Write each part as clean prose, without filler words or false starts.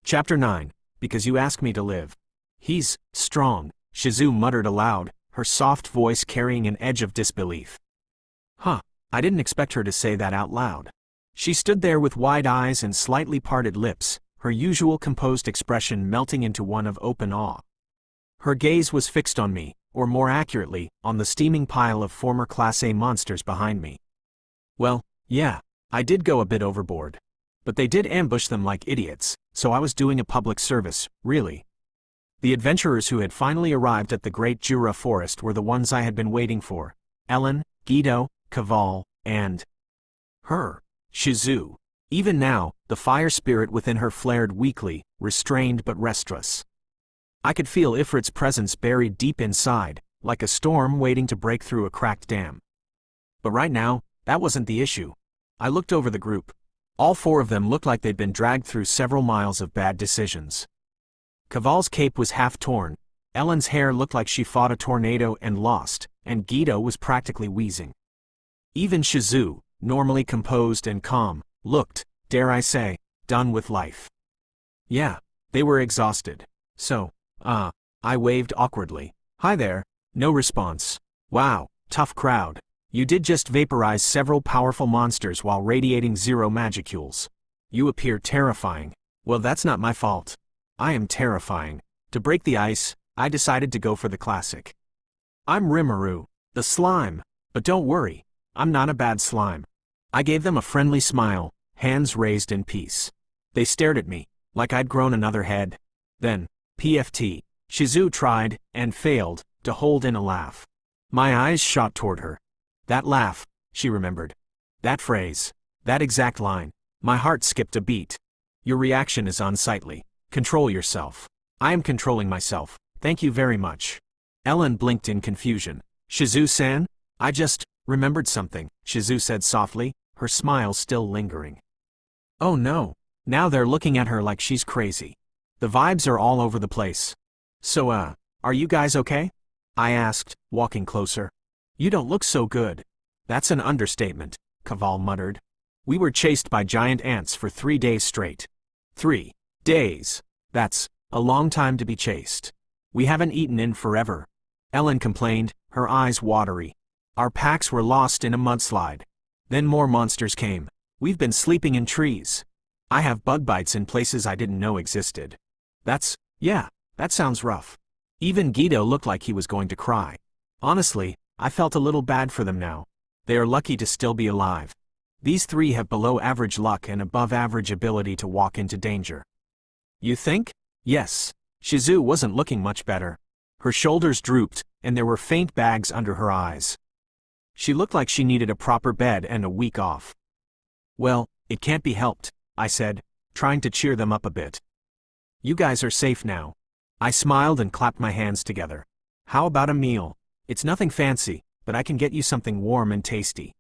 Chapter 9. Because you ask me to live. He's strong, Shizu muttered aloud, her soft voice carrying an edge of disbelief. Huh, I didn't expect her to say that out loud. She stood there with wide eyes and slightly parted lips, her usual composed expression melting into one of open awe. Her gaze was fixed on me, or more accurately, on the steaming pile of former Class A monsters behind me. Well, yeah, I did go a bit overboard. But they did ambush them like idiots, so I was doing a public service, really. The adventurers who had finally arrived at the Great Jura Forest were the ones I had been waiting for. Ellen, Guido, Caval, and her, Shizu. Even now, the fire spirit within her flared weakly, restrained but restless. I could feel Ifrit's presence buried deep inside, like a storm waiting to break through a cracked dam. But right now, that wasn't the issue. I looked over the group. All four of them looked like they'd been dragged through several miles of bad decisions. Caval's cape was half torn, Ellen's hair looked like she fought a tornado and lost, and Guido was practically wheezing. Even Shizu, normally composed and calm, looked, dare I say, done with life. Yeah, they were exhausted. So, I waved awkwardly. Hi there. No response. Wow, tough crowd. You did just vaporize several powerful monsters while radiating 0 magicules. You appear terrifying. Well, that's not my fault. I am terrifying. To break the ice, I decided to go for the classic. I'm Rimuru, the slime. But don't worry, I'm not a bad slime. I gave them a friendly smile, hands raised in peace. They stared at me, like I'd grown another head. Then, PFT, Shizu tried, and failed, to hold in a laugh. My eyes shot toward her. That laugh, she remembered. That phrase, that exact line. My heart skipped a beat. Your reaction is unsightly. Control yourself. I am controlling myself, thank you very much. Ellen blinked in confusion. Shizu-san? I just remembered something, Shizu said softly, her smile still lingering. Oh no, now they're looking at her like she's crazy. The vibes are all over the place. So, are you guys okay? I asked, walking closer. You don't look so good. That's an understatement, Caval muttered. We were chased by giant ants for 3 days straight. 3 days. That's a long time to be chased. We haven't eaten in forever. Ellen complained, her eyes watery. Our packs were lost in a mudslide. Then more monsters came. We've been sleeping in trees. I have bug bites in places I didn't know existed. Yeah, that sounds rough. Even Guido looked like he was going to cry. Honestly, I felt a little bad for them now. They are lucky to still be alive. These 3 have below average luck and above average ability to walk into danger. You think? Yes. Shizu wasn't looking much better. Her shoulders drooped, and there were faint bags under her eyes. She looked like she needed a proper bed and a week off. Well, it can't be helped, I said, trying to cheer them up a bit. You guys are safe now. I smiled and clapped my hands together. How about a meal? It's nothing fancy, but I can get you something warm and tasty.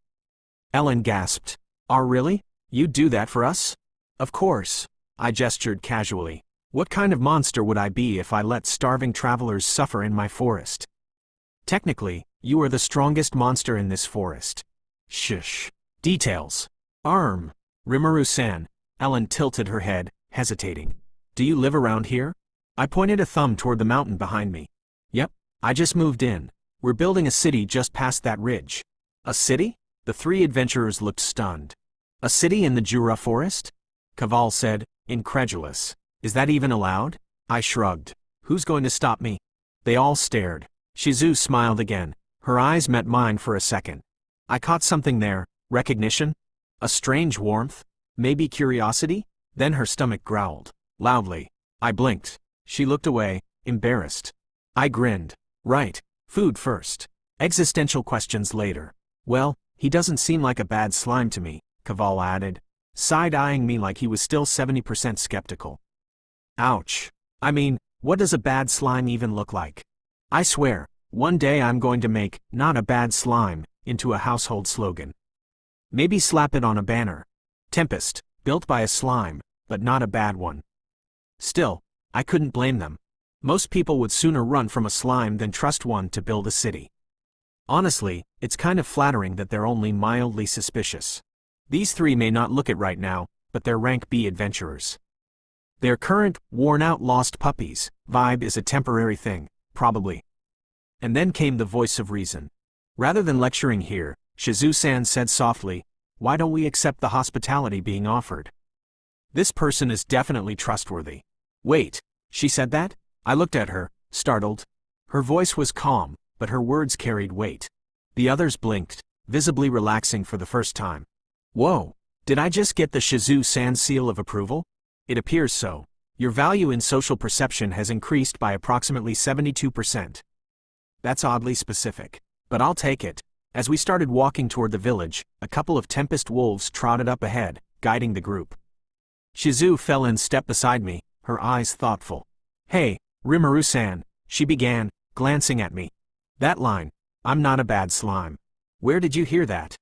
Ellen gasped. Oh, really? You'd do that for us? Of course. I gestured casually. What kind of monster would I be if I let starving travelers suffer in my forest? Technically, you are the strongest monster in this forest. Shush. Details. Rimuru-san. Ellen tilted her head, hesitating. Do you live around here? I pointed a thumb toward the mountain behind me. Yep, I just moved in. We're building a city just past that ridge. A city? The 3 adventurers looked stunned. A city in the Jura Forest? Caval said, incredulous. Is that even allowed? I shrugged. Who's going to stop me? They all stared. Shizu smiled again. Her eyes met mine for a second. I caught something there. Recognition? A strange warmth? Maybe curiosity? Then her stomach growled. Loudly. I blinked. She looked away, embarrassed. I grinned. Right. Food first. Existential questions later. Well, he doesn't seem like a bad slime to me, Caval added, side-eyeing me like he was still 70% skeptical. Ouch. I mean, what does a bad slime even look like? I swear, one day I'm going to make, not a bad slime, into a household slogan. Maybe slap it on a banner. Tempest, built by a slime, but not a bad one. Still, I couldn't blame them. Most people would sooner run from a slime than trust one to build a city. Honestly, it's kind of flattering that they're only mildly suspicious. These 3 may not look it right now, but they're rank B adventurers. Their current, worn-out lost puppies vibe is a temporary thing, probably. And then came the voice of reason. Rather than lecturing here, Shizu-san said softly, "Why don't we accept the hospitality being offered? This person is definitely trustworthy." "Wait," she said that? I looked at her, startled. Her voice was calm, but her words carried weight. The others blinked, visibly relaxing for the first time. Whoa, did I just get the Shizu-san seal of approval? It appears so. Your value in social perception has increased by approximately 72%. That's oddly specific. But I'll take it. As we started walking toward the village, a couple of Tempest wolves trotted up ahead, guiding the group. Shizu fell in step beside me, her eyes thoughtful. "Hey, Rimuru-san," she began, glancing at me. "That line, 'I'm not a bad slime.' Where did you hear that?"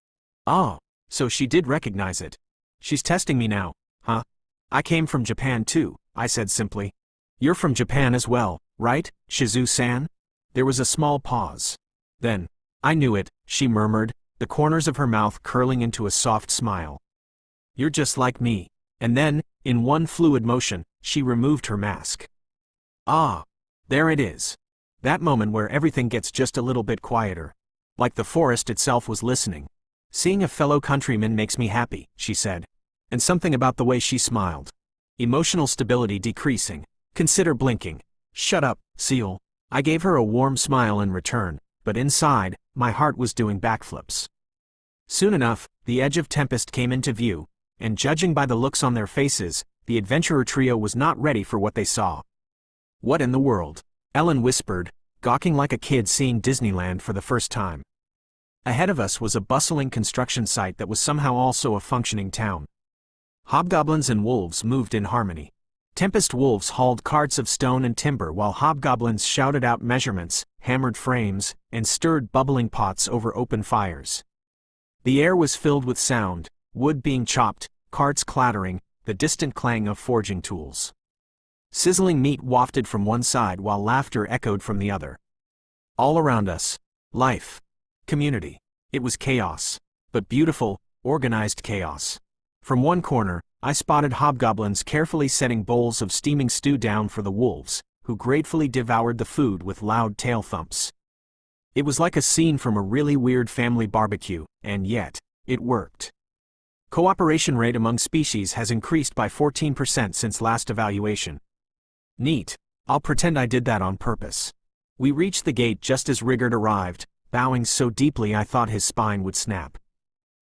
"Oh, so she did recognize it. She's testing me now, huh?" "I came from Japan too," I said simply. "You're from Japan as well, right, Shizu-san?" There was a small pause. Then, "I knew it," she murmured, the corners of her mouth curling into a soft smile. "You're just like me." And then, in one fluid motion, she removed her mask. Ah, there it is. That moment where everything gets just a little bit quieter. Like the forest itself was listening. "Seeing a fellow countryman makes me happy," she said. And something about the way she smiled. Emotional stability decreasing. Consider blinking. "Shut up, Seal." I gave her a warm smile in return, but inside, my heart was doing backflips. Soon enough, the edge of Tempest came into view, and judging by the looks on their faces, the adventurer trio was not ready for what they saw. "What in the world?" Ellen whispered, gawking like a kid seeing Disneyland for the first time. Ahead of us was a bustling construction site that was somehow also a functioning town. Hobgoblins and wolves moved in harmony. Tempest wolves hauled carts of stone and timber while hobgoblins shouted out measurements, hammered frames, and stirred bubbling pots over open fires. The air was filled with sound, wood being chopped, carts clattering, the distant clang of forging tools. Sizzling meat wafted from one side while laughter echoed from the other. All around us, life, community. It was chaos, but beautiful, organized chaos. From one corner, I spotted hobgoblins carefully setting bowls of steaming stew down for the wolves, who gratefully devoured the food with loud tail thumps. It was like a scene from a really weird family barbecue, and yet, it worked. Cooperation rate among species has increased by 14% since last evaluation. Neat. I'll pretend I did that on purpose. We reached the gate just as Rigard arrived, bowing so deeply I thought his spine would snap.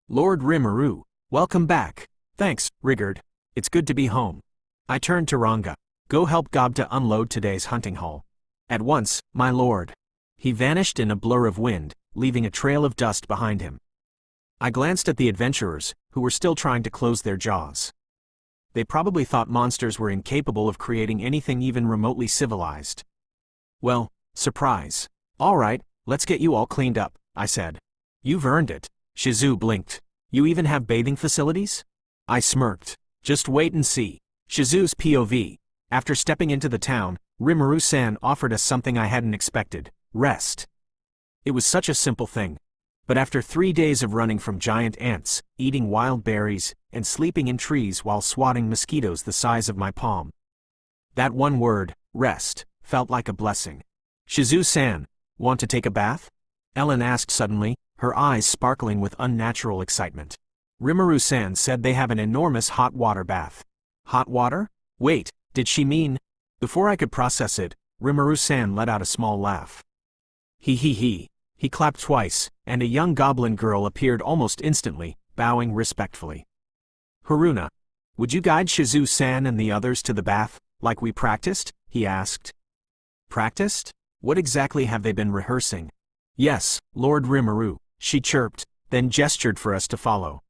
"Lord Rimuru, welcome back." "Thanks, Rigard. It's good to be home." I turned to Ranga. "Go help Gobta unload today's hunting haul." "At once, my lord." He vanished in a blur of wind, leaving a trail of dust behind him. I glanced at the adventurers, who were still trying to close their jaws. They probably thought monsters were incapable of creating anything even remotely civilized. "Well, surprise. All right, let's get you all cleaned up," I said. "You've earned it." Shizu blinked. "You even have bathing facilities?" I smirked. "Just wait and see." Shizu's POV. After stepping into the town, Rimuru-san offered us something I hadn't expected: rest. It was such a simple thing. But after 3 days of running from giant ants, eating wild berries, and sleeping in trees while swatting mosquitoes the size of my palm, that one word, rest, felt like a blessing. "Shizu-san, want to take a bath?" Ellen asked suddenly, her eyes sparkling with unnatural excitement. Rimuru-san said they have an enormous hot water bath. Hot water? Wait, did she mean? Before I could process it, Rimuru-san let out a small laugh. He. He clapped twice, and a young goblin girl appeared almost instantly, bowing respectfully. "Haruna, would you guide Shizu-san and the others to the bath, like we practiced?" he asked. "Practiced? What exactly have they been rehearsing?" "Yes, Lord Rimuru," she chirped, then gestured for us to follow.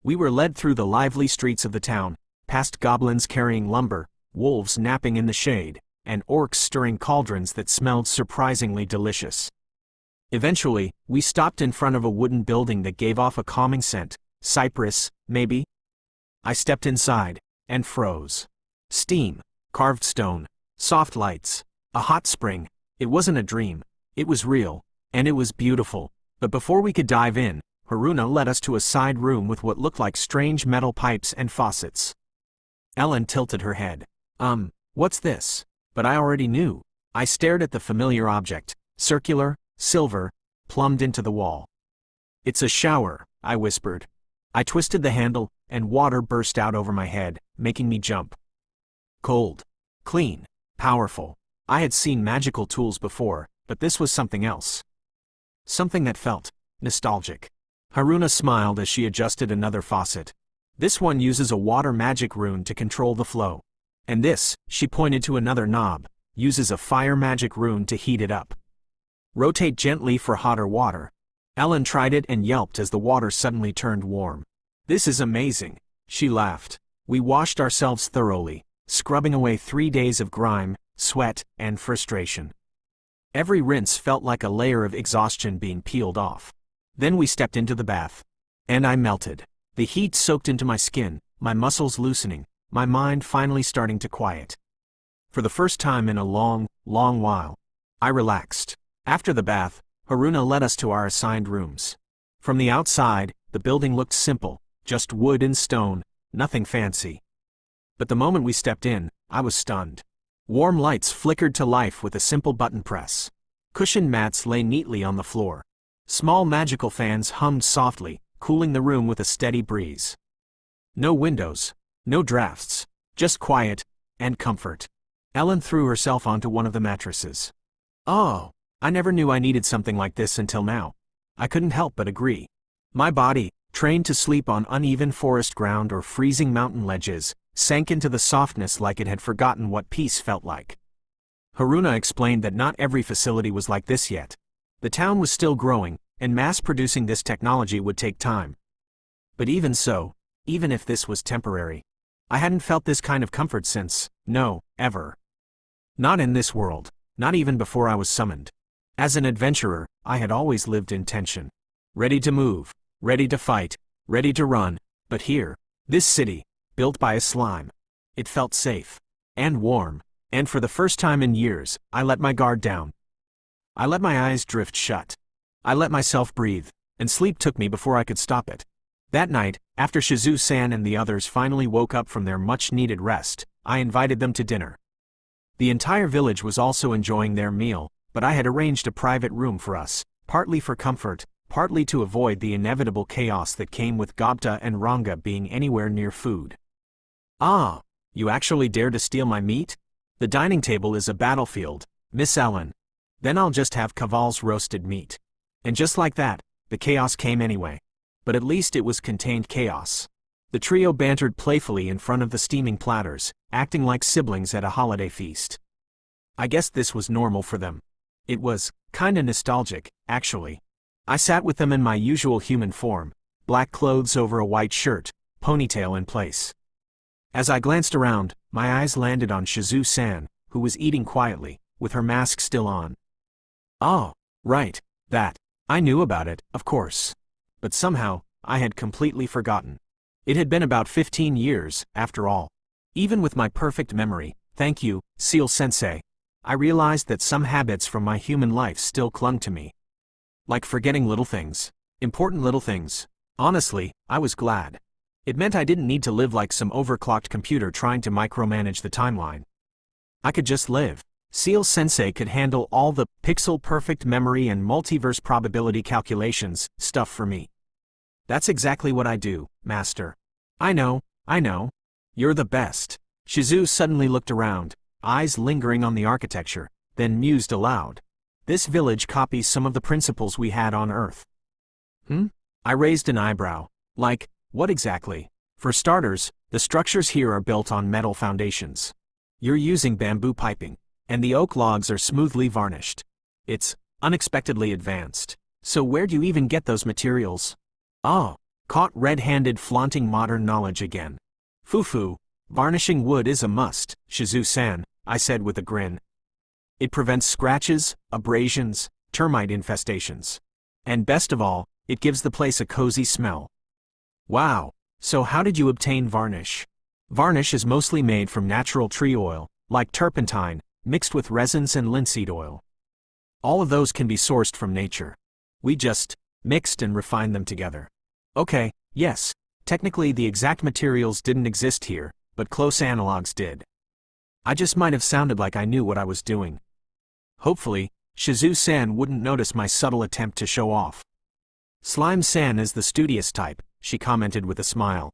We were led through the lively streets of the town, past goblins carrying lumber, wolves napping in the shade, and orcs stirring cauldrons that smelled surprisingly delicious. Eventually, we stopped in front of a wooden building that gave off a calming scent. Cypress, maybe? I stepped inside, and froze. Steam, carved stone, soft lights, a hot spring. It wasn't a dream. It was real, and it was beautiful. But before we could dive in, Haruna led us to a side room with what looked like strange metal pipes and faucets. Ellen tilted her head. What's this? But I already knew. I stared at the familiar object, circular, silver, plumbed into the wall. It's a shower, I whispered. I twisted the handle, and water burst out over my head, making me jump. Cold. Clean. Powerful. I had seen magical tools before, but this was something else. Something that felt nostalgic. Haruna smiled as she adjusted another faucet. This one uses a water magic rune to control the flow. And this, she pointed to another knob, uses a fire magic rune to heat it up. Rotate gently for hotter water. Ellen tried it and yelped as the water suddenly turned warm. This is amazing, she laughed. We washed ourselves thoroughly, scrubbing away 3 days of grime, sweat, and frustration. Every rinse felt like a layer of exhaustion being peeled off. Then we stepped into the bath. And I melted. The heat soaked into my skin, my muscles loosening, my mind finally starting to quiet. For the first time in a long, long while, I relaxed. After the bath, Haruna led us to our assigned rooms. From the outside, the building looked simple, just wood and stone, nothing fancy. But the moment we stepped in, I was stunned. Warm lights flickered to life with a simple button press. Cushioned mats lay neatly on the floor. Small magical fans hummed softly, cooling the room with a steady breeze. No windows, no drafts, just quiet and comfort. Ellen threw herself onto one of the mattresses. Oh, I never knew I needed something like this until now. I couldn't help but agree. My body, trained to sleep on uneven forest ground or freezing mountain ledges, sank into the softness like it had forgotten what peace felt like. Haruna explained that not every facility was like this yet. The town was still growing, and mass-producing this technology would take time. But even so, even if this was temporary, I hadn't felt this kind of comfort since, no, ever. Not in this world, not even before I was summoned. As an adventurer, I had always lived in tension. Ready to move, ready to fight, ready to run, but here, this city, built by a slime. It felt safe. And warm. And for the first time in years, I let my guard down. I let my eyes drift shut. I let myself breathe, and sleep took me before I could stop it. That night, after Shizu-san and the others finally woke up from their much-needed rest, I invited them to dinner. The entire village was also enjoying their meal, but I had arranged a private room for us, partly for comfort, partly to avoid the inevitable chaos that came with Gobta and Ranga being anywhere near food. Ah, you actually dare to steal my meat? The dining table is a battlefield, Miss Ellen. Then I'll just have Kaval's roasted meat. And just like that, the chaos came anyway. But at least it was contained chaos. The trio bantered playfully in front of the steaming platters, acting like siblings at a holiday feast. I guess this was normal for them. It was kinda nostalgic, actually. I sat with them in my usual human form, black clothes over a white shirt, ponytail in place. As I glanced around, my eyes landed on Shizu-san, who was eating quietly, with her mask still on. Oh, right, that. I knew about it, of course. But somehow, I had completely forgotten. It had been about 15 years, after all. Even with my perfect memory, thank you, Seal-sensei, I realized that some habits from my human life still clung to me. Like forgetting little things. Important little things. Honestly, I was glad. It meant I didn't need to live like some overclocked computer trying to micromanage the timeline. I could just live. Seal-sensei could handle all the pixel-perfect memory and multiverse probability calculations stuff for me. That's exactly what I do, Master. I know. You're the best. Shizu suddenly looked around, eyes lingering on the architecture, then mused aloud. This village copies some of the principles we had on Earth. I raised an eyebrow. Like, what exactly? For starters, the structures here are built on metal foundations. You're using bamboo piping, and the oak logs are smoothly varnished. It's unexpectedly advanced. So where'd you even get those materials? Oh, caught red-handed flaunting modern knowledge again. Foo-foo, varnishing wood is a must, Shizu-san, I said with a grin. It prevents scratches, abrasions, termite infestations. And best of all, it gives the place a cozy smell. Wow, so how did you obtain varnish? Varnish is mostly made from natural tree oil, like turpentine, mixed with resins and linseed oil. All of those can be sourced from nature. We just mixed and refined them together. Okay, yes, technically the exact materials didn't exist here, but close analogs did. I just might have sounded like I knew what I was doing. Hopefully, Shizu-san wouldn't notice my subtle attempt to show off. Slime-san is the studious type, she commented with a smile.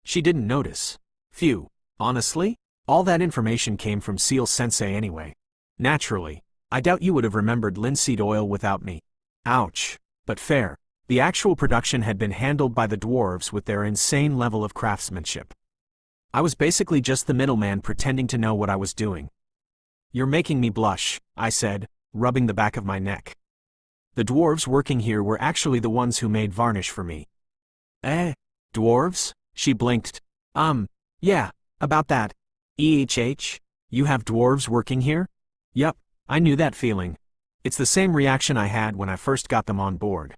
She didn't notice. Phew, honestly? All that information came from Seal-sensei anyway. Naturally, I doubt you would have remembered linseed oil without me. Ouch. But fair. The actual production had been handled by the dwarves with their insane level of craftsmanship. I was basically just the middleman pretending to know what I was doing. You're making me blush, I said, rubbing the back of my neck. The dwarves working here were actually the ones who made varnish for me. Dwarves? She blinked. Yeah, about that. You have dwarves working here? Yup, I knew that feeling. It's the same reaction I had when I first got them on board.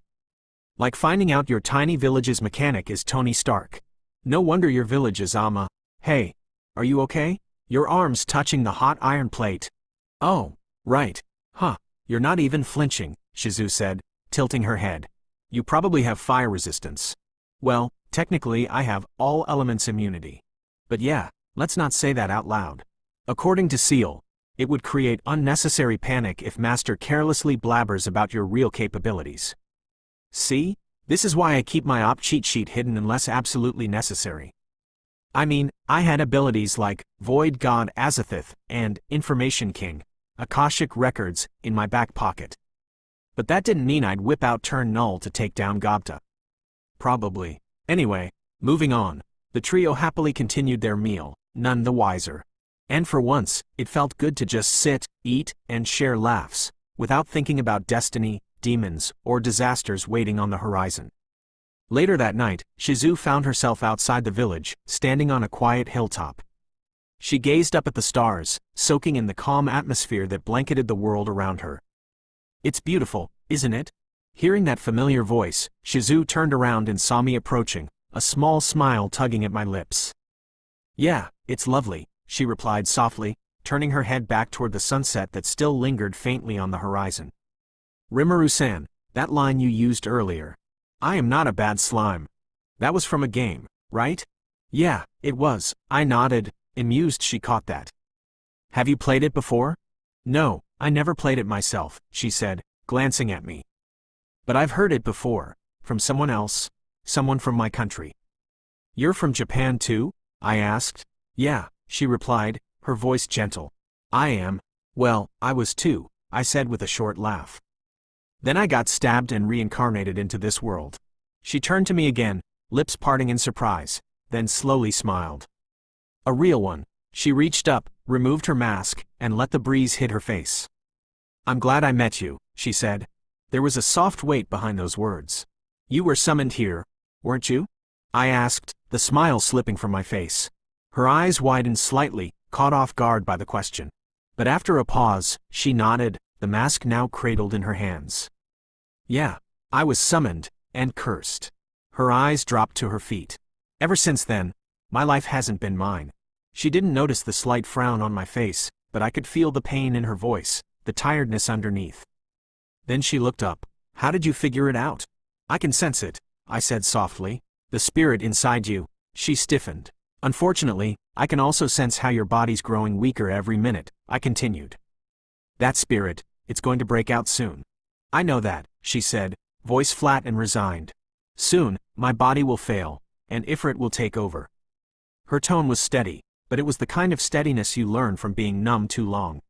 Like finding out your tiny village's mechanic is Tony Stark. No wonder your village is Hey, are you okay? Your arm's touching the hot iron plate. Oh, right. Huh, you're not even flinching, Shizu said, tilting her head. You probably have fire resistance. Well, technically I have all elements immunity. But yeah, let's not say that out loud. According to Seal, it would create unnecessary panic if Master carelessly blabbers about your real capabilities. See? This is why I keep my op cheat sheet hidden unless absolutely necessary. I mean, I had abilities like Void God Azathoth and Information King, Akashic Records, in my back pocket. But that didn't mean I'd whip out Turn Null to take down Gobta. Probably. Anyway, moving on, the trio happily continued their meal, none the wiser. And for once, it felt good to just sit, eat, and share laughs, without thinking about destiny, demons, or disasters waiting on the horizon. Later that night, Shizu found herself outside the village, standing on a quiet hilltop. She gazed up at the stars, soaking in the calm atmosphere that blanketed the world around her. It's beautiful, isn't it? Hearing that familiar voice, Shizu turned around and saw me approaching, a small smile tugging at my lips. Yeah, it's lovely, she replied softly, turning her head back toward the sunset that still lingered faintly on the horizon. Rimuru-san, that line you used earlier. I am not a bad slime. That was from a game, right? Yeah, it was, I nodded, amused she caught that. Have you played it before? No, I never played it myself, she said, glancing at me. But I've heard it before, from someone else, someone from my country. You're from Japan too? I asked. Yeah, she replied, her voice gentle. I am. Well, I was too, I said with a short laugh. Then I got stabbed and reincarnated into this world. She turned to me again, lips parting in surprise, then slowly smiled. A real one. She reached up, removed her mask, and let the breeze hit her face. I'm glad I met you, she said. There was a soft weight behind those words. You were summoned here, weren't you? I asked, the smile slipping from my face. Her eyes widened slightly, caught off guard by the question. But after a pause, she nodded, the mask now cradled in her hands. Yeah, I was summoned, and cursed. Her eyes dropped to her feet. Ever since then, my life hasn't been mine. She didn't notice the slight frown on my face, but I could feel the pain in her voice, the tiredness underneath. Then she looked up. How did you figure it out? I can sense it, I said softly. The spirit inside you. She stiffened. Unfortunately, I can also sense how your body's growing weaker every minute, I continued. That spirit, it's going to break out soon. I know that, she said, voice flat and resigned. Soon, my body will fail, and Ifrit will take over. Her tone was steady, but it was the kind of steadiness you learn from being numb too long.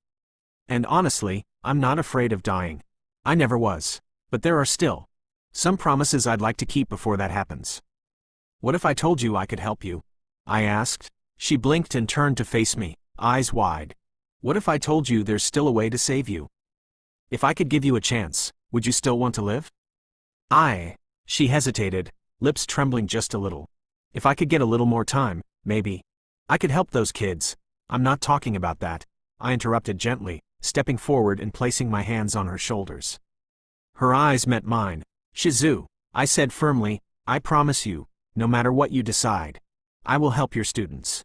And honestly, I'm not afraid of dying. I never was. But there are still some promises I'd like to keep before that happens. What if I told you I could help you? I asked. She blinked and turned to face me, eyes wide. What if I told you there's still a way to save you? If I could give you a chance, would you still want to live? She hesitated, lips trembling just a little. If I could get a little more time, maybe. I could help those kids. I'm not talking about that, I interrupted gently, stepping forward and placing my hands on her shoulders. Her eyes met mine. Shizu, I said firmly, I promise you, no matter what you decide, I will help your students.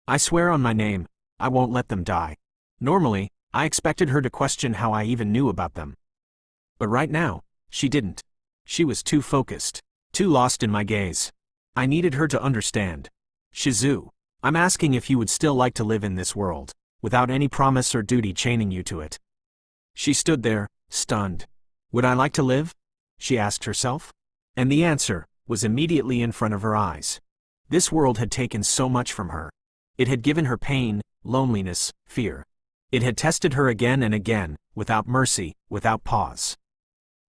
I swear on my name, I won't let them die. Normally, I expected her to question how I even knew about them. But right now, she didn't. She was too focused, too lost in my gaze. I needed her to understand. Shizu, I'm asking if you would still like to live in this world, without any promise or duty chaining you to it. She stood there, stunned. Would I like to live? She asked herself. And the answer was immediately in front of her eyes. This world had taken so much from her. It had given her pain, loneliness, fear. It had tested her again and again, without mercy, without pause.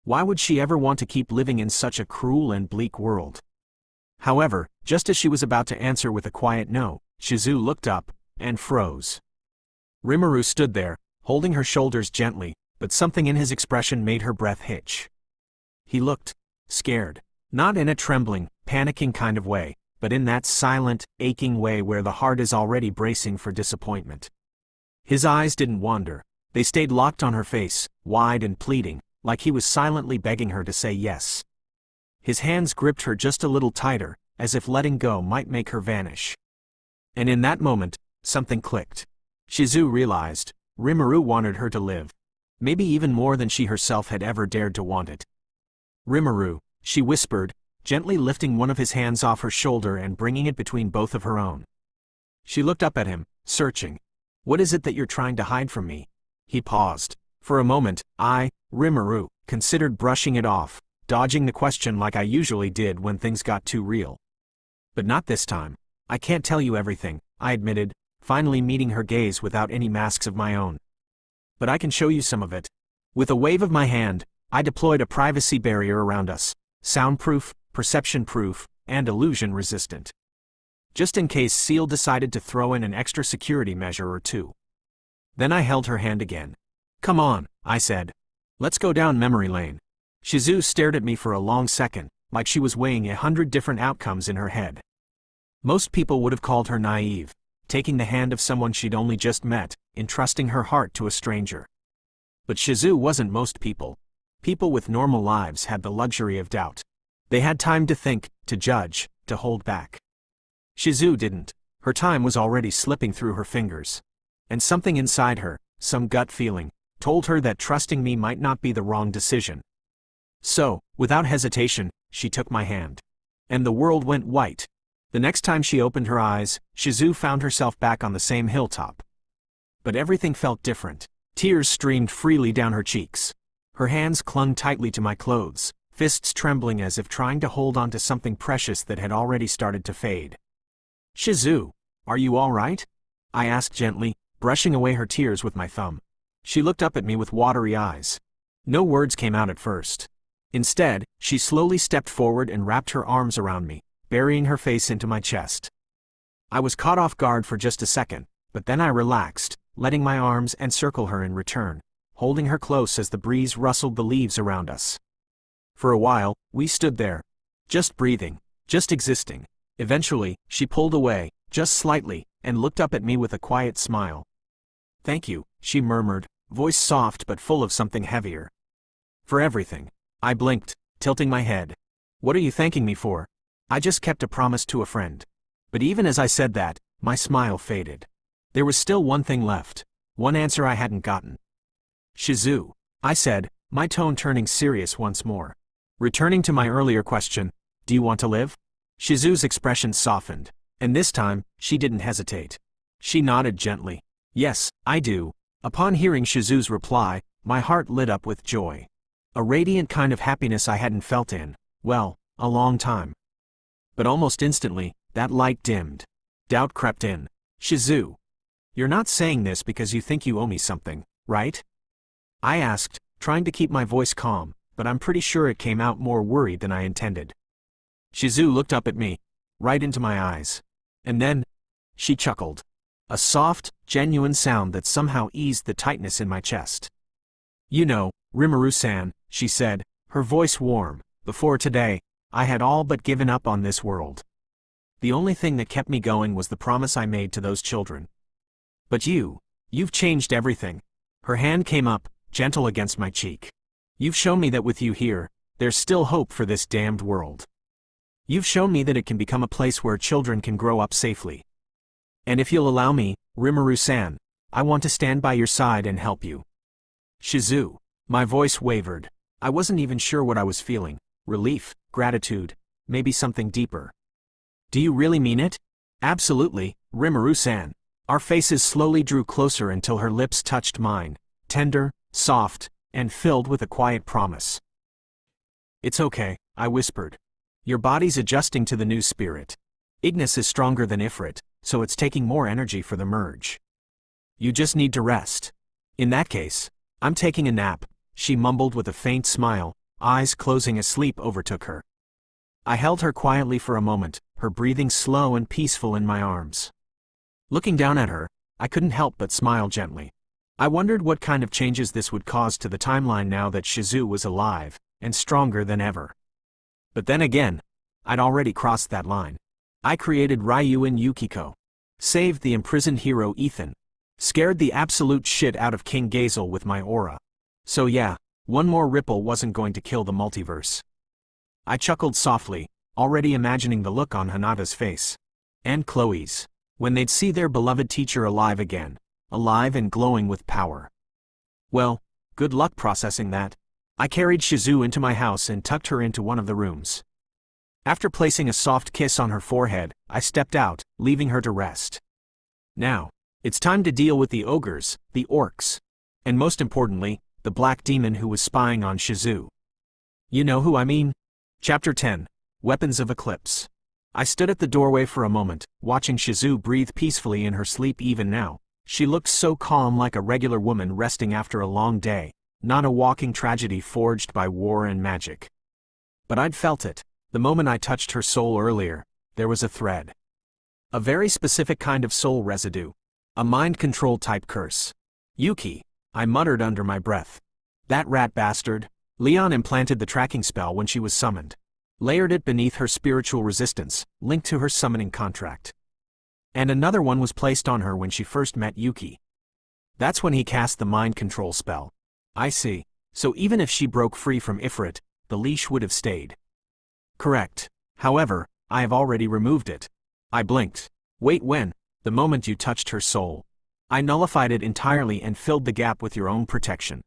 Why would she ever want to keep living in such a cruel and bleak world? However, just as she was about to answer with a quiet no, Shizu looked up and froze. Rimuru stood there, holding her shoulders gently, but something in his expression made her breath hitch. He looked scared, not in a trembling, panicking kind of way, but in that silent, aching way where the heart is already bracing for disappointment. His eyes didn't wander. They stayed locked on her face, wide and pleading, like he was silently begging her to say yes. His hands gripped her just a little tighter, as if letting go might make her vanish. And in that moment, something clicked. Shizu realized, Rimuru wanted her to live. Maybe even more than she herself had ever dared to want it. Rimuru, she whispered, gently lifting one of his hands off her shoulder and bringing it between both of her own. She looked up at him, searching. What is it that you're trying to hide from me? He paused. For a moment, Rimuru, considered brushing it off, dodging the question like I usually did when things got too real. But not this time. I can't tell you everything, I admitted, finally meeting her gaze without any masks of my own. But I can show you some of it. With a wave of my hand, I deployed a privacy barrier around us, soundproof, perception-proof, and illusion-resistant. Just in case Seal decided to throw in an extra security measure or two. Then I held her hand again. Come on, I said. Let's go down memory lane. Shizu stared at me for a long second, like she was weighing 100 different outcomes in her head. Most people would have called her naive, taking the hand of someone she'd only just met, entrusting her heart to a stranger. But Shizu wasn't most people. People with normal lives had the luxury of doubt. They had time to think, to judge, to hold back. Shizu didn't. Her time was already slipping through her fingers. And something inside her, some gut feeling, told her that trusting me might not be the wrong decision. So, without hesitation, she took my hand. And the world went white. The next time she opened her eyes, Shizu found herself back on the same hilltop. But everything felt different. Tears streamed freely down her cheeks. Her hands clung tightly to my clothes, fists trembling as if trying to hold on to something precious that had already started to fade. Shizu, are you all right? I asked gently, brushing away her tears with my thumb. She looked up at me with watery eyes. No words came out at first. Instead, she slowly stepped forward and wrapped her arms around me, burying her face into my chest. I was caught off guard for just a second, but then I relaxed, letting my arms encircle her in return, holding her close as the breeze rustled the leaves around us. For a while, we stood there, just breathing, just existing. Eventually, she pulled away, just slightly, and looked up at me with a quiet smile. Thank you, she murmured, voice soft but full of something heavier. For everything. I blinked, tilting my head. What are you thanking me for? I just kept a promise to a friend. But even as I said that, my smile faded. There was still one thing left, one answer I hadn't gotten. Shizu, I said, my tone turning serious once more. Returning to my earlier question, do you want to live? Shizu's expression softened, and this time, she didn't hesitate. She nodded gently. Yes, I do. Upon hearing Shizu's reply, my heart lit up with joy. A radiant kind of happiness I hadn't felt in, well, a long time. But almost instantly, that light dimmed. Doubt crept in. Shizu, you're not saying this because you think you owe me something, right? I asked, trying to keep my voice calm, but I'm pretty sure it came out more worried than I intended. Shizu looked up at me, right into my eyes. And then, she chuckled. A soft, genuine sound that somehow eased the tightness in my chest. You know, Rimuru-san, she said, her voice warm, before today, I had all but given up on this world. The only thing that kept me going was the promise I made to those children. But you've changed everything. Her hand came up, gentle against my cheek. You've shown me that with you here, there's still hope for this damned world. You've shown me that it can become a place where children can grow up safely. And if you'll allow me, Rimuru-san, I want to stand by your side and help you. Shizu. My voice wavered. I wasn't even sure what I was feeling. Relief, gratitude, maybe something deeper. Do you really mean it? Absolutely, Rimuru-san. Our faces slowly drew closer until her lips touched mine, tender, soft, and filled with a quiet promise. It's okay, I whispered. Your body's adjusting to the new spirit. Ignis is stronger than Ifrit, so it's taking more energy for the merge. You just need to rest. In that case, I'm taking a nap, she mumbled with a faint smile, eyes closing as sleep overtook her. I held her quietly for a moment, her breathing slow and peaceful in my arms. Looking down at her, I couldn't help but smile gently. I wondered what kind of changes this would cause to the timeline now that Shizu was alive, and stronger than ever. But then again, I'd already crossed that line. I created Ryu and Yukiko. Saved the imprisoned hero Ethan. Scared the absolute shit out of King Gazel with my aura. So yeah, one more ripple wasn't going to kill the multiverse. I chuckled softly, already imagining the look on Hinata's face. And Chloe's. When they'd see their beloved teacher alive again. Alive and glowing with power. Well, good luck processing that. I carried Shizu into my house and tucked her into one of the rooms. After placing a soft kiss on her forehead, I stepped out, leaving her to rest. Now, it's time to deal with the ogres, the orcs. And most importantly, the black demon who was spying on Shizu. You know who I mean? Chapter 10, Weapons of Eclipse. I stood at the doorway for a moment, watching Shizu breathe peacefully in her sleep even now. She looked so calm, like a regular woman resting after a long day, not a walking tragedy forged by war and magic. But I'd felt it. The moment I touched her soul earlier, there was a thread. A very specific kind of soul residue. A mind control type curse. Yuki, I muttered under my breath. That rat bastard. Leon implanted the tracking spell when she was summoned. Layered it beneath her spiritual resistance, linked to her summoning contract. And another one was placed on her when she first met Yuki. That's when he cast the mind control spell. I see. So even if she broke free from Ifrit, the leash would have stayed. Correct. However, I have already removed it. I blinked. Wait, when? The moment you touched her soul. I nullified it entirely and filled the gap with your own protection.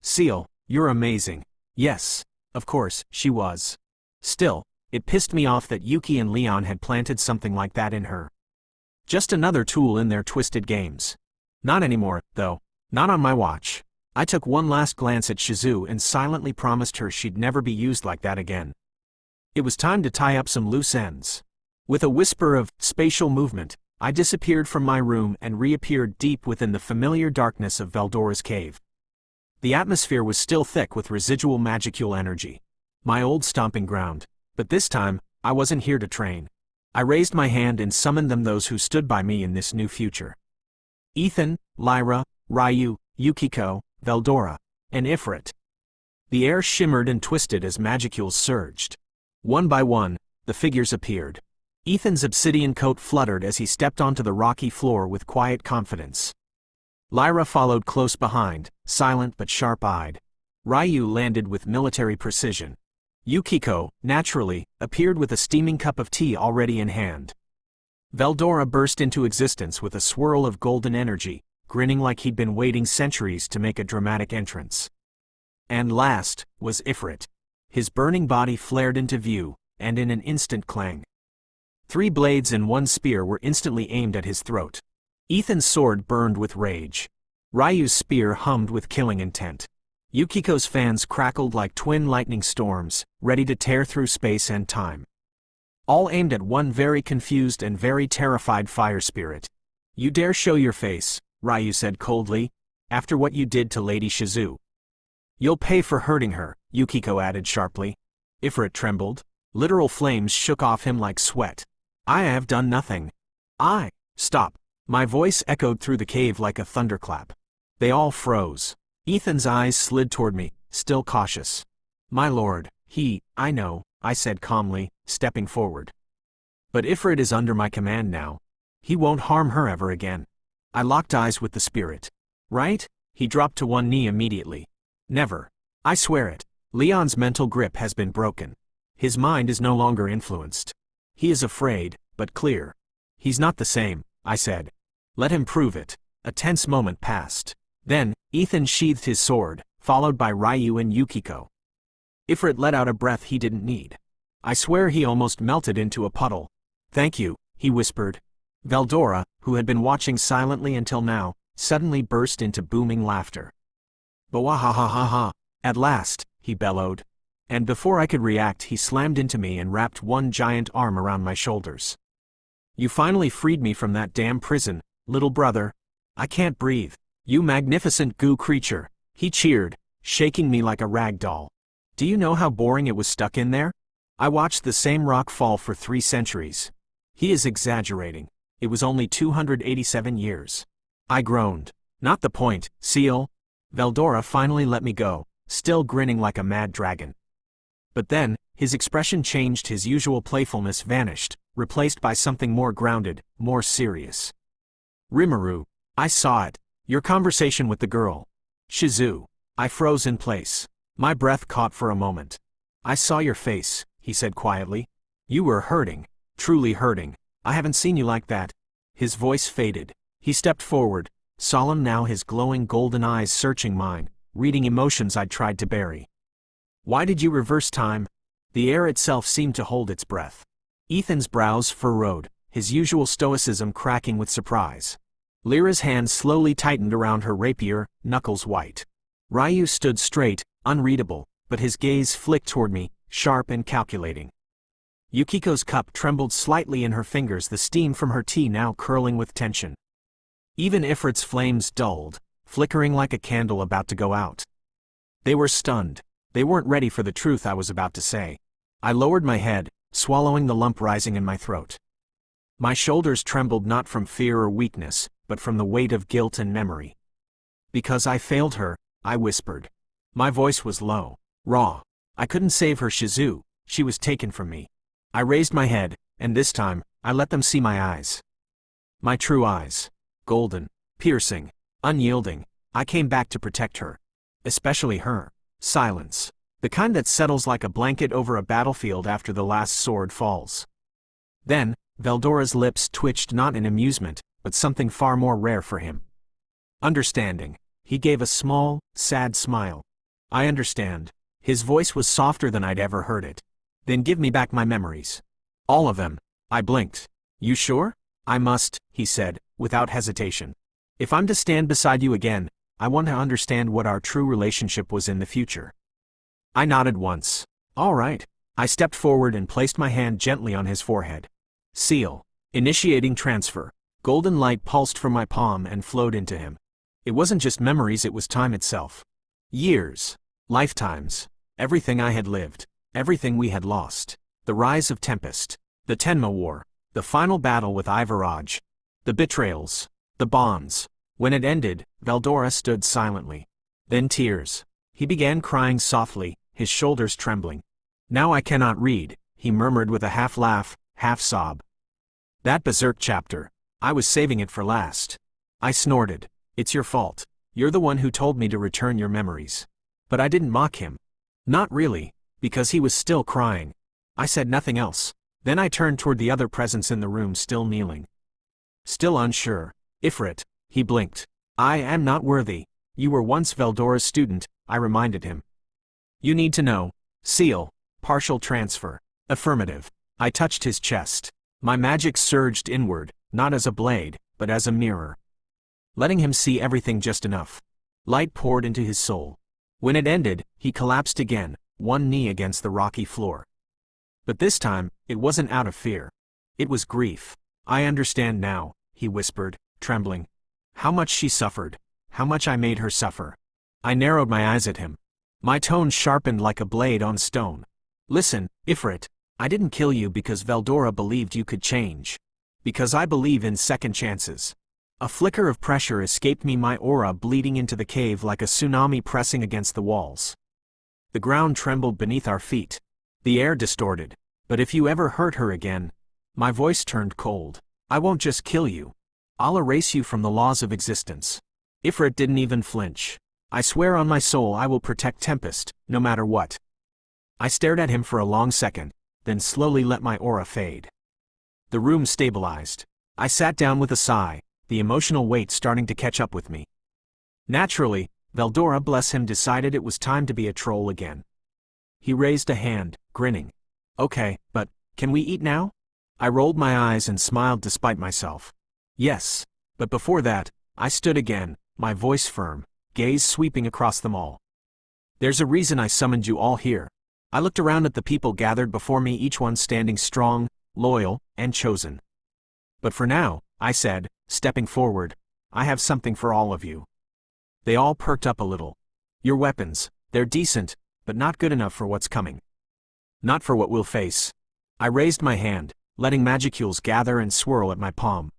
Seal, you're amazing. Yes, of course, she was. Still, it pissed me off that Yuki and Leon had planted something like that in her. Just another tool in their twisted games. Not anymore, though. Not on my watch. I took one last glance at Shizu and silently promised her she'd never be used like that again. It was time to tie up some loose ends. With a whisper of spatial movement, I disappeared from my room and reappeared deep within the familiar darkness of Veldora's cave. The atmosphere was still thick with residual magicule energy. My old stomping ground. But this time, I wasn't here to train. I raised my hand and summoned them, those who stood by me in this new future. Ethan, Lyra, Ryu, Yukiko, Veldora, and Ifrit. The air shimmered and twisted as magicules surged. One by one, the figures appeared. Ethan's obsidian coat fluttered as he stepped onto the rocky floor with quiet confidence. Lyra followed close behind, silent but sharp-eyed. Ryu landed with military precision. Yukiko, naturally, appeared with a steaming cup of tea already in hand. Veldora burst into existence with a swirl of golden energy, grinning like he'd been waiting centuries to make a dramatic entrance. And last, was Ifrit. His burning body flared into view, and in an instant clang. 3 blades and 1 spear were instantly aimed at his throat. Ethan's sword burned with rage. Ryu's spear hummed with killing intent. Yukiko's fans crackled like twin lightning storms, ready to tear through space and time. All aimed at one very confused and very terrified fire spirit. You dare show your face, Ryu said coldly, after what you did to Lady Shizu. You'll pay for hurting her, Yukiko added sharply. Ifrit trembled. Literal flames shook off him like sweat. I have done nothing. Stop. My voice echoed through the cave like a thunderclap. They all froze. Ethan's eyes slid toward me, still cautious. My lord, I know, I said calmly, stepping forward. But Ifrit is under my command now. He won't harm her ever again. I locked eyes with the spirit. Right? He dropped to one knee immediately. Never. I swear it. Leon's mental grip has been broken. His mind is no longer influenced. He is afraid, but clear. He's not the same, I said. Let him prove it. A tense moment passed. Then, Ethan sheathed his sword, followed by Ryu and Yukiko. Ifrit let out a breath he didn't need. I swear he almost melted into a puddle. Thank you, he whispered. Veldora, who had been watching silently until now, suddenly burst into booming laughter. Bawahahaha! At last, he bellowed. And before I could react, he slammed into me and wrapped one giant arm around my shoulders. You finally freed me from that damn prison, little brother. I can't breathe. You magnificent goo creature, he cheered, shaking me like a rag doll. Do you know how boring it was stuck in there? I watched the same rock fall for 3 centuries. He is exaggerating. It was only 287 years. I groaned. Not the point, Seal. Veldora finally let me go, still grinning like a mad dragon. But then, his expression changed. His usual playfulness vanished, replaced by something more grounded, more serious. Rimuru, I saw it. Your conversation with the girl. Shizu. I froze in place. My breath caught for a moment. I saw your face, he said quietly. You were hurting. Truly hurting. I haven't seen you like that. His voice faded. He stepped forward, solemn now, his glowing golden eyes searching mine, reading emotions I'd tried to bury. Why did you reverse time? The air itself seemed to hold its breath. Ethan's brows furrowed, his usual stoicism cracking with surprise. Lyra's hand slowly tightened around her rapier, knuckles white. Ryu stood straight, unreadable, but his gaze flicked toward me, sharp and calculating. Yukiko's cup trembled slightly in her fingers, the steam from her tea now curling with tension. Even Ifrit's flames dulled, flickering like a candle about to go out. They were stunned. They weren't ready for the truth I was about to say. I lowered my head, swallowing the lump rising in my throat. My shoulders trembled not from fear or weakness, but from the weight of guilt and memory. Because I failed her, I whispered. My voice was low, raw. I couldn't save her, Shizu. She was taken from me. I raised my head, and this time, I let them see my eyes. My true eyes. Golden, piercing, unyielding. I came back to protect her. Especially her. Silence. The kind that settles like a blanket over a battlefield after the last sword falls. Then, Veldora's lips twitched, not in amusement, but something far more rare for him. Understanding. He gave a small, sad smile. I understand. His voice was softer than I'd ever heard it. Then give me back my memories. All of them. I blinked. You sure? I must, he said, without hesitation. If I'm to stand beside you again, I want to understand what our true relationship was in the future. I nodded once. All right. I stepped forward and placed my hand gently on his forehead. Seal. Initiating transfer. Golden light pulsed from my palm and flowed into him. It wasn't just memories, it was time itself. Years. Lifetimes. Everything I had lived. Everything we had lost. The rise of Tempest. The Tenma War. The final battle with Ivaraj. The betrayals. The bonds. When it ended, Veldora stood silently. Then tears. He began crying softly, his shoulders trembling. Now I cannot read, he murmured with a half laugh, half sob. That berserk chapter. I was saving it for last. I snorted. It's your fault. You're the one who told me to return your memories. But I didn't mock him. Not really, because he was still crying. I said nothing else. Then I turned toward the other presence in the room, still kneeling. Still unsure. Ifrit. He blinked. I am not worthy. You were once Veldora's student, I reminded him. You need to know. Seal. Partial transfer. Affirmative. I touched his chest. My magic surged inward, not as a blade, but as a mirror. Letting him see everything just enough. Light poured into his soul. When it ended, he collapsed again, one knee against the rocky floor. But this time, it wasn't out of fear. It was grief. I understand now, he whispered, trembling. How much she suffered. How much I made her suffer. I narrowed my eyes at him. My tone sharpened like a blade on stone. Listen, Ifrit, I didn't kill you because Veldora believed you could change. Because I believe in second chances. A flicker of pressure escaped me, my aura bleeding into the cave like a tsunami pressing against the walls. The ground trembled beneath our feet. The air distorted. But if you ever hurt her again, my voice turned cold. I won't just kill you. I'll erase you from the laws of existence. Ifrit didn't even flinch. I swear on my soul I will protect Tempest, no matter what. I stared at him for a long second, then slowly let my aura fade. The room stabilized. I sat down with a sigh, the emotional weight starting to catch up with me. Naturally, Veldora, bless him, decided it was time to be a troll again. He raised a hand, grinning. Okay, but, can we eat now? I rolled my eyes and smiled despite myself. Yes. But before that, I stood again, my voice firm, gaze sweeping across them all. There's a reason I summoned you all here. I looked around at the people gathered before me, each one standing strong, loyal, and chosen. But for now, I said, stepping forward, I have something for all of you. They all perked up a little. Your weapons, they're decent, but not good enough for what's coming. Not for what we'll face. I raised my hand, letting magicules gather and swirl at my palm.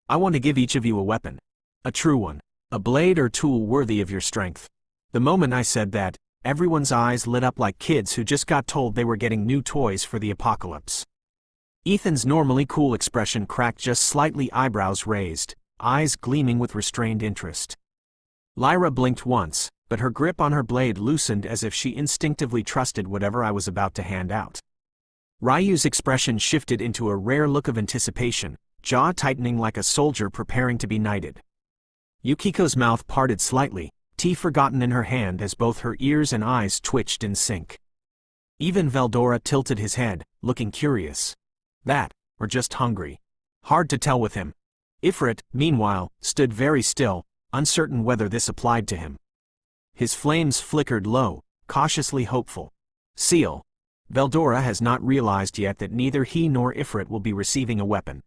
I want to give each of you a weapon. A true one. A blade or tool worthy of your strength. The moment I said that, everyone's eyes lit up like kids who just got told they were getting new toys for the apocalypse. Ethan's normally cool expression cracked just slightly, eyebrows raised, eyes gleaming with restrained interest. Lyra blinked once, but her grip on her blade loosened as if she instinctively trusted whatever I was about to hand out. Ryu's expression shifted into a rare look of anticipation, jaw tightening like a soldier preparing to be knighted. Yukiko's mouth parted slightly, tea forgotten in her hand as both her ears and eyes twitched in sync. Even Veldora tilted his head, looking curious. That, or just hungry. Hard to tell with him. Ifrit, meanwhile, stood very still, uncertain whether this applied to him. His flames flickered low, cautiously hopeful. Seal. Veldora has not realized yet that neither he nor Ifrit will be receiving a weapon.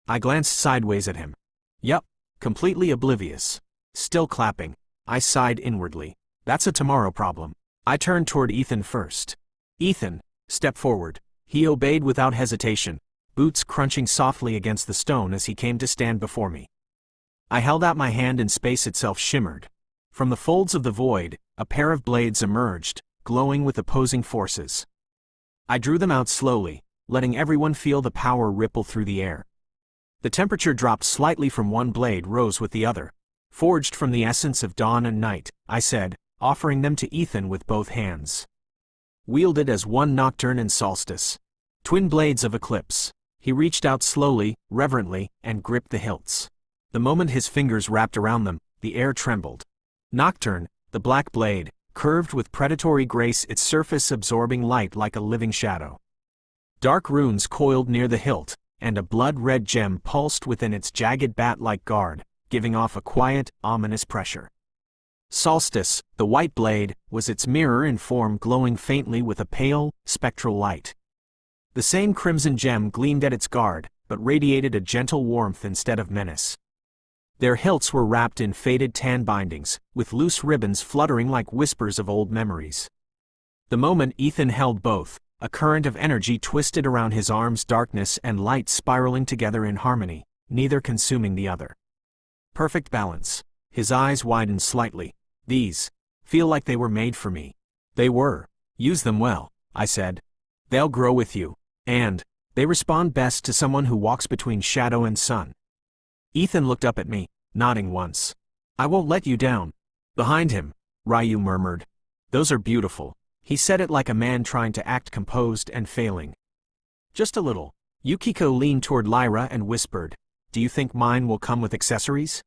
I glanced sideways at him. Yup, completely oblivious. Still clapping. I sighed inwardly. That's a tomorrow problem. I turned toward Ethan first. Ethan, step forward. He obeyed without hesitation, boots crunching softly against the stone as he came to stand before me. I held out my hand and space itself shimmered. From the folds of the void, a pair of blades emerged, glowing with opposing forces. I drew them out slowly, letting everyone feel the power ripple through the air. The temperature dropped slightly from one blade, rose with the other. Forged from the essence of dawn and night, I said, offering them to Ethan with both hands. Wielded as one nocturne and solstice. Twin blades of eclipse. He reached out slowly, reverently, and gripped the hilts. The moment his fingers wrapped around them, the air trembled. Nocturne, the black blade, curved with predatory grace, its surface absorbing light like a living shadow. Dark runes coiled near the hilt, and a blood-red gem pulsed within its jagged bat-like guard, giving off a quiet, ominous pressure. Solstice, the white blade, was its mirror in form, glowing faintly with a pale, spectral light. The same crimson gem gleamed at its guard, but radiated a gentle warmth instead of menace. Their hilts were wrapped in faded tan bindings, with loose ribbons fluttering like whispers of old memories. The moment Ethan held both, a current of energy twisted around his arms, darkness and light spiraling together in harmony, neither consuming the other. Perfect balance. His eyes widened slightly. These feel like they were made for me. They were. Use them well, I said. They'll grow with you. And they respond best to someone who walks between shadow and sun. Ethan looked up at me, nodding once. I won't let you down. Behind him, Ryu murmured. Those are beautiful. He said it like a man trying to act composed and failing. Just a little. Yukiko leaned toward Lyra and whispered, Do you think mine will come with accessories?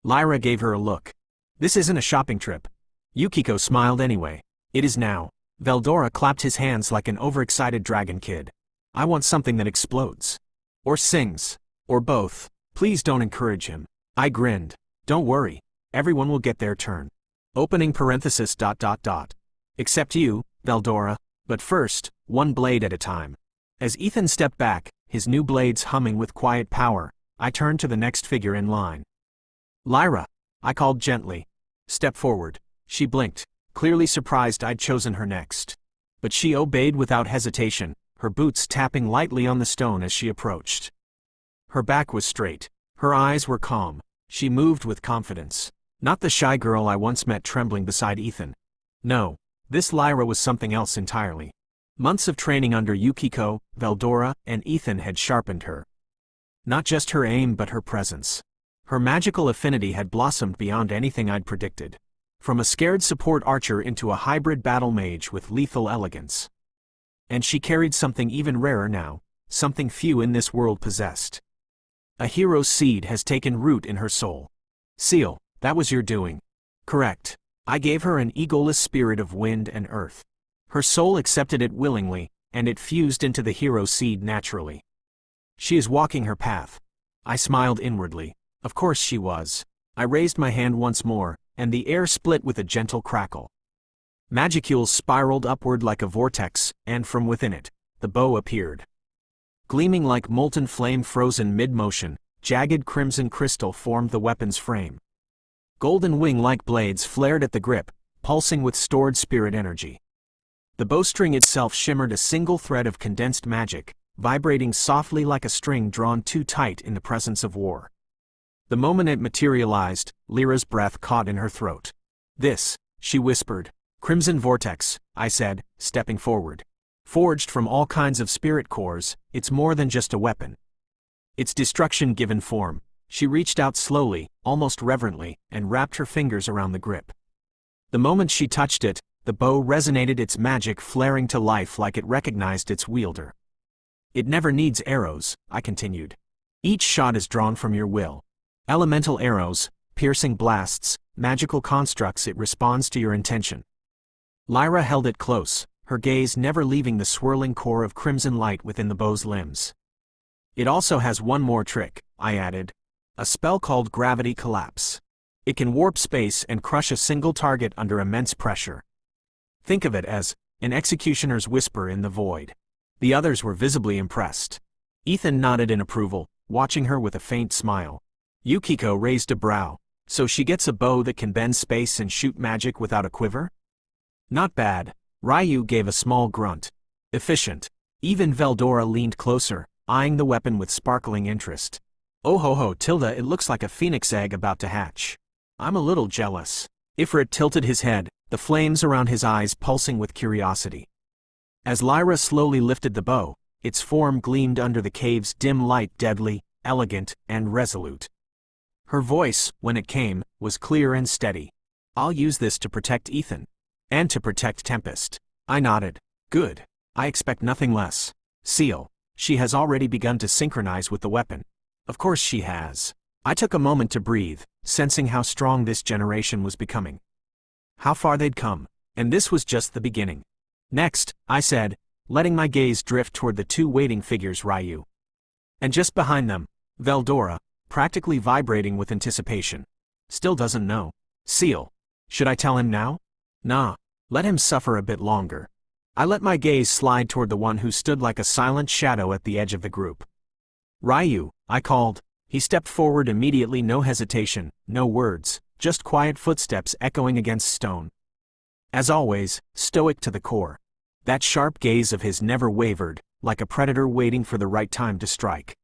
Lyra gave her a look. This isn't a shopping trip. Yukiko smiled anyway. It is now. Veldora clapped his hands like an overexcited dragon kid. I want something that explodes. Or sings. Or both. Please don't encourage him. I grinned. Don't worry. Everyone will get their turn. Opening parenthesis ... Except you, Veldora. But first, one blade at a time. As Ethan stepped back, his new blades humming with quiet power, I turned to the next figure in line. Lyra, I called gently. Step forward. She blinked, clearly surprised I'd chosen her next. But she obeyed without hesitation, her boots tapping lightly on the stone as she approached. Her back was straight. Her eyes were calm. She moved with confidence. Not the shy girl I once met trembling beside Ethan. No, this Lyra was something else entirely. Months of training under Yukiko, Veldora, and Ethan had sharpened her. Not just her aim but her presence. Her magical affinity had blossomed beyond anything I'd predicted. From a scared support archer into a hybrid battle mage with lethal elegance. And she carried something even rarer now, something few in this world possessed. A hero's seed has taken root in her soul. Seal, that was your doing. Correct. I gave her an egoless spirit of wind and earth. Her soul accepted it willingly, and it fused into the hero seed naturally. She is walking her path. I smiled inwardly. Of course she was. I raised my hand once more, and the air split with a gentle crackle. Magicules spiraled upward like a vortex, and from within it, the bow appeared. Gleaming like molten flame frozen mid-motion, jagged crimson crystal formed the weapon's frame. Golden wing-like blades flared at the grip, pulsing with stored spirit energy. The bowstring itself shimmered a single thread of condensed magic, vibrating softly like a string drawn too tight in the presence of war. The moment it materialized, Lyra's breath caught in her throat. "This," she whispered. "Crimson Vortex," I said, stepping forward. "Forged from all kinds of spirit cores, it's more than just a weapon. It's destruction given form." She reached out slowly, almost reverently, and wrapped her fingers around the grip. The moment she touched it, the bow resonated, its magic flaring to life like it recognized its wielder. "It never needs arrows," I continued. "Each shot is drawn from your will. Elemental arrows, piercing blasts, magical constructs, it responds to your intention." Lyra held it close, her gaze never leaving the swirling core of crimson light within the bow's limbs. "It also has one more trick," I added. "A spell called Gravity Collapse. It can warp space and crush a single target under immense pressure. Think of it as an executioner's whisper in the void." The others were visibly impressed. Ethan nodded in approval, watching her with a faint smile. Yukiko raised a brow. "So she gets a bow that can bend space and shoot magic without a quiver?" "Not bad." Ryu gave a small grunt. "Efficient." Even Veldora leaned closer, eyeing the weapon with sparkling interest. "Oh ho ho, Tilda, it looks like a phoenix egg about to hatch. I'm a little jealous." Ifrit tilted his head, the flames around his eyes pulsing with curiosity. As Lyra slowly lifted the bow, its form gleamed under the cave's dim light, deadly, elegant, and resolute. Her voice, when it came, was clear and steady. "I'll use this to protect Ethan. And to protect Tempest." I nodded. "Good. I expect nothing less. Seal, she has already begun to synchronize with the weapon." "Of course she has." I took a moment to breathe, sensing how strong this generation was becoming. How far they'd come. And this was just the beginning. "Next," I said, letting my gaze drift toward the two waiting figures, Ryu. And just behind them, Veldora, practically vibrating with anticipation. "Still doesn't know. Seal. Should I tell him now?" "Nah. Let him suffer a bit longer." I let my gaze slide toward the one who stood like a silent shadow at the edge of the group. "Ryu," I called. He stepped forward immediately, no hesitation, no words, just quiet footsteps echoing against stone. As always, stoic to the core. That sharp gaze of his never wavered, like a predator waiting for the right time to strike.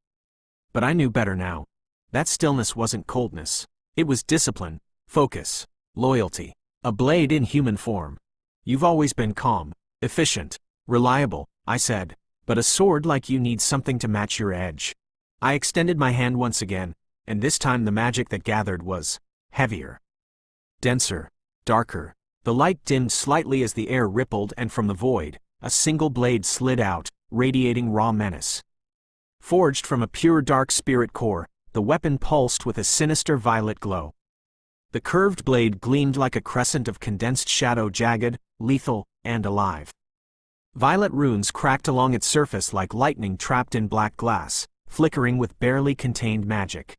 But I knew better now. That stillness wasn't coldness. It was discipline, focus, loyalty. A blade in human form. "You've always been calm, efficient, reliable," I said, "but a sword like you needs something to match your edge." I extended my hand once again, and this time the magic that gathered was heavier, denser, darker. The light dimmed slightly as the air rippled, and from the void, a single blade slid out, radiating raw menace. Forged from a pure dark spirit core, the weapon pulsed with a sinister violet glow. The curved blade gleamed like a crescent of condensed shadow, jagged, lethal, and alive. Violet runes cracked along its surface like lightning trapped in black glass, flickering with barely contained magic.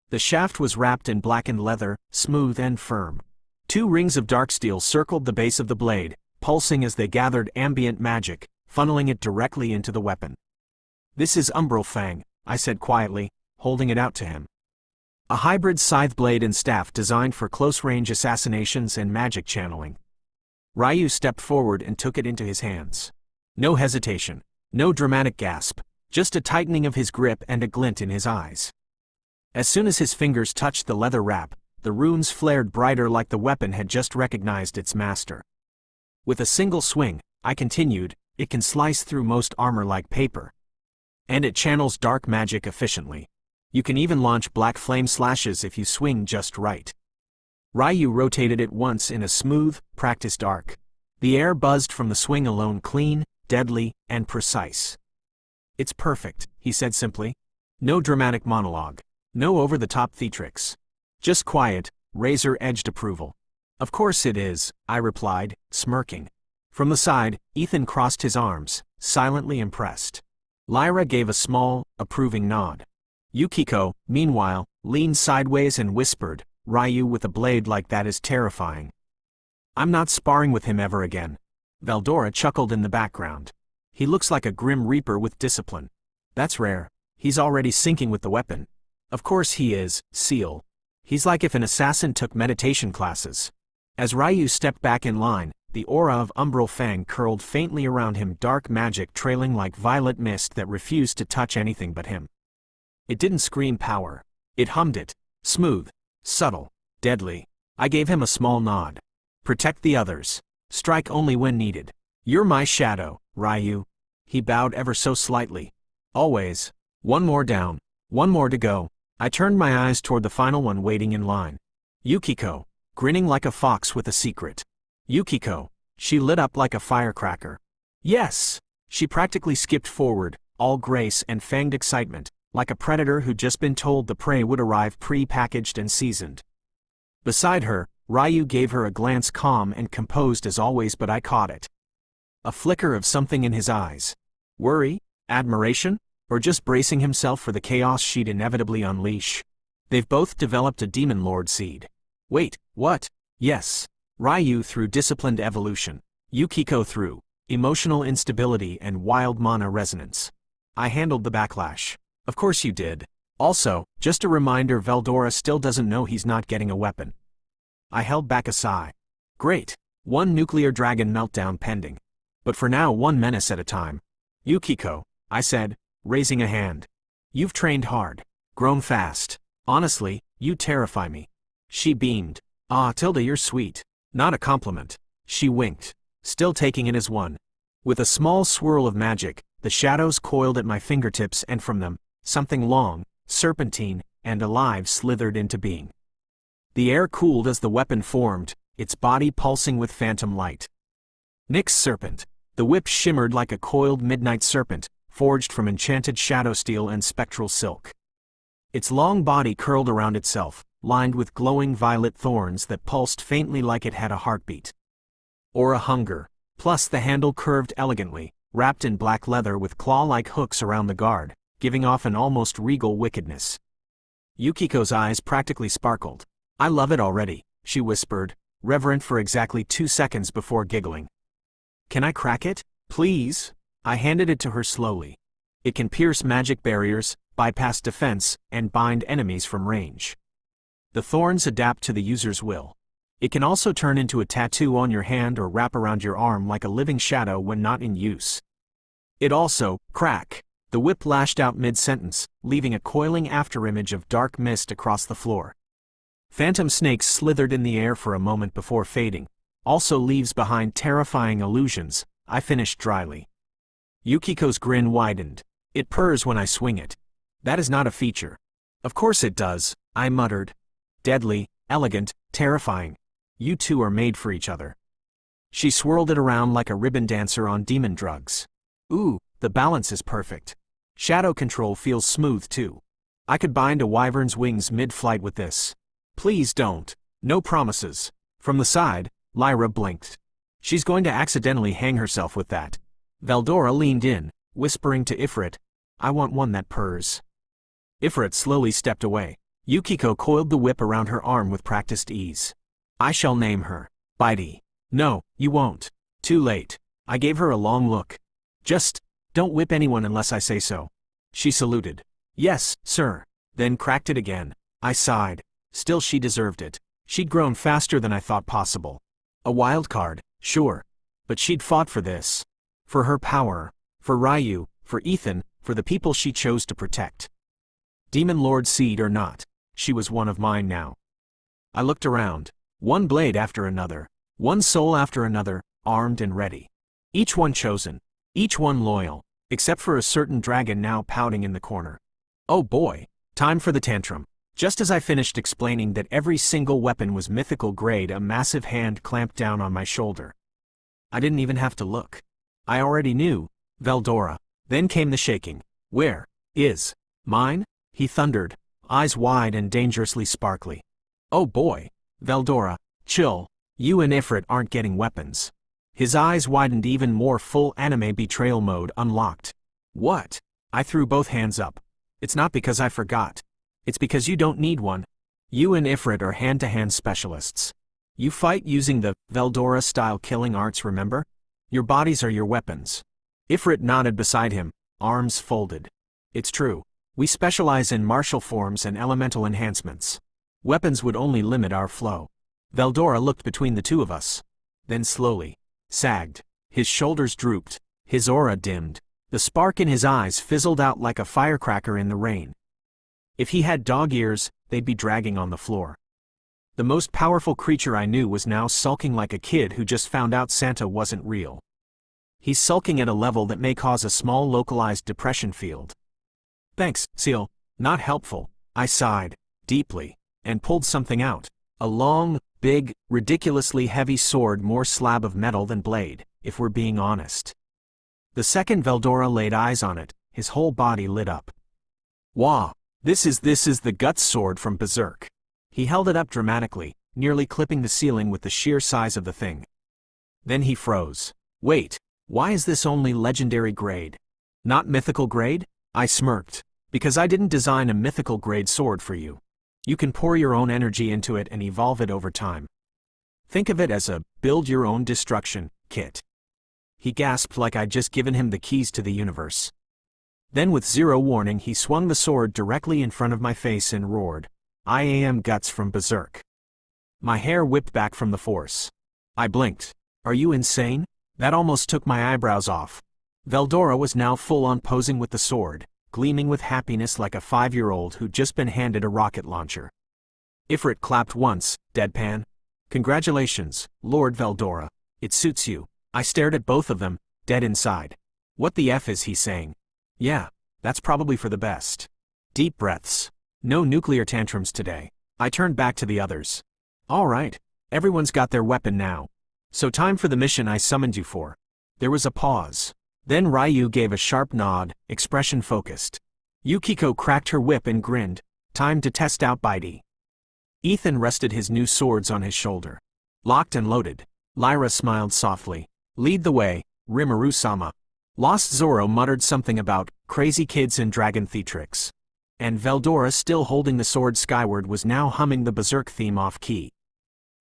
The shaft was wrapped in blackened leather, smooth and firm. Two rings of dark steel circled the base of the blade, pulsing as they gathered ambient magic, funneling it directly into the weapon. "This is Umbral Fang," I said quietly, holding it out to him. A hybrid scythe blade and staff designed for close-range assassinations and magic channeling. Ryu stepped forward and took it into his hands. No hesitation, no dramatic gasp, just a tightening of his grip and a glint in his eyes. As soon as his fingers touched the leather wrap, the runes flared brighter, like the weapon had just recognized its master. With a single swing, I continued, it can slice through most armor like paper. And it channels dark magic efficiently. You can even launch black flame slashes if you swing just right. Ryu rotated it once in a smooth, practiced arc. The air buzzed from the swing alone, clean, deadly, and precise. "It's perfect," he said simply. No dramatic monologue. No over-the-top theatrics. Just quiet, razor-edged approval. "Of course it is," I replied, smirking. From the side, Ethan crossed his arms, silently impressed. Lyra gave a small, approving nod. Yukiko, meanwhile, leaned sideways and whispered, "Ryu with a blade like that is terrifying. I'm not sparring with him ever again." Veldora chuckled in the background. "He looks like a grim reaper with discipline. That's rare. He's already syncing with the weapon." "Of course he is, Seal. He's like if an assassin took meditation classes." As Ryu stepped back in line, the aura of Umbral Fang curled faintly around him, dark magic trailing like violet mist that refused to touch anything but him. It didn't scream power. It hummed it. Smooth, subtle, deadly. I gave him a small nod. "Protect the others. Strike only when needed. You're my shadow, Ryu." He bowed ever so slightly. "Always. One more down. One more to go." I turned my eyes toward the final one waiting in line. Yukiko, grinning like a fox with a secret. Yukiko. She lit up like a firecracker. Yes! She practically skipped forward, all grace and fanged excitement, like a predator who'd just been told the prey would arrive pre-packaged and seasoned. Beside her, Ryu gave her a glance, calm and composed as always, but I caught it. A flicker of something in his eyes. Worry? Admiration? Or just bracing himself for the chaos she'd inevitably unleash? They've both developed a Demon Lord seed. Wait, what? Yes. Ryu through disciplined evolution. Yukiko through emotional instability and wild mana resonance. I handled the backlash. Of course you did. Also, just a reminder, Veldora still doesn't know he's not getting a weapon. I held back a sigh. Great. One nuclear dragon meltdown pending. But for now, one menace at a time. Yukiko, I said, raising a hand. You've trained hard. Grown fast. Honestly, you terrify me. She beamed. Ah, Tilda, you're sweet. Not a compliment. She winked, still taking it as one. With a small swirl of magic, the shadows coiled at my fingertips, and from them, something long, serpentine, and alive slithered into being. The air cooled as the weapon formed, its body pulsing with phantom light. Nyx's serpent. The whip shimmered like a coiled midnight serpent, forged from enchanted shadow steel and spectral silk. Its long body curled around itself, lined with glowing violet thorns that pulsed faintly like it had a heartbeat. Or a hunger. Plus the handle curved elegantly, wrapped in black leather with claw-like hooks around the guard, giving off an almost regal wickedness. Yukiko's eyes practically sparkled. I love it already, she whispered, reverent for exactly 2 seconds before giggling. Can I crack it, please? I handed it to her slowly. It can pierce magic barriers, bypass defense, and bind enemies from range. The thorns adapt to the user's will. It can also turn into a tattoo on your hand or wrap around your arm like a living shadow when not in use. It also, crack. The whip lashed out mid-sentence, leaving a coiling afterimage of dark mist across the floor. Phantom snakes slithered in the air for a moment before fading, also leaves behind terrifying illusions, I finished dryly. Yukiko's grin widened. It purrs when I swing it. That is not a feature. Of course it does, I muttered. Deadly, elegant, terrifying. You two are made for each other. She swirled it around like a ribbon dancer on demon drugs. Ooh, the balance is perfect. Shadow control feels smooth too. I could bind a wyvern's wings mid-flight with this. Please don't. No promises. From the side, Lyra blinked. She's going to accidentally hang herself with that. Veldora leaned in, whispering to Ifrit, I want one that purrs. Ifrit slowly stepped away. Yukiko coiled the whip around her arm with practiced ease. I shall name her Bitey. No, you won't. Too late. I gave her a long look. Just, don't whip anyone unless I say so. She saluted. Yes, sir. Then cracked it again. I sighed. Still, she deserved it. She'd grown faster than I thought possible. A wild card, sure. But she'd fought for this. For her power. For Ryu. For Ethan. For the people she chose to protect. Demon Lord seed or not, she was one of mine now. I looked around. One blade after another. One soul after another, armed and ready. Each one chosen. Each one loyal. Except for a certain dragon now pouting in the corner. Oh boy. Time for the tantrum. Just as I finished explaining that every single weapon was mythical grade, a massive hand clamped down on my shoulder. I didn't even have to look. I already knew. Veldora. Then came the shaking. Where is mine? He thundered, eyes wide and dangerously sparkly. Oh boy. Veldora, chill. You and Ifrit aren't getting weapons. His eyes widened even more, full anime betrayal mode unlocked. What? I threw both hands up. It's not because I forgot. It's because you don't need one. You and Ifrit are hand-to-hand specialists. You fight using the Veldora-style killing arts, remember? Your bodies are your weapons. Ifrit nodded beside him, arms folded. It's true. We specialize in martial forms and elemental enhancements. Weapons would only limit our flow. Veldora looked between the two of us. Then slowly sagged. His shoulders drooped. His aura dimmed. The spark in his eyes fizzled out like a firecracker in the rain. If he had dog ears, they'd be dragging on the floor. The most powerful creature I knew was now sulking like a kid who just found out Santa wasn't real. He's sulking at a level that may cause a small localized depression field. Thanks, Seal. Not helpful. I sighed, deeply, and pulled something out. A long, big, ridiculously heavy sword, more slab of metal than blade, if we're being honest. The second Veldora laid eyes on it, his whole body lit up. Wah! This is the Guts sword from Berserk. He held it up dramatically, nearly clipping the ceiling with the sheer size of the thing. Then he froze. Wait, why is this only legendary grade? Not mythical grade? I smirked. Because I didn't design a mythical grade sword for you. You can pour your own energy into it and evolve it over time. Think of it as a build-your-own-destruction kit. He gasped like I'd just given him the keys to the universe. Then with zero warning he swung the sword directly in front of my face and roared, "I am Guts from Berserk." My hair whipped back from the force. I blinked. Are you insane? That almost took my eyebrows off. Veldora was now full-on posing with the sword, gleaming with happiness like a 5-year-old who'd just been handed a rocket launcher. Ifrit clapped once, deadpan. Congratulations, Lord Veldora. It suits you. I stared at both of them, dead inside. What the F is he saying? Yeah, that's probably for the best. Deep breaths. No nuclear tantrums today. I turned back to the others. All right, everyone's got their weapon now. So time for the mission I summoned you for. There was a pause. Then Ryu gave a sharp nod, expression focused. Yukiko cracked her whip and grinned. Time to test out Bitey. Ethan rested his new swords on his shoulder. Locked and loaded. Lyra smiled softly. Lead the way, Rimuru-sama. Lost Zoro muttered something about crazy kids and dragon theatrics. And Veldora, still holding the sword skyward, was now humming the Berserk theme off-key.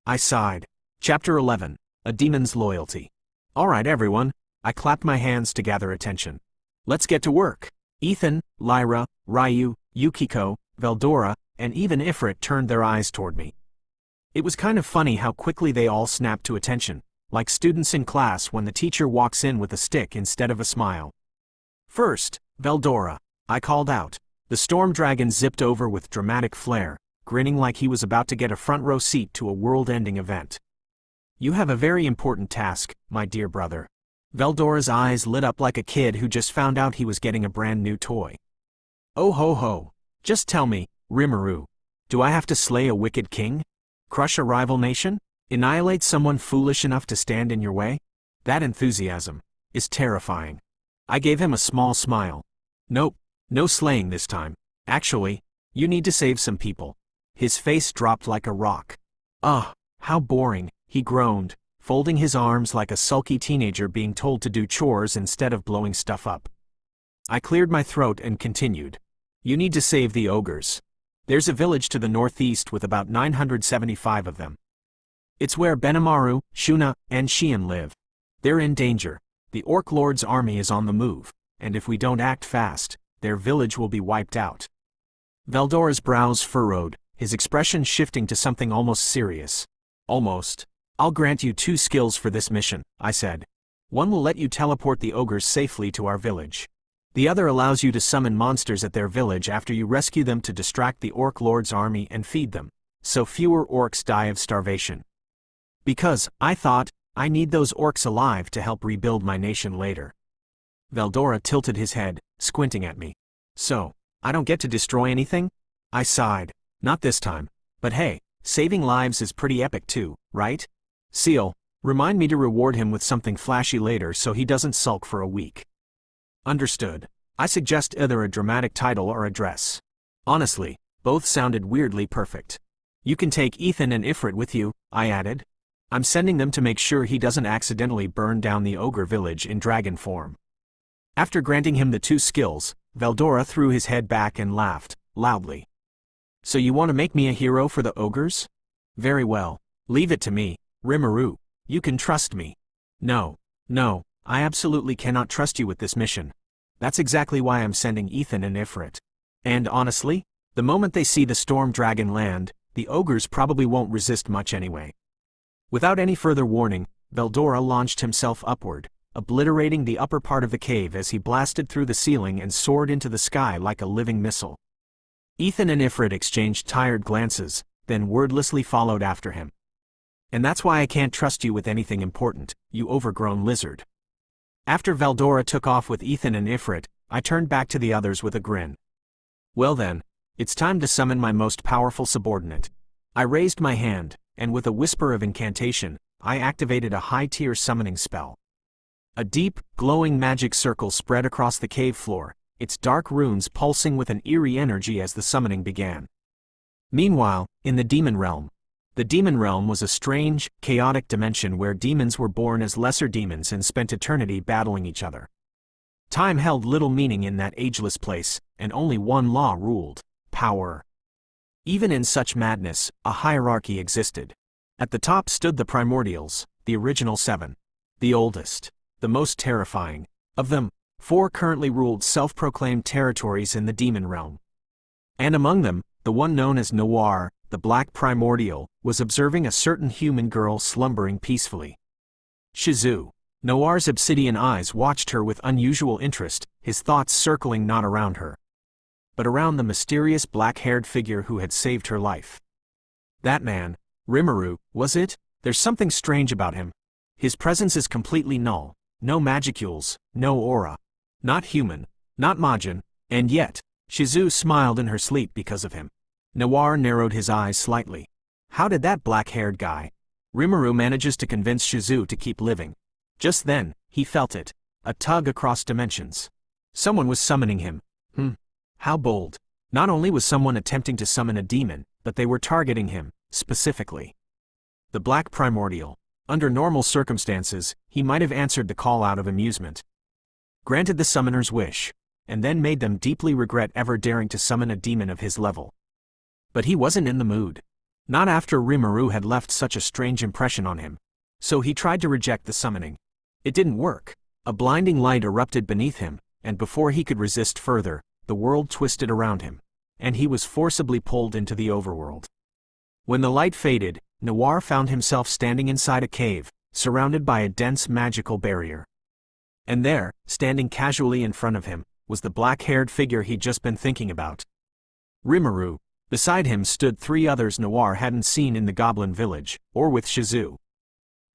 I sighed. Chapter 11. A Demon's Loyalty. All right, everyone. I clapped my hands to gather attention. Let's get to work. Ethan, Lyra, Ryu, Yukiko, Veldora, and even Ifrit turned their eyes toward me. It was kind of funny how quickly they all snapped to attention, like students in class when the teacher walks in with a stick instead of a smile. First, Veldora, I called out. The storm dragon zipped over with dramatic flair, grinning like he was about to get a front-row seat to a world-ending event. You have a very important task, my dear brother. Veldora's eyes lit up like a kid who just found out he was getting a brand new toy. Oh ho ho. Just tell me, Rimuru. Do I have to slay a wicked king? Crush a rival nation? Annihilate someone foolish enough to stand in your way? That enthusiasm is terrifying. I gave him a small smile. Nope, no slaying this time. Actually, you need to save some people. His face dropped like a rock. Ugh, how boring, he groaned, folding his arms like a sulky teenager being told to do chores instead of blowing stuff up. I cleared my throat and continued. You need to save the ogres. There's a village to the northeast with about 975 of them. It's where Benimaru, Shuna, and Shion live. They're in danger. The Orc Lord's army is on the move, and if we don't act fast, their village will be wiped out. Veldora's brows furrowed, his expression shifting to something almost serious. Almost. I'll grant you 2 skills for this mission, I said. One will let you teleport the ogres safely to our village. The other allows you to summon monsters at their village after you rescue them to distract the Orc Lord's army and feed them, so fewer orcs die of starvation. Because, I thought, I need those orcs alive to help rebuild my nation later. Veldora tilted his head, squinting at me. So, I don't get to destroy anything? I sighed. Not this time. But hey, saving lives is pretty epic too, right? Seal, remind me to reward him with something flashy later so he doesn't sulk for a week. Understood. I suggest either a dramatic title or a dress. Honestly, both sounded weirdly perfect. You can take Ethan and Ifrit with you, I added. I'm sending them to make sure he doesn't accidentally burn down the ogre village in dragon form. After granting him the 2 skills, Veldora threw his head back and laughed, loudly. So you want to make me a hero for the ogres? Very well. Leave it to me, Rimuru. You can trust me. No, I absolutely cannot trust you with this mission. That's exactly why I'm sending Ethan and Ifrit. And honestly, the moment they see the storm dragon land, the ogres probably won't resist much anyway. Without any further warning, Veldora launched himself upward, obliterating the upper part of the cave as he blasted through the ceiling and soared into the sky like a living missile. Ethan and Ifrit exchanged tired glances, then wordlessly followed after him. And that's why I can't trust you with anything important, you overgrown lizard. After Veldora took off with Ethan and Ifrit, I turned back to the others with a grin. Well then, it's time to summon my most powerful subordinate. I raised my hand, and with a whisper of incantation, I activated a high-tier summoning spell. A deep, glowing magic circle spread across the cave floor, its dark runes pulsing with an eerie energy as the summoning began. Meanwhile, in the demon realm was a strange, chaotic dimension where demons were born as lesser demons and spent eternity battling each other. Time held little meaning in that ageless place, and only one law ruled: power. Even in such madness, a hierarchy existed. At the top stood the primordials, the original 7. The oldest, the most terrifying. Of them, 4 currently ruled self-proclaimed territories in the demon realm. And among them, the one known as Noir, the black primordial, was observing a certain human girl slumbering peacefully. Shizu. Noir's obsidian eyes watched her with unusual interest, his thoughts circling not around her, but around the mysterious black-haired figure who had saved her life. That man, Rimuru, was it? There's something strange about him. His presence is completely null, no magicules, no aura. Not human, not Majin, and yet, Shizu smiled in her sleep because of him. Noir narrowed his eyes slightly. How did that black-haired guy? Rimuru manages to convince Shizu to keep living. Just then, he felt it, a tug across dimensions. Someone was summoning him. How bold. Not only was someone attempting to summon a demon, but they were targeting him, specifically. The black primordial. Under normal circumstances, he might have answered the call out of amusement. Granted the summoner's wish, and then made them deeply regret ever daring to summon a demon of his level. But he wasn't in the mood. Not after Rimuru had left such a strange impression on him. So he tried to reject the summoning. It didn't work. A blinding light erupted beneath him, and before he could resist further, the world twisted around him, and he was forcibly pulled into the overworld. When the light faded, Noir found himself standing inside a cave, surrounded by a dense magical barrier. And there, standing casually in front of him, was the black-haired figure he'd just been thinking about. Rimuru. Beside him stood 3 others Noir hadn't seen in the goblin village, or with Shizu.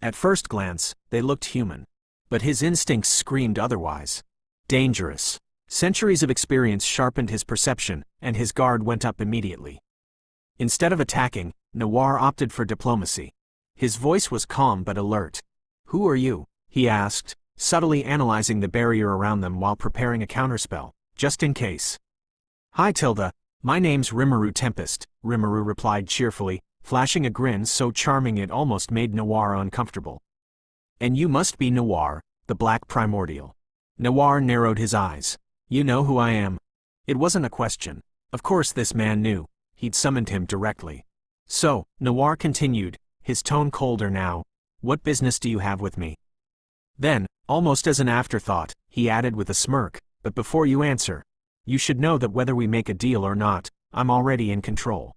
At first glance, they looked human. But his instincts screamed otherwise. Dangerous. Centuries of experience sharpened his perception, and his guard went up immediately. Instead of attacking, Noir opted for diplomacy. His voice was calm but alert. "Who are you?" he asked, subtly analyzing the barrier around them while preparing a counterspell, just in case. "Hi Tilda, my name's Rimuru Tempest," Rimuru replied cheerfully, flashing a grin so charming it almost made Noir uncomfortable. "And you must be Noir, the black primordial." Noir narrowed his eyes. "You know who I am." It wasn't a question. Of course this man knew. He'd summoned him directly. "So," Noir continued, his tone colder now, "what business do you have with me?" Then, almost as an afterthought, he added with a smirk, "But before you answer, you should know that whether we make a deal or not, I'm already in control.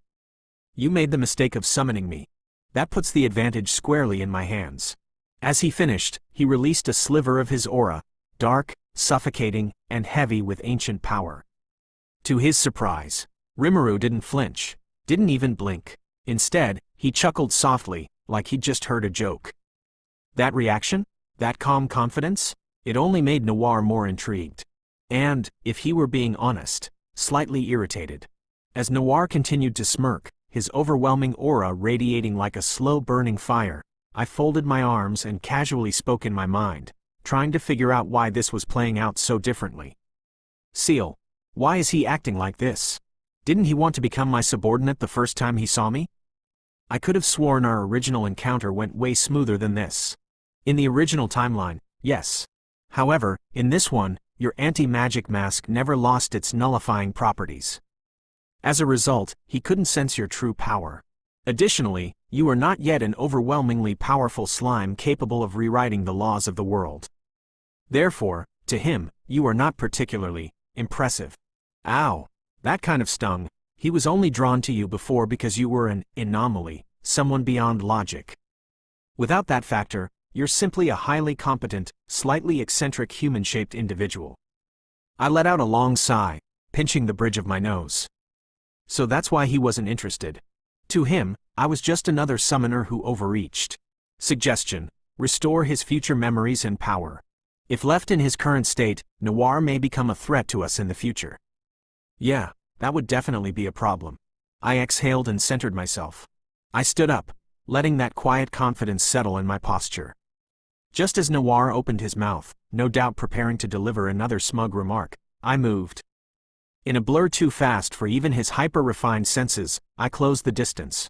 You made the mistake of summoning me. That puts the advantage squarely in my hands." As he finished, he released a sliver of his aura, dark, suffocating, and heavy with ancient power. To his surprise, Rimuru didn't flinch, didn't even blink. Instead, he chuckled softly, like he'd just heard a joke. That reaction? That calm confidence? It only made Noir more intrigued. And, if he were being honest, slightly irritated. As Noir continued to smirk, his overwhelming aura radiating like a slow-burning fire, I folded my arms and casually spoke in my mind, trying to figure out why this was playing out so differently. "Seal, why is he acting like this? Didn't he want to become my subordinate the first time he saw me? I could have sworn our original encounter went way smoother than this. In the original timeline, yes. However, in this one, your anti-magic mask never lost its nullifying properties. As a result, he couldn't sense your true power. Additionally, you are not yet an overwhelmingly powerful slime capable of rewriting the laws of the world. Therefore, to him, you are not particularly impressive. Ow! That kind of stung. He was only drawn to you before because you were an anomaly, someone beyond logic. Without that factor, you're simply a highly competent, slightly eccentric human-shaped individual. I let out a long sigh, pinching the bridge of my nose. So that's why he wasn't interested. To him, I was just another summoner who overreached. Suggestion: restore his future memories and power. If left in his current state, Noir may become a threat to us in the future. Yeah, that would definitely be a problem. I exhaled and centered myself. I stood up, letting that quiet confidence settle in my posture. Just as Noir opened his mouth, no doubt preparing to deliver another smug remark, I moved. In a blur too fast for even his hyper-refined senses, I closed the distance.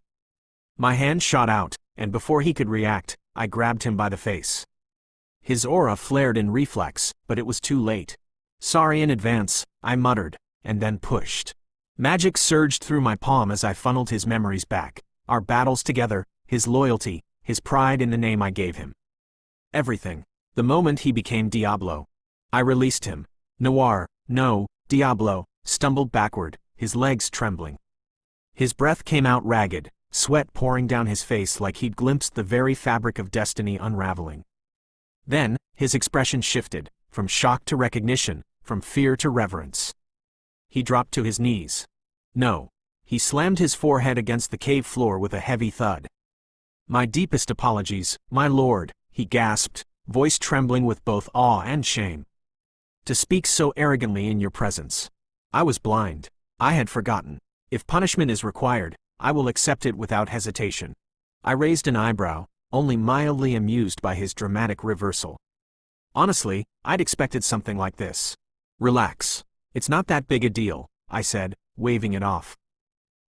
My hand shot out, and before he could react, I grabbed him by the face. His aura flared in reflex, but it was too late. Sorry in advance, I muttered, and then pushed. Magic surged through my palm as I funneled his memories back, our battles together, his loyalty, his pride in the name I gave him. Everything. The moment he became Diablo. I released him. Noir, no, Diablo, stumbled backward, his legs trembling. His breath came out ragged, sweat pouring down his face like he'd glimpsed the very fabric of destiny unraveling. Then, his expression shifted, from shock to recognition, from fear to reverence. He dropped to his knees. No. He slammed his forehead against the cave floor with a heavy thud. My deepest apologies, my lord, he gasped, voice trembling with both awe and shame. To speak so arrogantly in your presence. I was blind. I had forgotten. If punishment is required, I will accept it without hesitation. I raised an eyebrow, only mildly amused by his dramatic reversal. Honestly, I'd expected something like this. Relax. It's not that big a deal, I said, waving it off.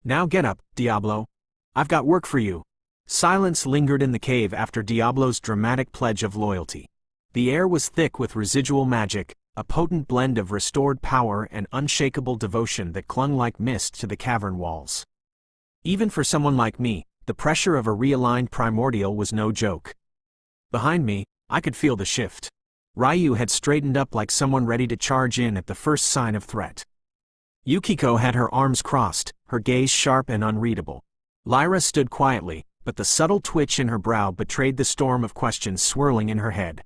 Now get up, Diablo. I've got work for you. Silence lingered in the cave after Diablo's dramatic pledge of loyalty. The air was thick with residual magic, a potent blend of restored power and unshakable devotion that clung like mist to the cavern walls. Even for someone like me, the pressure of a realigned primordial was no joke. Behind me, I could feel the shift. Ryu had straightened up like someone ready to charge in at the first sign of threat. Yukiko had her arms crossed, her gaze sharp and unreadable. Lyra stood quietly, but the subtle twitch in her brow betrayed the storm of questions swirling in her head.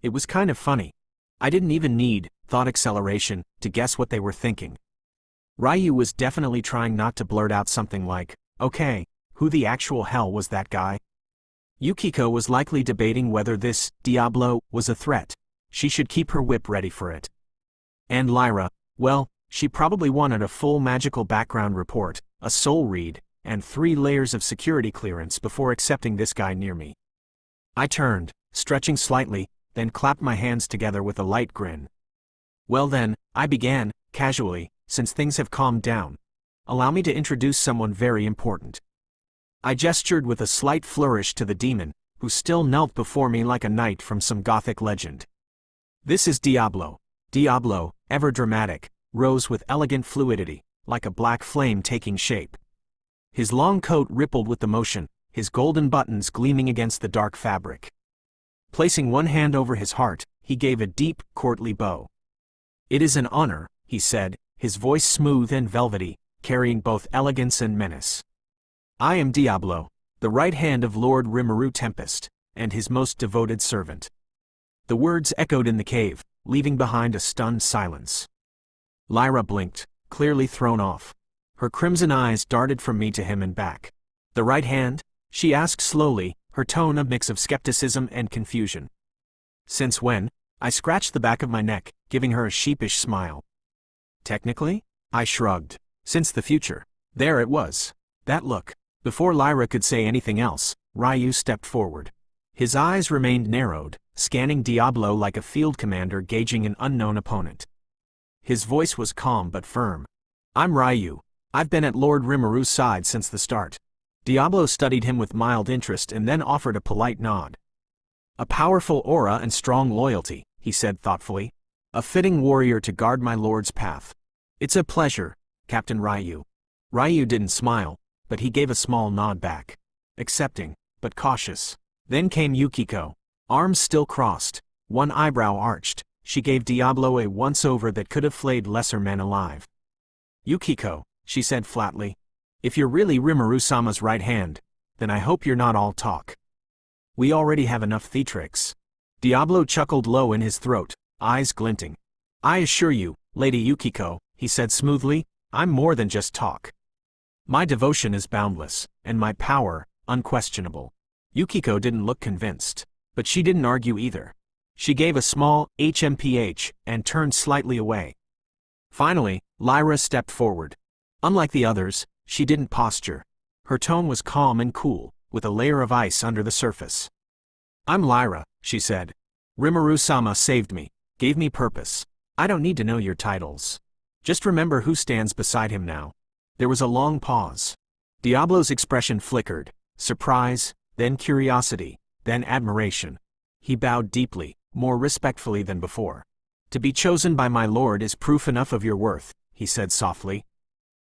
It was kind of funny. I didn't even need thought acceleration to guess what they were thinking. Ryu was definitely trying not to blurt out something like, "Okay, who the actual hell was that guy?" Yukiko was likely debating whether this Diablo was a threat. She should keep her whip ready for it. And Lyra, well, she probably wanted a full magical background report, a soul read, and 3 layers of security clearance before accepting this guy near me. I turned, stretching slightly, then clapped my hands together with a light grin. Well then, I began, casually, since things have calmed down. Allow me to introduce someone very important. I gestured with a slight flourish to the demon, who still knelt before me like a knight from some Gothic legend. This is Diablo. Diablo, ever dramatic, rose with elegant fluidity, like a black flame taking shape. His long coat rippled with the motion, his golden buttons gleaming against the dark fabric. Placing one hand over his heart, he gave a deep, courtly bow. "It is an honor," he said, his voice smooth and velvety, carrying both elegance and menace. "I am Diablo, the right hand of Lord Rimuru Tempest, and his most devoted servant." The words echoed in the cave, leaving behind a stunned silence. Lyra blinked, clearly thrown off. Her crimson eyes darted from me to him and back. "The right hand?" she asked slowly, her tone a mix of skepticism and confusion. "Since when?" I scratched the back of my neck, giving her a sheepish smile. "Technically?" I shrugged. "Since the future." There it was. That look. Before Lyra could say anything else, Ryu stepped forward. His eyes remained narrowed, scanning Diablo like a field commander gauging an unknown opponent. His voice was calm but firm. "I'm Ryu. I've been at Lord Rimuru's side since the start." Diablo studied him with mild interest and then offered a polite nod. "A powerful aura and strong loyalty," he said thoughtfully. A fitting warrior to guard my lord's path. It's a pleasure, Captain Ryu. Ryu didn't smile, but he gave a small nod back. Accepting, but cautious. Then came Yukiko. Arms still crossed, one eyebrow arched, she gave Diablo a once-over that could have flayed lesser men alive. Yukiko, she said flatly. If you're really Rimuru-sama's right hand, then I hope you're not all talk. We already have enough theatrics. Diablo chuckled low in his throat, eyes glinting. I assure you, Lady Yukiko, he said smoothly, I'm more than just talk. My devotion is boundless, and my power, unquestionable. Yukiko didn't look convinced, but she didn't argue either. She gave a small HMPH and turned slightly away. Finally, Lyra stepped forward. Unlike the others, she didn't posture. Her tone was calm and cool, with a layer of ice under the surface. I'm Lyra, she said. Rimuru-sama saved me, gave me purpose. I don't need to know your titles. Just remember who stands beside him now. There was a long pause. Diablo's expression flickered, surprise, then curiosity, then admiration. He bowed deeply, more respectfully than before. To be chosen by my lord is proof enough of your worth, he said softly.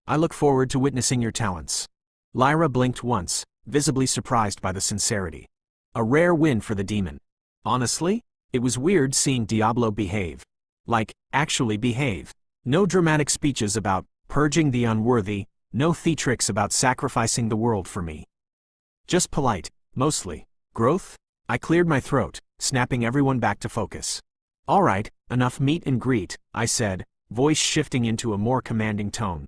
I look forward to witnessing your talents. Lyra blinked once, visibly surprised by the sincerity. A rare win for the demon. Honestly, it was weird seeing Diablo behave. Like, actually behave. No dramatic speeches about purging the unworthy, no theatrics about sacrificing the world for me. Just polite, mostly. Growth? I cleared my throat, snapping everyone back to focus. All right, enough meet and greet, I said, voice shifting into a more commanding tone.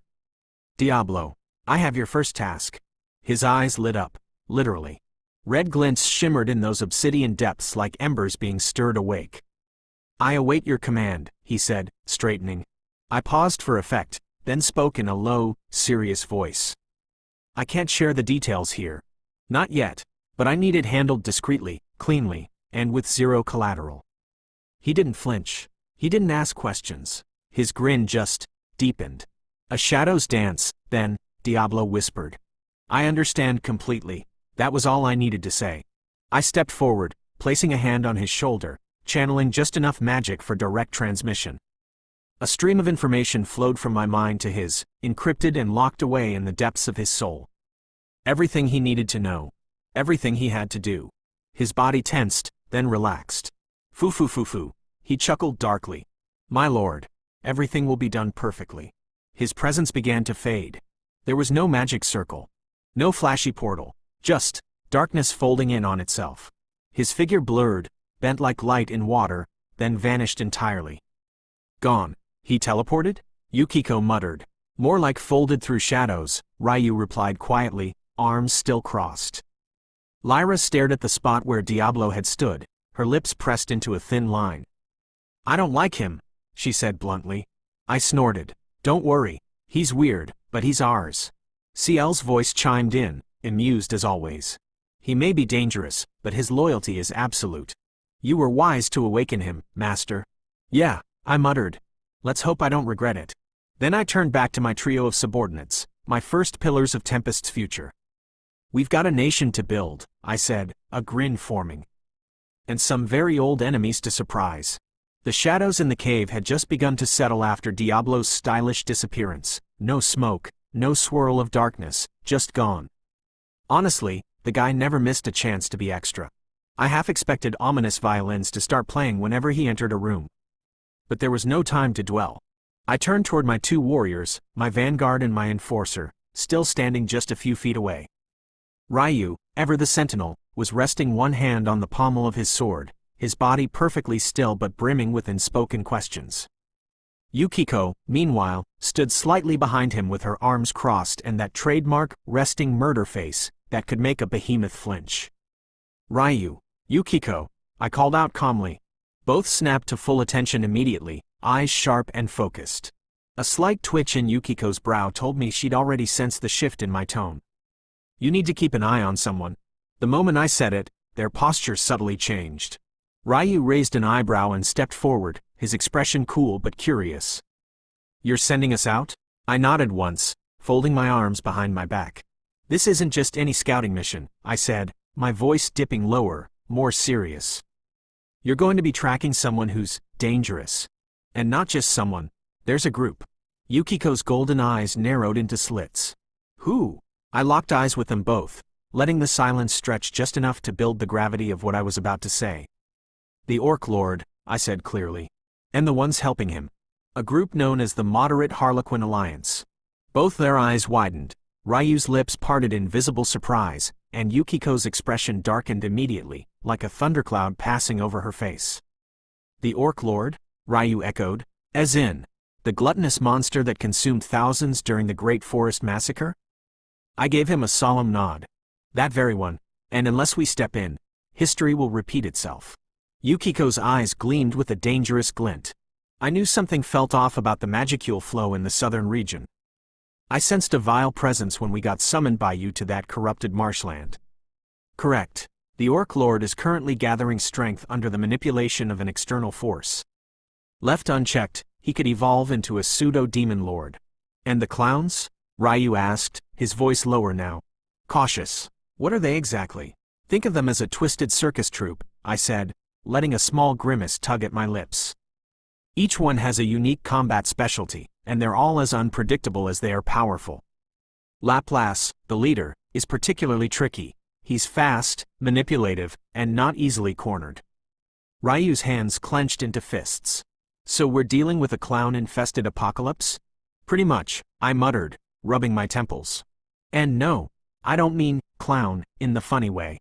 Diablo, I have your first task. His eyes lit up, literally. Red glints shimmered in those obsidian depths like embers being stirred awake. I await your command, he said, straightening. I paused for effect, then spoke in a low, serious voice. I can't share the details here. Not yet, but I need it handled discreetly, cleanly, and with zero collateral. He didn't flinch. He didn't ask questions. His grin just deepened. A shadows dance, then, Diablo whispered. I understand completely. That was all I needed to say. I stepped forward, placing a hand on his shoulder, channeling just enough magic for direct transmission. A stream of information flowed from my mind to his, encrypted and locked away in the depths of his soul. Everything he needed to know. Everything he had to do. His body tensed, then relaxed. Foo, he chuckled darkly. My lord, everything will be done perfectly. His presence began to fade. There was no magic circle. No flashy portal. Just darkness folding in on itself. His figure blurred, bent like light in water, then vanished entirely. Gone. He teleported? Yukiko muttered. More like folded through shadows, Ryu replied quietly, arms still crossed. Lyra stared at the spot where Diablo had stood, her lips pressed into a thin line. I don't like him, she said bluntly. I snorted. Don't worry, he's weird, but he's ours. CL's voice chimed in, amused as always. He may be dangerous, but his loyalty is absolute. You were wise to awaken him, master. Yeah, I muttered. Let's hope I don't regret it. Then I turned back to my trio of subordinates, my first pillars of Tempest's future. We've got a nation to build, I said, a grin forming. And some very old enemies to surprise. The shadows in the cave had just begun to settle after Diablo's stylish disappearance. No smoke, no swirl of darkness, just gone. Honestly, the guy never missed a chance to be extra. I half expected ominous violins to start playing whenever he entered a room. But there was no time to dwell. I turned toward my two warriors, my vanguard and my enforcer, still standing just a few feet away. Ryu, ever the sentinel, was resting one hand on the pommel of his sword, his body perfectly still but brimming with unspoken questions. Yukiko, meanwhile, stood slightly behind him with her arms crossed and that trademark, resting murder face, that could make a behemoth flinch. Ryu, Yukiko, I called out calmly. Both snapped to full attention immediately, eyes sharp and focused. A slight twitch in Yukiko's brow told me she'd already sensed the shift in my tone. You need to keep an eye on someone. The moment I said it, their posture subtly changed. Ryu raised an eyebrow and stepped forward, his expression cool but curious. You're sending us out? I nodded once, folding my arms behind my back. This isn't just any scouting mission, I said, my voice dipping lower, more serious. You're going to be tracking someone who's dangerous. And not just someone. There's a group. Yukiko's golden eyes narrowed into slits. Who? I locked eyes with them both, letting the silence stretch just enough to build the gravity of what I was about to say. The Orc Lord, I said clearly. And the ones helping him. A group known as the Moderate Harlequin Alliance. Both their eyes widened, Ryu's lips parted in visible surprise, and Yukiko's expression darkened immediately, like a thundercloud passing over her face. The Orc Lord? Ryu echoed. As in, the gluttonous monster that consumed thousands during the Great Forest Massacre? I gave him a solemn nod. That very one, and unless we step in, history will repeat itself. Yukiko's eyes gleamed with a dangerous glint. I knew something felt off about the magicule flow in the southern region. I sensed a vile presence when we got summoned by you to that corrupted marshland. Correct. The Orc Lord is currently gathering strength under the manipulation of an external force. Left unchecked, he could evolve into a pseudo-demon lord. And the clowns? Ryu asked, his voice lower now. Cautious. What are they exactly? Think of them as a twisted circus troupe, I said, letting a small grimace tug at my lips. Each one has a unique combat specialty, and they're all as unpredictable as they are powerful. Laplace, the leader, is particularly tricky. He's fast, manipulative, and not easily cornered. Ryu's hands clenched into fists. So we're dealing with a clown-infested apocalypse? Pretty much, I muttered, rubbing my temples. And no, I don't mean clown in the funny way.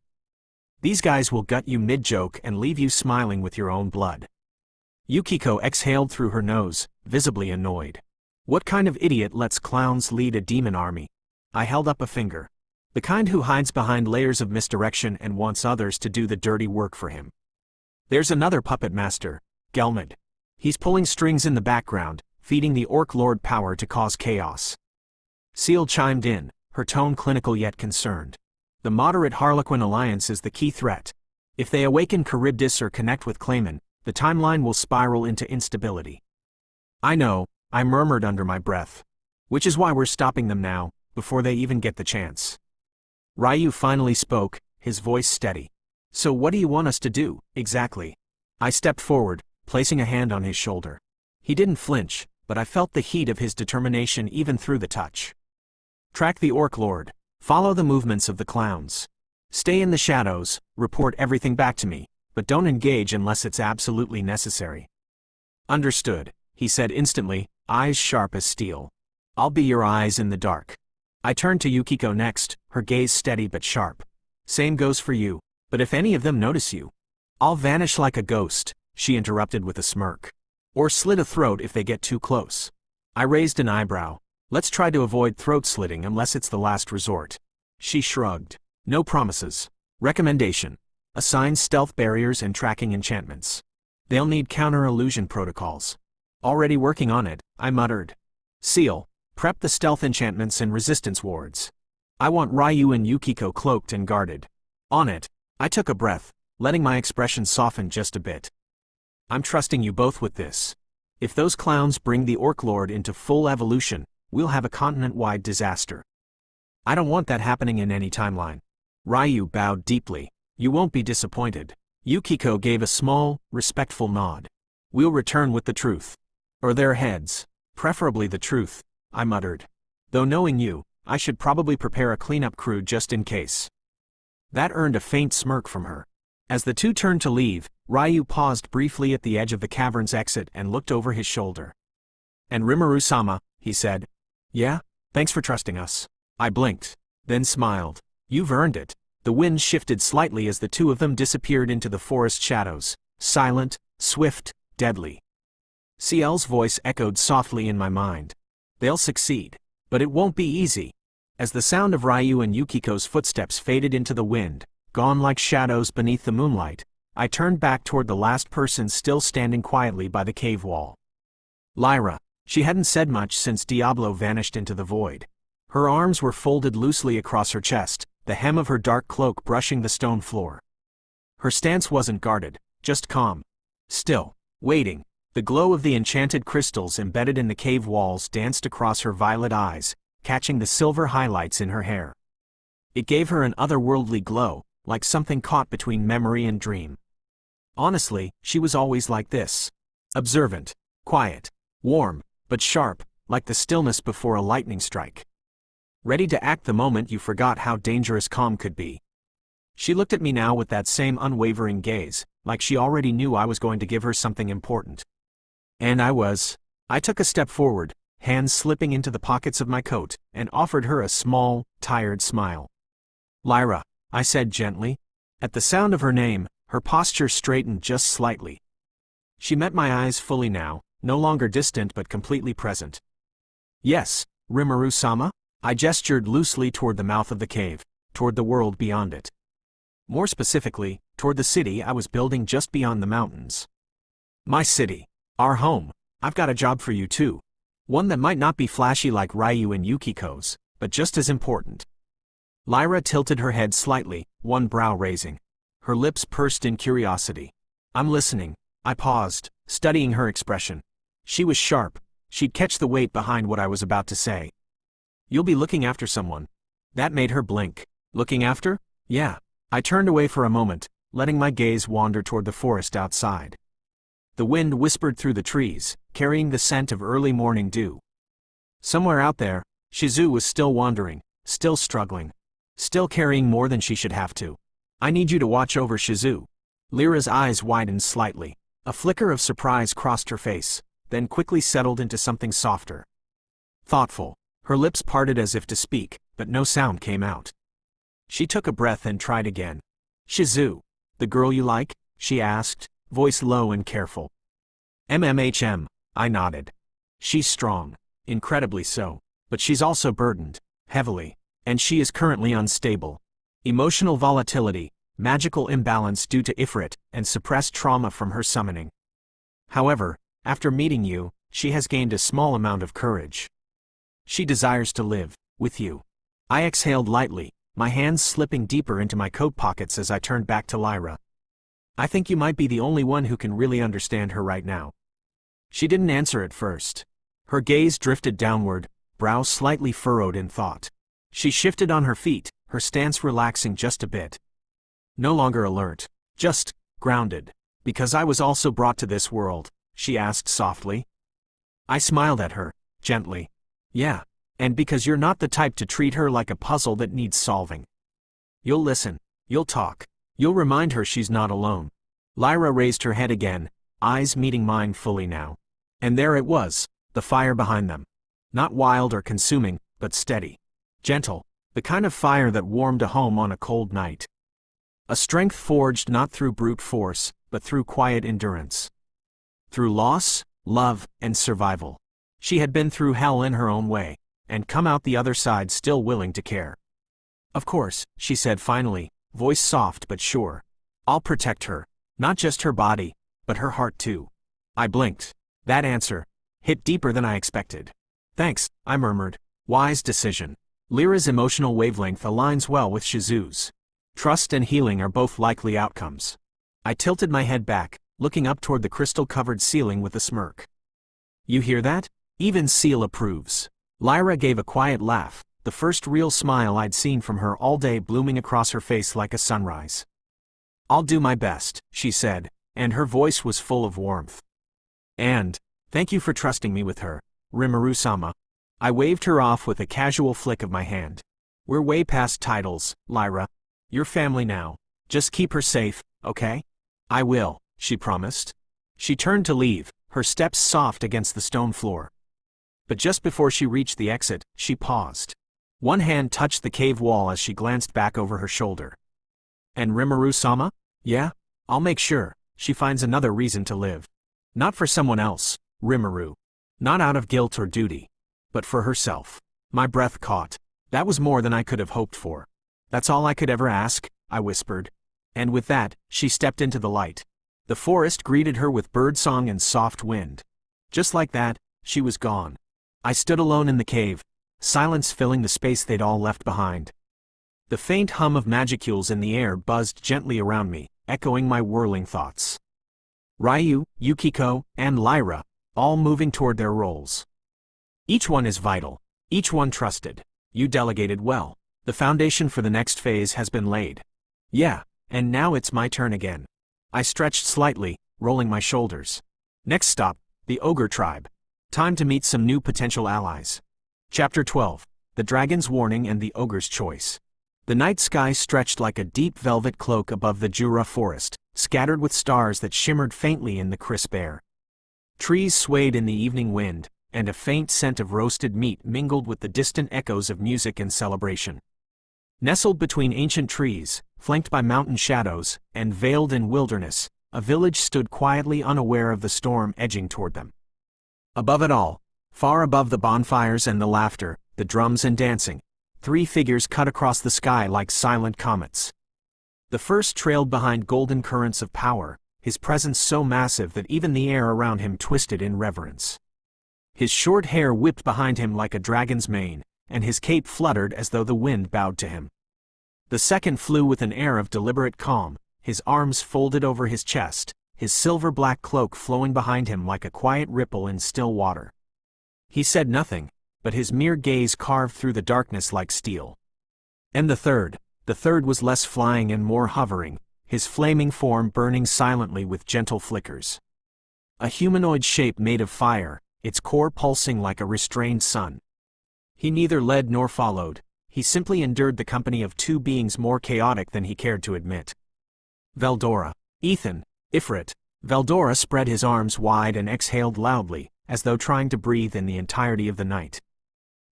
These guys will gut you mid-joke and leave you smiling with your own blood. Yukiko exhaled through her nose, visibly annoyed. What kind of idiot lets clowns lead a demon army? I held up a finger. The kind who hides behind layers of misdirection and wants others to do the dirty work for him. There's another puppet master, Gelmid. He's pulling strings in the background, feeding the Orc Lord power to cause chaos. Seal chimed in, her tone clinical yet concerned. The Moderate Harlequin Alliance is the key threat. If they awaken Charybdis or connect with Clayman, the timeline will spiral into instability. I know, I murmured under my breath. Which is why we're stopping them now, before they even get the chance. Ryu finally spoke, his voice steady. So what do you want us to do, exactly? I stepped forward, placing a hand on his shoulder. He didn't flinch, but I felt the heat of his determination even through the touch. Track the Orc Lord. Follow the movements of the clowns. Stay in the shadows, report everything back to me, but don't engage unless it's absolutely necessary. Understood, he said instantly, eyes sharp as steel. I'll be your eyes in the dark. I turned to Yukiko next, her gaze steady but sharp. Same goes for you, but if any of them notice you, I'll vanish like a ghost, she interrupted with a smirk. Or slit a throat if they get too close. I raised an eyebrow. Let's try to avoid throat slitting unless it's the last resort. She shrugged. No promises. Recommendation. Assign stealth barriers and tracking enchantments. They'll need counter-illusion protocols. Already working on it, I muttered. Seal. Prep the stealth enchantments and resistance wards. I want Ryu and Yukiko cloaked and guarded. On it. I took a breath, letting my expression soften just a bit. I'm trusting you both with this. If those clowns bring the Orc Lord into full evolution, we'll have a continent-wide disaster. I don't want that happening in any timeline. Ryu bowed deeply. You won't be disappointed. Yukiko gave a small, respectful nod. We'll return with the truth. Or their heads. Preferably the truth, I muttered. Though knowing you, I should probably prepare a cleanup crew just in case. That earned a faint smirk from her. As the two turned to leave, Ryu paused briefly at the edge of the cavern's exit and looked over his shoulder. And Rimuru-sama, he said. Yeah? Thanks for trusting us. I blinked, then smiled. You've earned it. The wind shifted slightly as the two of them disappeared into the forest shadows, silent, swift, deadly. Ciel's voice echoed softly in my mind. They'll succeed. But it won't be easy. As the sound of Ryu and Yukiko's footsteps faded into the wind, gone like shadows beneath the moonlight, I turned back toward the last person still standing quietly by the cave wall. Lyra. She hadn't said much since Diablo vanished into the void. Her arms were folded loosely across her chest, the hem of her dark cloak brushing the stone floor. Her stance wasn't guarded, just calm. Still, waiting. The glow of the enchanted crystals embedded in the cave walls danced across her violet eyes, catching the silver highlights in her hair. It gave her an otherworldly glow, like something caught between memory and dream. Honestly, she was always like this. Observant. Quiet. Warm, but sharp, like the stillness before a lightning strike. Ready to act the moment you forgot how dangerous calm could be. She looked at me now with that same unwavering gaze, like she already knew I was going to give her something important. And I was. I took a step forward, hands slipping into the pockets of my coat, and offered her a small, tired smile. Lyra, I said gently. At the sound of her name, her posture straightened just slightly. She met my eyes fully now, no longer distant but completely present. Yes, Rimuru-sama? I gestured loosely toward the mouth of the cave, toward the world beyond it. More specifically, toward the city I was building just beyond the mountains. My city. Our home. I've got a job for you too. One that might not be flashy like Ryu and Yukiko's, but just as important. Lyra tilted her head slightly, one brow raising. Her lips pursed in curiosity. I'm listening. I paused, studying her expression. She was sharp. She'd catch the weight behind what I was about to say. You'll be looking after someone. That made her blink. Looking after? Yeah. I turned away for a moment, letting my gaze wander toward the forest outside. The wind whispered through the trees, carrying the scent of early morning dew. Somewhere out there, Shizu was still wandering, still struggling, still carrying more than she should have to. I need you to watch over Shizu. Lyra's eyes widened slightly. A flicker of surprise crossed her face, then quickly settled into something softer. Thoughtful. Her lips parted as if to speak, but no sound came out. She took a breath and tried again. Shizu, the girl you like? She asked, voice low and careful. I nodded. She's strong, incredibly so, but she's also burdened, heavily, and she is currently unstable. Emotional volatility, magical imbalance due to Ifrit, and suppressed trauma from her summoning. However, after meeting you, she has gained a small amount of courage. She desires to live, with you. I exhaled lightly, my hands slipping deeper into my coat pockets as I turned back to Lyra. I think you might be the only one who can really understand her right now. She didn't answer at first. Her gaze drifted downward, brow slightly furrowed in thought. She shifted on her feet, her stance relaxing just a bit. No longer alert, just grounded. Because I was also brought to this world, she asked softly. I smiled at her, gently. Yeah, and because you're not the type to treat her like a puzzle that needs solving. You'll listen, you'll talk, you'll remind her she's not alone. Lyra raised her head again, eyes meeting mine fully now. And there it was, the fire behind them. Not wild or consuming, but steady. Gentle, the kind of fire that warmed a home on a cold night. A strength forged not through brute force, but through quiet endurance. Through loss, love, and survival. She had been through hell in her own way, and come out the other side still willing to care. Of course, she said finally, voice soft but sure. I'll protect her, not just her body, but her heart too. I blinked. That answer hit deeper than I expected. Thanks, I murmured. Wise decision. Lyra's emotional wavelength aligns well with Shizu's. Trust and healing are both likely outcomes. I tilted my head back, looking up toward the crystal-covered ceiling with a smirk. You hear that? Even Seal approves. Lyra gave a quiet laugh, the first real smile I'd seen from her all day blooming across her face like a sunrise. I'll do my best, she said, and her voice was full of warmth. And, thank you for trusting me with her, Rimuru-sama. I waved her off with a casual flick of my hand. We're way past titles, Lyra. You're family now. Just keep her safe, okay? I will, she promised. She turned to leave, her steps soft against the stone floor. But just before she reached the exit, she paused. One hand touched the cave wall as she glanced back over her shoulder. And Rimuru-sama? Yeah? I'll make sure she finds another reason to live. Not for someone else, Rimuru. Not out of guilt or duty. But for herself. My breath caught. That was more than I could have hoped for. That's all I could ever ask, I whispered. And with that, she stepped into the light. The forest greeted her with birdsong and soft wind. Just like that, she was gone. I stood alone in the cave, silence filling the space they'd all left behind. The faint hum of magicules in the air buzzed gently around me, echoing my whirling thoughts. Ryu, Yukiko, and Lyra, all moving toward their roles. Each one is vital. Each one trusted. You delegated well. The foundation for the next phase has been laid. Yeah, and now it's my turn again. I stretched slightly, rolling my shoulders. Next stop, The Ogre Tribe. Time to meet some new potential allies. Chapter 12. The Dragon's Warning and the Ogre's Choice. The night sky stretched like a deep velvet cloak above the Jura forest, scattered with stars that shimmered faintly in the crisp air. Trees swayed in the evening wind, and a faint scent of roasted meat mingled with the distant echoes of music and celebration. Nestled between ancient trees, flanked by mountain shadows, and veiled in wilderness, a village stood quietly unaware of the storm edging toward them. Above it all, far above the bonfires and the laughter, the drums and dancing, three figures cut across the sky like silent comets. The first trailed behind golden currents of power, his presence so massive that even the air around him twisted in reverence. His short hair whipped behind him like a dragon's mane, and his cape fluttered as though the wind bowed to him. The second flew with an air of deliberate calm, his arms folded over his chest, his silver-black cloak flowing behind him like a quiet ripple in still water. He said nothing, but his mere gaze carved through the darkness like steel. And the third was less flying and more hovering, his flaming form burning silently with gentle flickers. A humanoid shape made of fire, its core pulsing like a restrained sun. He neither led nor followed, he simply endured the company of two beings more chaotic than he cared to admit. Veldora, Ethan, Ifrit. Veldora spread his arms wide and exhaled loudly, as though trying to breathe in the entirety of the night.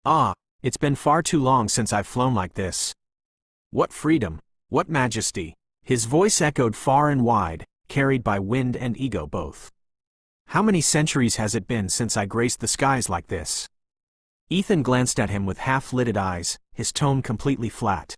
Ah, it's been far too long since I've flown like this. What freedom, what majesty. His voice echoed far and wide, carried by wind and ego both. How many centuries has it been since I graced the skies like this? Ethan glanced at him with half-lidded eyes, his tone completely flat.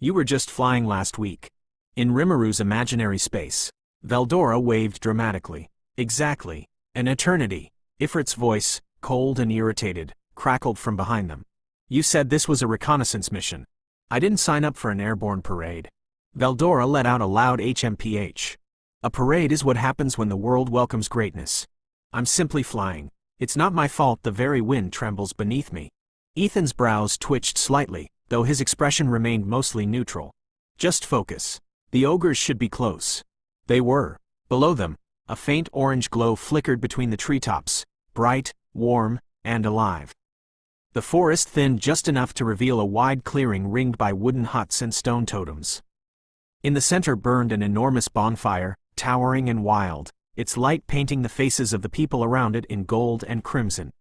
You were just flying last week. In Rimuru's imaginary space. Veldora waved dramatically. Exactly. An eternity. Ifrit's voice, cold and irritated, crackled from behind them. You said this was a reconnaissance mission. I didn't sign up for an airborne parade. Veldora let out a loud HMPH. A parade is what happens when the world welcomes greatness. I'm simply flying. It's not my fault the very wind trembles beneath me. Ethan's brows twitched slightly, though his expression remained mostly neutral. Just focus. The ogres should be close. They were. Below them, a faint orange glow flickered between the treetops, bright, warm, and alive. The forest thinned just enough to reveal a wide clearing ringed by wooden huts and stone totems. In the center burned an enormous bonfire, towering and wild, its light painting the faces of the people around it in gold and crimson.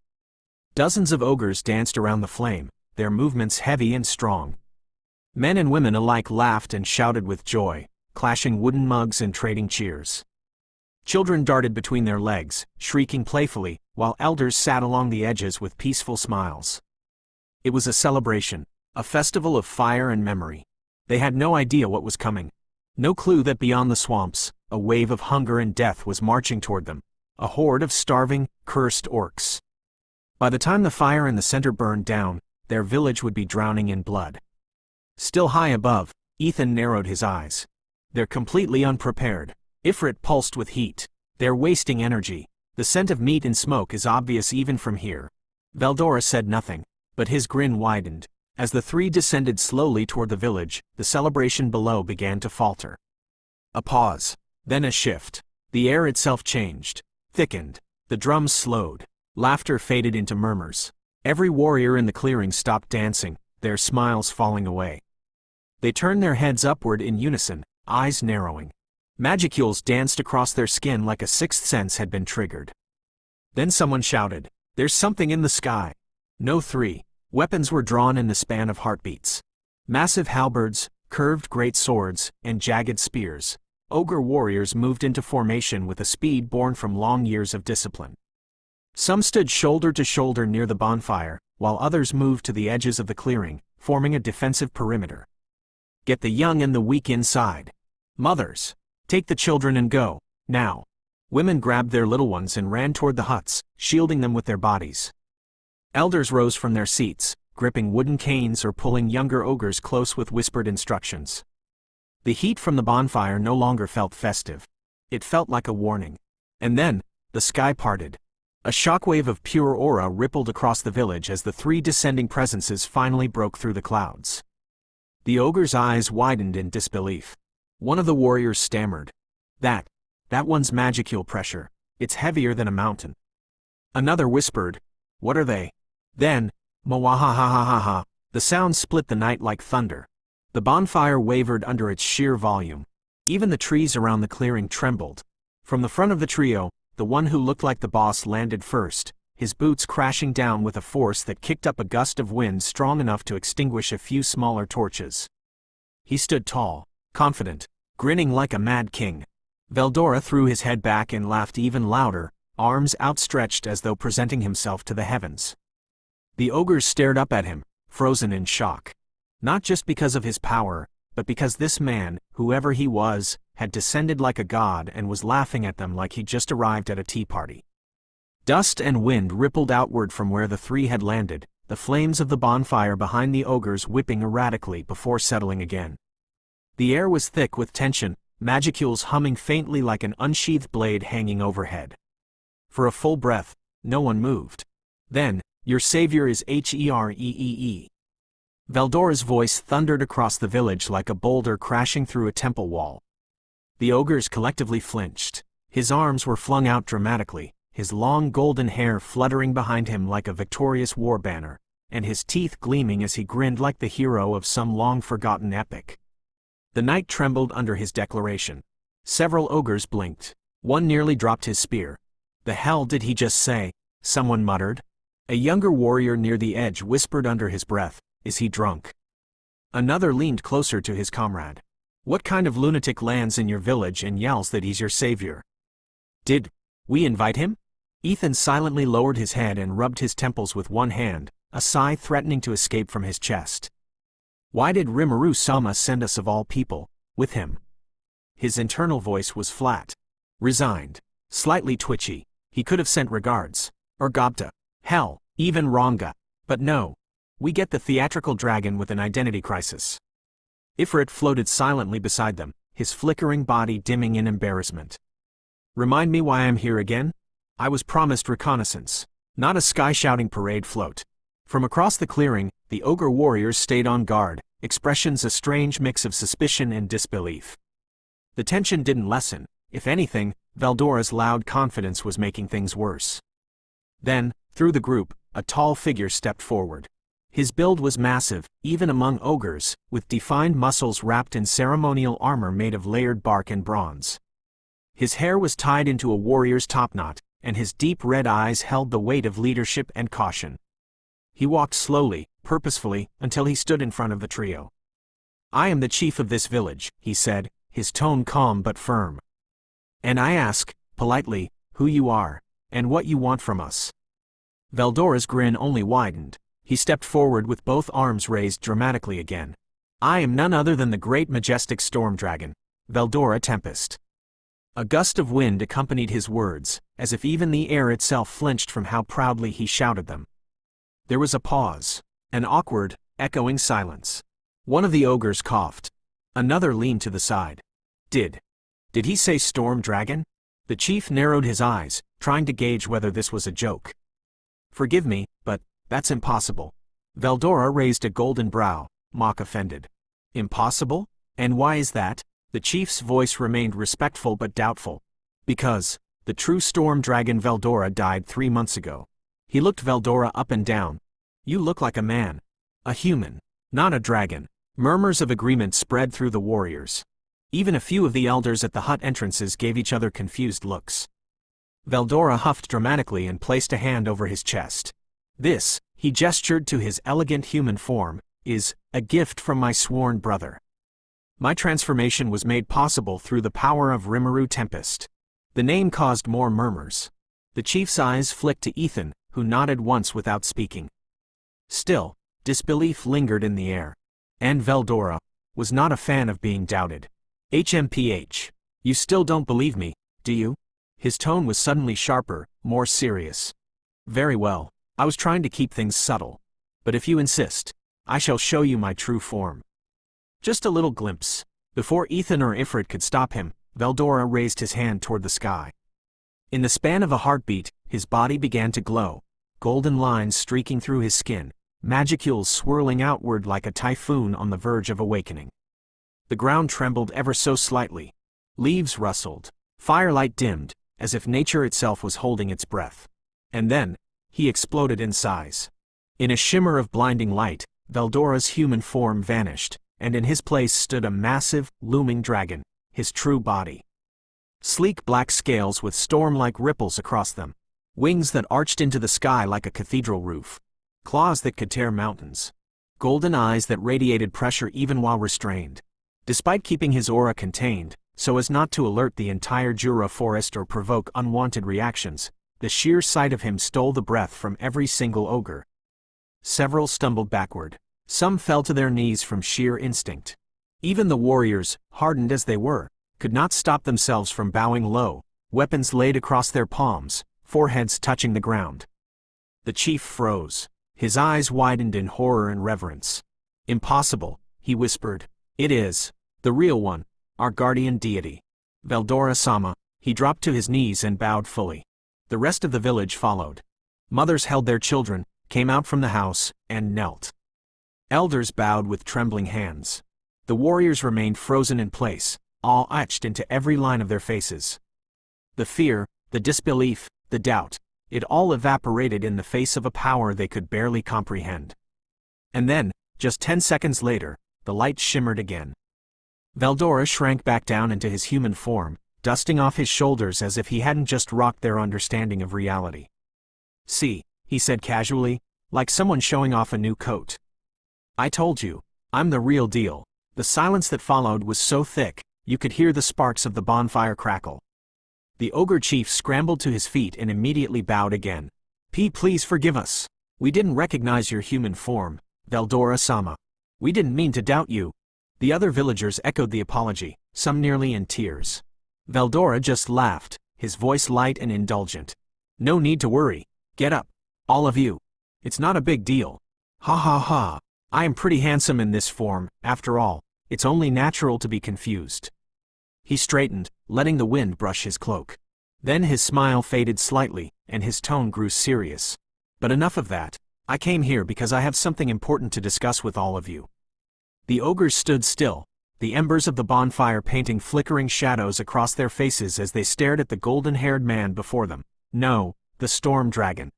Dozens of ogres danced around the flame, their movements heavy and strong. Men and women alike laughed and shouted with joy, clashing wooden mugs and trading cheers. Children darted between their legs, shrieking playfully, while elders sat along the edges with peaceful smiles. It was a celebration, a festival of fire and memory. They had no idea what was coming. No clue that beyond the swamps, a wave of hunger and death was marching toward them, a horde of starving, cursed orcs. By the time the fire in the center burned down, their village would be drowning in blood. Still high above, Ethan narrowed his eyes. They're completely unprepared. Ifrit pulsed with heat. They're wasting energy. The scent of meat and smoke is obvious even from here. Veldora said nothing, but his grin widened. As the three descended slowly toward the village, the celebration below began to falter. A pause, then a shift. The air itself changed, thickened. The drums slowed. Laughter faded into murmurs. Every warrior in the clearing stopped dancing, their smiles falling away. They turned their heads upward in unison, eyes narrowing. Magicules danced across their skin like a sixth sense had been triggered. Then someone shouted, "There's something in the sky." No three. Weapons were drawn in the span of heartbeats. Massive halberds, curved great swords, and jagged spears. Ogre warriors moved into formation with a speed born from long years of discipline. Some stood shoulder to shoulder near the bonfire, while others moved to the edges of the clearing, forming a defensive perimeter. Get the young and the weak inside. Mothers, take the children and go, now. Women grabbed their little ones and ran toward the huts, shielding them with their bodies. Elders rose from their seats, gripping wooden canes or pulling younger ogres close with whispered instructions. The heat from the bonfire no longer felt festive. It felt like a warning. And then, the sky parted. A shockwave of pure aura rippled across the village as the three descending presences finally broke through the clouds. The ogre's eyes widened in disbelief. One of the warriors stammered. That one's magicule pressure. It's heavier than a mountain. Another whispered, "What are they?" Then, "Mwahahahaha." The sound split the night like thunder. The bonfire wavered under its sheer volume. Even the trees around the clearing trembled. From the front of the trio, the one who looked like the boss landed first, his boots crashing down with a force that kicked up a gust of wind strong enough to extinguish a few smaller torches. He stood tall, confident, grinning like a mad king. Veldora threw his head back and laughed even louder, arms outstretched as though presenting himself to the heavens. The ogres stared up at him, frozen in shock. Not just because of his power, but because this man, whoever he was, had descended like a god and was laughing at them like he'd just arrived at a tea party. Dust and wind rippled outward from where the three had landed, the flames of the bonfire behind the ogres whipping erratically before settling again. The air was thick with tension, magicules humming faintly like an unsheathed blade hanging overhead. For a full breath, no one moved. Then, "Your savior is Hereee." Veldora's voice thundered across the village like a boulder crashing through a temple wall. The ogres collectively flinched. His arms were flung out dramatically, his long golden hair fluttering behind him like a victorious war banner, and his teeth gleaming as he grinned like the hero of some long-forgotten epic. The night trembled under his declaration. Several ogres blinked. One nearly dropped his spear. "The hell did he just say?" someone muttered. A younger warrior near the edge whispered under his breath, "Is he drunk?" Another leaned closer to his comrade. "What kind of lunatic lands in your village and yells that he's your savior? Did we invite him?" Ethan silently lowered his head and rubbed his temples with one hand, a sigh threatening to escape from his chest. "Why did Rimuru-sama send us of all people, with him?" His internal voice was flat, resigned, slightly twitchy. He could have sent regards, or Gobta, hell, even Ranga. But no. We get the theatrical dragon with an identity crisis. Ifrit floated silently beside them, his flickering body dimming in embarrassment. "Remind me why I'm here again? I was promised reconnaissance, not a sky-shouting parade float." From across the clearing, the ogre warriors stayed on guard, expressions a strange mix of suspicion and disbelief. The tension didn't lessen. If anything, Veldora's loud confidence was making things worse. Then, through the group, a tall figure stepped forward. His build was massive, even among ogres, with defined muscles wrapped in ceremonial armor made of layered bark and bronze. His hair was tied into a warrior's topknot, and his deep red eyes held the weight of leadership and caution. He walked slowly, purposefully, until he stood in front of the trio. "I am the chief of this village," he said, his tone calm but firm. "And I ask, politely, who you are, and what you want from us." Veldora's grin only widened. He stepped forward with both arms raised dramatically again. "I am none other than the great majestic storm dragon, Rimuru Tempest." A gust of wind accompanied his words, as if even the air itself flinched from how proudly he shouted them. There was a pause, an awkward, echoing silence. One of the ogres coughed. Another leaned to the side. Did he say storm dragon?" The chief narrowed his eyes, trying to gauge whether this was a joke. "Forgive me, but that's impossible." Veldora raised a golden brow, mock offended. "Impossible? And why is that?" The chief's voice remained respectful but doubtful. "Because the true storm dragon Veldora died 3 months ago." He looked Veldora up and down. "You look like a man. A human, not a dragon." Murmurs of agreement spread through the warriors. Even a few of the elders at the hut entrances gave each other confused looks. Veldora huffed dramatically and placed a hand over his chest. "This," he gestured to his elegant human form, "is a gift from my sworn brother. My transformation was made possible through the power of Rimuru Tempest." The name caused more murmurs. The chief's eyes flicked to Ethan, who nodded once without speaking. Still, disbelief lingered in the air. And Veldora was not a fan of being doubted. "HMPH. You still don't believe me, do you?" His tone was suddenly sharper, more serious. "Very well. I was trying to keep things subtle. But if you insist, I shall show you my true form." Just a little glimpse. Before Ethan or Ifrit could stop him, Veldora raised his hand toward the sky. In the span of a heartbeat, his body began to glow, golden lines streaking through his skin, magicules swirling outward like a typhoon on the verge of awakening. The ground trembled ever so slightly. Leaves rustled. Firelight dimmed, as if nature itself was holding its breath. And then, he exploded in size. In a shimmer of blinding light, Veldora's human form vanished, and in his place stood a massive, looming dragon, his true body. Sleek black scales with storm-like ripples across them. Wings that arched into the sky like a cathedral roof. Claws that could tear mountains. Golden eyes that radiated pressure even while restrained. Despite keeping his aura contained, so as not to alert the entire Jura forest or provoke unwanted reactions, the sheer sight of him stole the breath from every single ogre. Several stumbled backward. Some fell to their knees from sheer instinct. Even the warriors, hardened as they were, could not stop themselves from bowing low, weapons laid across their palms, foreheads touching the ground. The chief froze. His eyes widened in horror and reverence. "Impossible," he whispered. "It is. The real one. Our guardian deity. Veldora-sama." He dropped to his knees and bowed fully. The rest of the village followed. Mothers held their children, came out from the house, and knelt. Elders bowed with trembling hands. The warriors remained frozen in place, awe etched into every line of their faces. The fear, the disbelief, the doubt, it all evaporated in the face of a power they could barely comprehend. And then, just 10 seconds later, the light shimmered again. Veldora shrank back down into his human form, dusting off his shoulders as if he hadn't just rocked their understanding of reality. "See," he said casually, like someone showing off a new coat. "I told you, I'm the real deal." The silence that followed was so thick, you could hear the sparks of the bonfire crackle. The ogre chief scrambled to his feet and immediately bowed again. Please forgive us. We didn't recognize your human form, Veldora-sama. We didn't mean to doubt you." The other villagers echoed the apology, some nearly in tears. Veldora just laughed, his voice light and indulgent. "No need to worry. Get up. All of you. It's not a big deal. Ha ha ha. I am pretty handsome in this form, after all. It's only natural to be confused." He straightened, letting the wind brush his cloak. Then his smile faded slightly, and his tone grew serious. "But enough of that. I came here because I have something important to discuss with all of you." The ogres stood still, the embers of the bonfire painting flickering shadows across their faces as they stared at the golden-haired man before them. No, the storm dragon.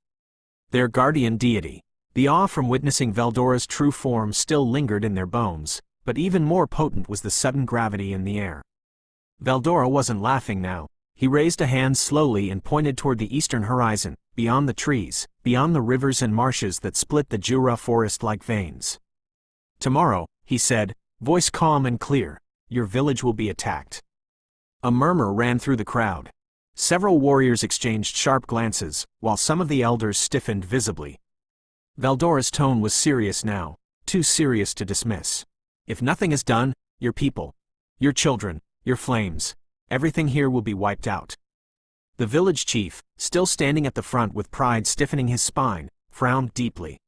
Their guardian deity. The awe from witnessing Veldora's true form still lingered in their bones, but even more potent was the sudden gravity in the air. Veldora wasn't laughing now. He raised a hand slowly and pointed toward the eastern horizon, beyond the trees, beyond the rivers and marshes that split the Jura forest like veins. "Tomorrow," he said, voice calm and clear, "your village will be attacked." A murmur ran through the crowd. Several warriors exchanged sharp glances, while some of the elders stiffened visibly. Veldora's tone was serious now, too serious to dismiss. "If nothing is done, your people, your children, your flames, everything here will be wiped out." The village chief, still standing at the front with pride stiffening his spine, frowned deeply.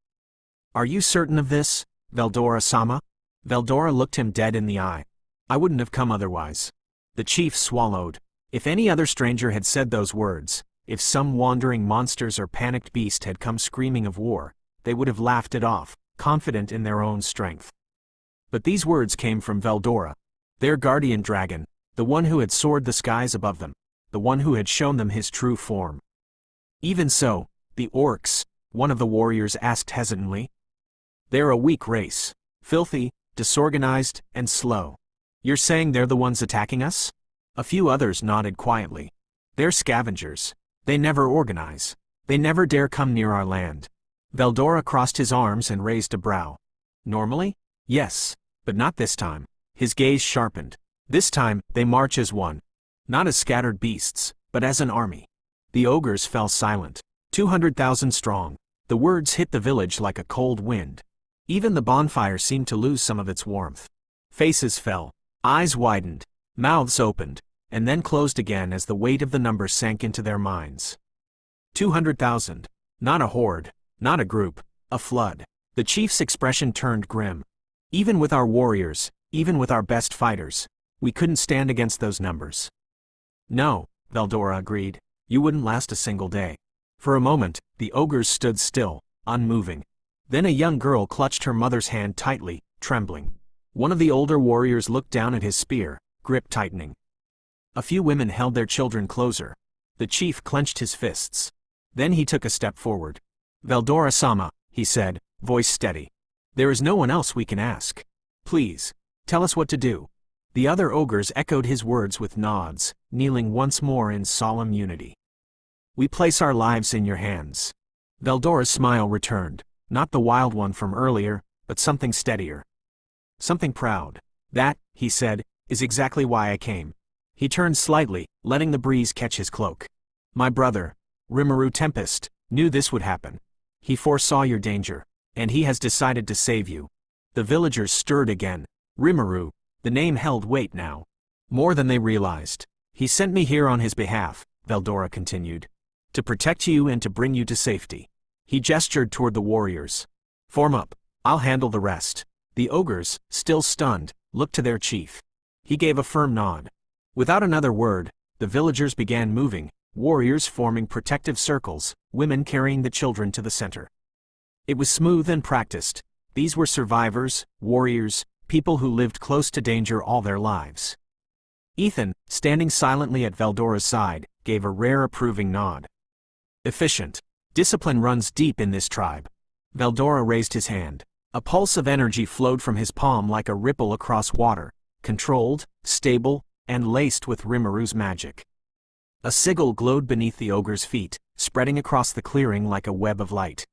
"Are you certain of this, Veldora-sama?" Veldora looked him dead in the eye. "I wouldn't have come otherwise." The chief swallowed. If any other stranger had said those words, if some wandering monsters or panicked beast had come screaming of war, they would have laughed it off, confident in their own strength. But these words came from Veldora, their guardian dragon, the one who had soared the skies above them, the one who had shown them his true form. "Even so, the orcs," one of the warriors asked hesitantly. "They're a weak race, filthy, disorganized, and slow. You're saying they're the ones attacking us?" A few others nodded quietly. "They're scavengers. They never organize. They never dare come near our land." Veldora crossed his arms and raised a brow. "Normally? Yes, but not this time." His gaze sharpened. "This time, they march as one. Not as scattered beasts, but as an army." The ogres fell silent. 200,000 strong. The words hit the village like a cold wind. Even the bonfire seemed to lose some of its warmth. Faces fell. Eyes widened. Mouths opened, and then closed again as the weight of the number sank into their minds. 200,000. Not a horde, not a group, a flood. The chief's expression turned grim. "Even with our warriors, even with our best fighters, we couldn't stand against those numbers." "No," Veldora agreed. "You wouldn't last a single day." For a moment, the ogres stood still, unmoving. Then a young girl clutched her mother's hand tightly, trembling. One of the older warriors looked down at his spear, grip tightening. A few women held their children closer. The chief clenched his fists. Then he took a step forward. "Veldora-sama," he said, voice steady. "There is no one else we can ask. Please, tell us what to do." The other ogres echoed his words with nods, kneeling once more in solemn unity. "We place our lives in your hands." Veldora's smile returned, not the wild one from earlier, but something steadier. Something proud. "That," he said, "is exactly why I came." He turned slightly, letting the breeze catch his cloak. "My brother, Rimuru Tempest, knew this would happen. He foresaw your danger, and he has decided to save you." The villagers stirred again. Rimuru, the name held weight now. More than they realized. "He sent me here on his behalf," Veldora continued. "To protect you and to bring you to safety." He gestured toward the warriors. "Form up. I'll handle the rest." The ogres, still stunned, looked to their chief. He gave a firm nod. Without another word, the villagers began moving, warriors forming protective circles, women carrying the children to the center. It was smooth and practiced. These were survivors, warriors, people who lived close to danger all their lives. Ethan, standing silently at Veldora's side, gave a rare approving nod. "Efficient. Discipline runs deep in this tribe." Veldora raised his hand. A pulse of energy flowed from his palm like a ripple across water, controlled, stable, and laced with Rimuru's magic. A sigil glowed beneath the ogre's feet, spreading across the clearing like a web of light.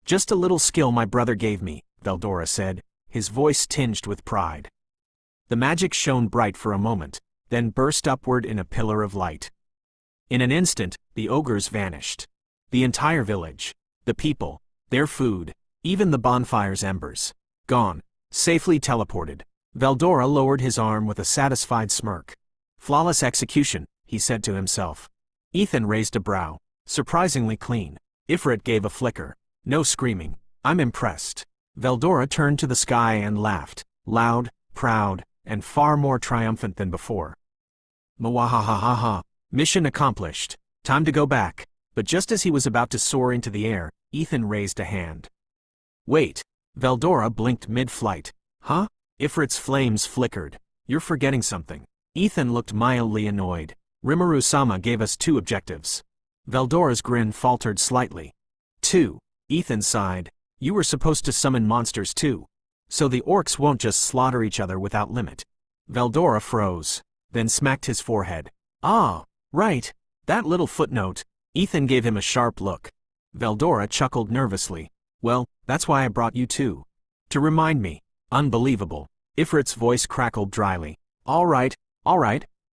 "Just a little skill my brother gave me," Veldora said, his voice tinged with pride. The magic shone bright for a moment, then burst upward in a pillar of light. In an instant, the ogres vanished. The entire village, the people, their food, even the bonfire's embers. Gone. Safely teleported. Veldora lowered his arm with a satisfied smirk. "Flawless execution," he said to himself. Ethan raised a brow. "Surprisingly clean." Ifrit gave a flicker. "No screaming. I'm impressed." Veldora turned to the sky and laughed, loud, proud, and far more triumphant than before. "Mwahahaha. Mission accomplished. Time to go back." But just as he was about to soar into the air, Ethan raised a hand. "Wait." Veldora blinked mid-flight. "Huh?" Ifrit's flames flickered. "You're forgetting something." Ethan looked mildly annoyed. "Rimuru-sama gave us 2 objectives." Veldora's grin faltered slightly. "2?" Ethan sighed. "You were supposed to summon monsters too. So the orcs won't just slaughter each other without limit." Veldora froze, then smacked his forehead. "Ah, right. That little footnote." Ethan gave him a sharp look. Veldora chuckled nervously. "Well, that's why I brought you too. To remind me." "Unbelievable." Ifrit's voice crackled dryly. All right.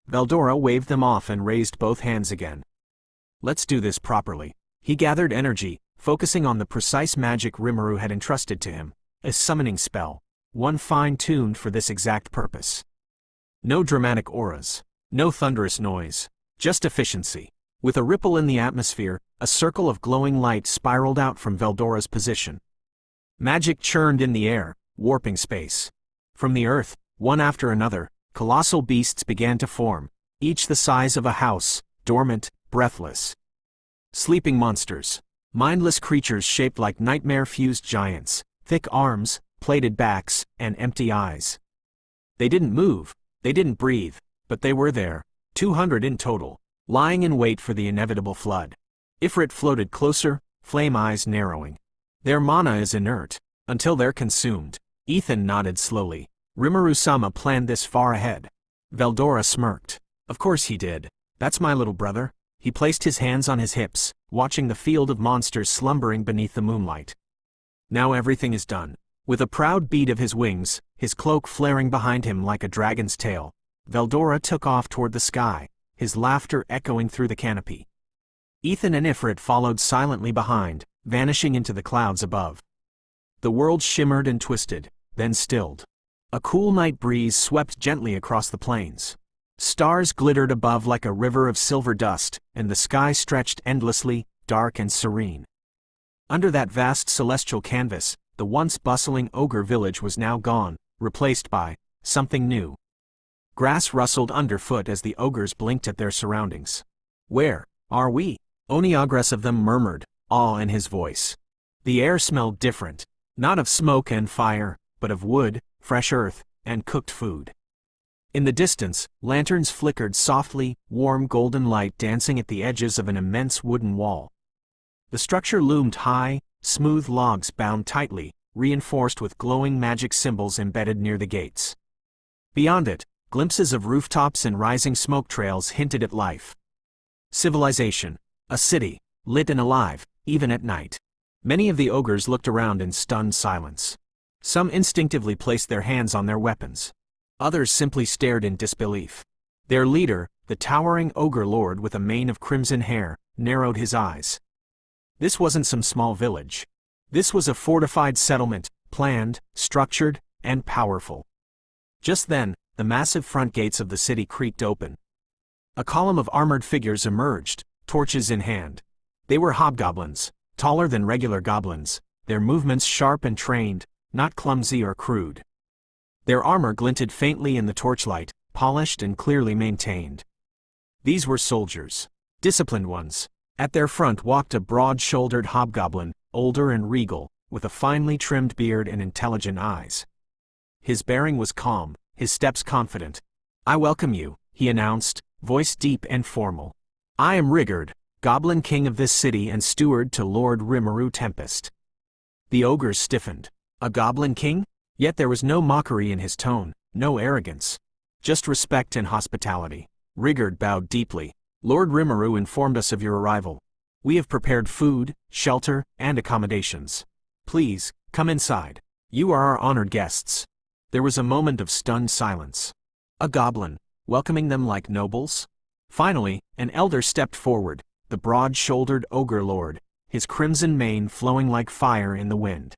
Veldora waved them off and raised both hands again. "Let's do this properly." He gathered energy, focusing on the precise magic Rimuru had entrusted to him. A summoning spell. One fine-tuned for this exact purpose. No dramatic auras. No thunderous noise. Just efficiency. With a ripple in the atmosphere, a circle of glowing light spiraled out from Veldora's position. Magic churned in the air, warping space. From the earth, one after another, colossal beasts began to form, each the size of a house, dormant, breathless. Sleeping monsters. Mindless creatures shaped like nightmare-fused giants, thick arms, plated backs, and empty eyes. They didn't move, they didn't breathe, but they were there, 200 in total, lying in wait for the inevitable flood. Ifrit floated closer, flame eyes narrowing. "Their mana is inert, until they're consumed." Ethan nodded slowly. "Rimuru-sama planned this far ahead." Veldora smirked. "Of course he did. That's my little brother." He placed his hands on his hips, watching the field of monsters slumbering beneath the moonlight. "Now everything is done." With a proud beat of his wings, his cloak flaring behind him like a dragon's tail, Veldora took off toward the sky, his laughter echoing through the canopy. Ethan and Ifrit followed silently behind, vanishing into the clouds above. The world shimmered and twisted, then stilled. A cool night breeze swept gently across the plains. Stars glittered above like a river of silver dust, and the sky stretched endlessly, dark and serene. Under that vast celestial canvas, the once bustling ogre village was now gone, replaced by something new. Grass rustled underfoot as the ogres blinked at their surroundings. "Where are we?" Only Ogres of them murmured, awe in his voice. The air smelled different, not of smoke and fire, but of wood, fresh earth, and cooked food. In the distance, lanterns flickered softly, warm golden light dancing at the edges of an immense wooden wall. The structure loomed high, smooth logs bound tightly, reinforced with glowing magic symbols embedded near the gates. Beyond it, glimpses of rooftops and rising smoke trails hinted at life. Civilization. A city, lit and alive, even at night. Many of the ogres looked around in stunned silence. Some instinctively placed their hands on their weapons. Others simply stared in disbelief. Their leader, the towering ogre lord with a mane of crimson hair, narrowed his eyes. This wasn't some small village. This was a fortified settlement, planned, structured, and powerful. Just then, the massive front gates of the city creaked open. A column of armored figures emerged, torches in hand. They were hobgoblins, taller than regular goblins, their movements sharp and trained, not clumsy or crude. Their armor glinted faintly in the torchlight, polished and clearly maintained. These were soldiers. Disciplined ones. At their front walked a broad-shouldered hobgoblin, older and regal, with a finely trimmed beard and intelligent eyes. His bearing was calm, his steps confident. "I welcome you," he announced, voice deep and formal. "I am Rigurd, Goblin King of this city and steward to Lord Rimuru Tempest." The ogres stiffened. A Goblin King? Yet there was no mockery in his tone, no arrogance. Just respect and hospitality. Rigurd bowed deeply. "Lord Rimuru informed us of your arrival. We have prepared food, shelter, and accommodations. Please, come inside. You are our honored guests." There was a moment of stunned silence. A goblin, welcoming them like nobles? Finally, an elder stepped forward, the broad-shouldered ogre lord, his crimson mane flowing like fire in the wind.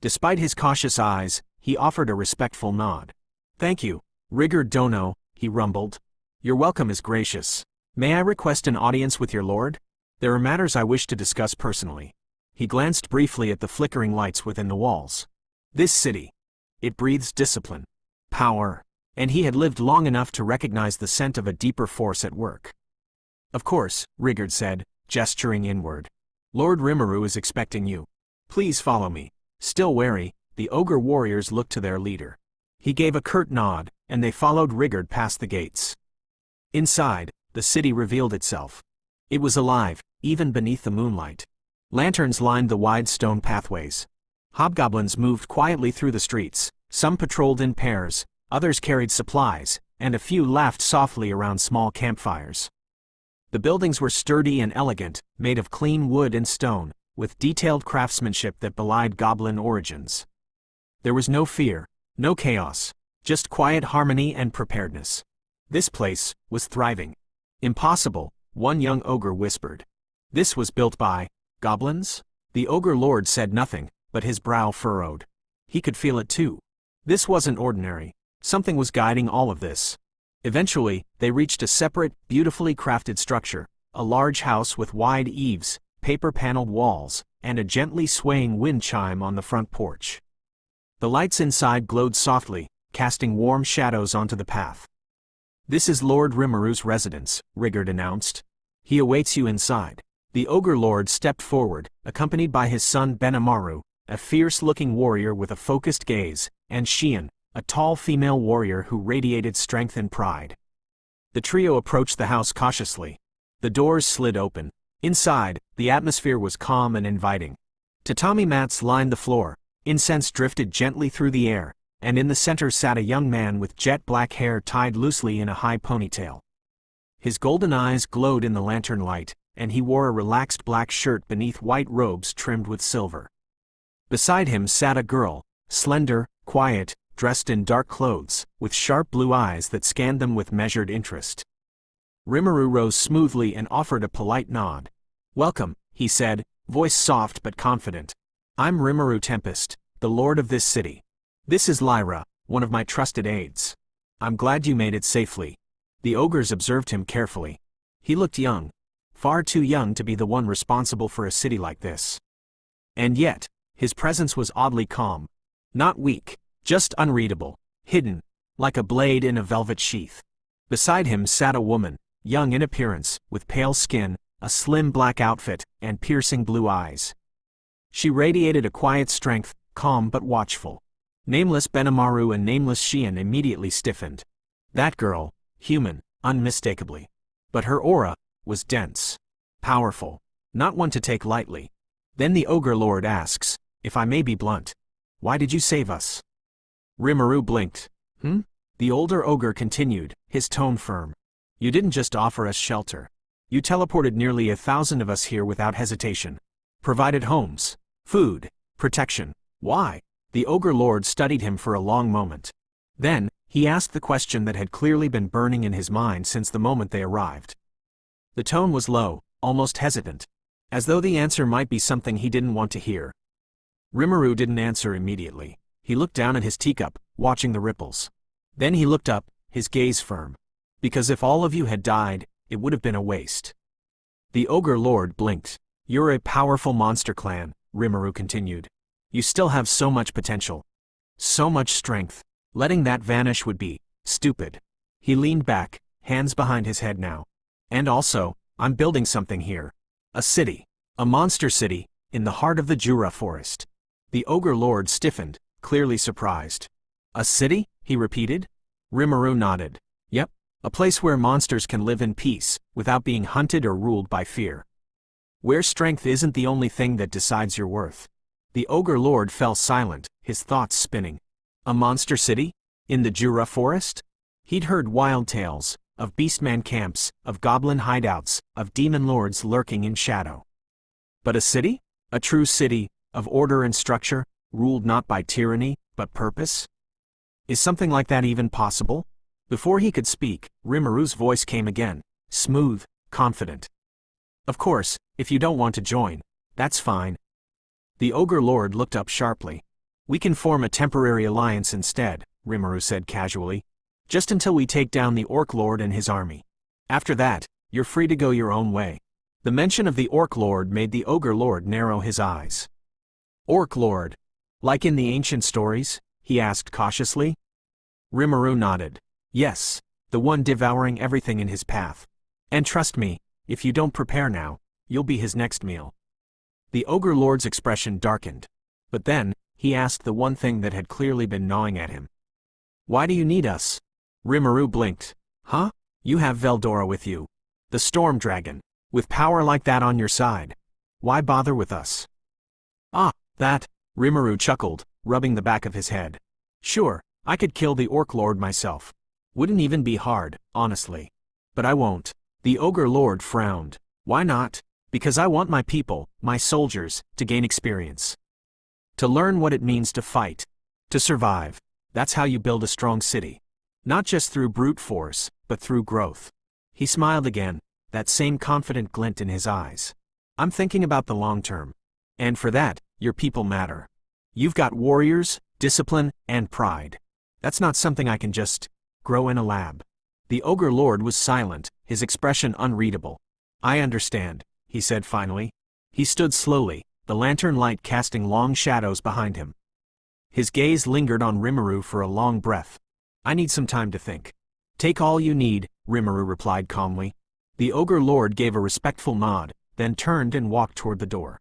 Despite his cautious eyes, he offered a respectful nod. "Thank you, Rigurd Dono," he rumbled. "Your welcome is gracious. May I request an audience with your lord? There are matters I wish to discuss personally." He glanced briefly at the flickering lights within the walls. This city. It breathes discipline, power, and he had lived long enough to recognize the scent of a deeper force at work. "Of course," Rigurd said, gesturing inward. "Lord Rimuru is expecting you. Please follow me." Still wary, the ogre warriors looked to their leader. He gave a curt nod, and they followed Rigurd past the gates. Inside, the city revealed itself. It was alive, even beneath the moonlight. Lanterns lined the wide stone pathways. Hobgoblins moved quietly through the streets, some patrolled in pairs, others carried supplies, and a few laughed softly around small campfires. The buildings were sturdy and elegant, made of clean wood and stone, with detailed craftsmanship that belied goblin origins. There was no fear, no chaos, just quiet harmony and preparedness. This place was thriving. "Impossible," one young ogre whispered. "This was built by goblins?" The ogre lord said nothing, but his brow furrowed. He could feel it too. This wasn't ordinary. Something was guiding all of this. Eventually, they reached a separate, beautifully crafted structure, a large house with wide eaves, paper-paneled walls, and a gently swaying wind chime on the front porch. The lights inside glowed softly, casting warm shadows onto the path. "This is Lord Rimuru's residence," Rigurd announced. "He awaits you inside." The ogre lord stepped forward, accompanied by his son Benamaru, a fierce-looking warrior with a focused gaze, and Shian, a tall female warrior who radiated strength and pride. The trio approached the house cautiously. The doors slid open. Inside, the atmosphere was calm and inviting. Tatami mats lined the floor, incense drifted gently through the air, and in the center sat a young man with jet-black hair tied loosely in a high ponytail. His golden eyes glowed in the lantern light, and he wore a relaxed black shirt beneath white robes trimmed with silver. Beside him sat a girl, slender, quiet, dressed in dark clothes, with sharp blue eyes that scanned them with measured interest. Rimuru rose smoothly and offered a polite nod. "Welcome," he said, voice soft but confident. "I'm Rimuru Tempest, the lord of this city. This is Lyra, one of my trusted aides. I'm glad you made it safely." The ogres observed him carefully. He looked young. Far too young to be the one responsible for a city like this. And yet, his presence was oddly calm. Not weak, just unreadable, hidden, like a blade in a velvet sheath. Beside him sat a woman, young in appearance, with pale skin, a slim black outfit, and piercing blue eyes. She radiated a quiet strength, calm but watchful. Nameless Benamaru and nameless Shian immediately stiffened. That girl, human, unmistakably. But her aura was dense, powerful. not one to take lightly. Then the Ogre Lord asks, if I may be blunt, why did you save us? Rimuru blinked. The older ogre continued, his tone firm. You didn't just offer us shelter. You teleported nearly 1,000 of us here without hesitation. Provided homes, food, protection. Why? The Ogre Lord studied him for a long moment. Then, he asked the question that had clearly been burning in his mind since the moment they arrived. The tone was low, almost hesitant, as though the answer might be something he didn't want to hear. Rimuru didn't answer immediately. He looked down at his teacup, watching the ripples. Then he looked up, his gaze firm. Because if all of you had died, it would have been a waste. The Ogre Lord blinked. You're a powerful monster clan, Rimuru continued. You still have so much potential. So much strength. Letting that vanish would be stupid. He leaned back, hands behind his head now. And also, I'm building something here. A city. A monster city, in the heart of the Jura forest. The Ogre Lord stiffened, clearly surprised. A city? He repeated. Rimuru nodded. Yep, a place where monsters can live in peace, without being hunted or ruled by fear. Where strength isn't the only thing that decides your worth. The Ogre Lord fell silent, his thoughts spinning. A monster city? In the Jura forest? He'd heard wild tales, of beastman camps, of goblin hideouts, of demon lords lurking in shadow. But a city? A true city, of order and structure, ruled not by tyranny, but purpose? Is something like that even possible? Before he could speak, Rimuru's voice came again, smooth, confident. Of course, if you don't want to join, that's fine. The Ogre Lord looked up sharply. We can form a temporary alliance instead, Rimuru said casually. Just until we take down the Orc Lord and his army. After that, you're free to go your own way. The mention of the Orc Lord made the Ogre Lord narrow his eyes. Orc Lord? Like in the ancient stories? He asked cautiously. Rimuru nodded. Yes, the one devouring everything in his path. And trust me, if you don't prepare now, you'll be his next meal. The Ogre Lord's expression darkened. But then, he asked the one thing that had clearly been gnawing at him. Why do you need us? Rimuru blinked. Huh? You have Veldora with you. The Storm Dragon. With power like that on your side. Why bother with us? Ah, that. Rimuru chuckled, rubbing the back of his head. Sure, I could kill the Orc Lord myself. Wouldn't even be hard, honestly. But I won't. The Ogre Lord frowned. Why not? Because I want my people, my soldiers, to gain experience. To learn what it means to fight. To survive. That's how you build a strong city. Not just through brute force, but through growth. He smiled again, that same confident glint in his eyes. I'm thinking about the long term. And for that, your people matter. You've got warriors, discipline, and pride. That's not something I can just grow in a lab. The Ogre Lord was silent, his expression unreadable. I understand, he said finally. He stood slowly, the lantern light casting long shadows behind him. His gaze lingered on Rimuru for a long breath. I need some time to think. Take all you need, Rimuru replied calmly. The Ogre Lord gave a respectful nod, then turned and walked toward the door.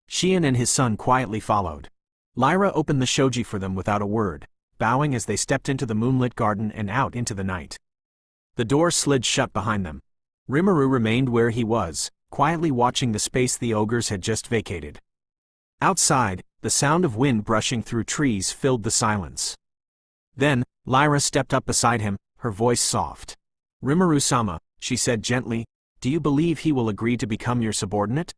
Shion and his son quietly followed. Lyra opened the shoji for them without a word, bowing as they stepped into the moonlit garden and out into the night. The door slid shut behind them. Rimuru remained where he was, quietly watching the space the ogres had just vacated. Outside, the sound of wind brushing through trees filled the silence. Then, Lyra stepped up beside him, her voice soft. Rimuru-sama, she said gently, do you believe he will agree to become your subordinate?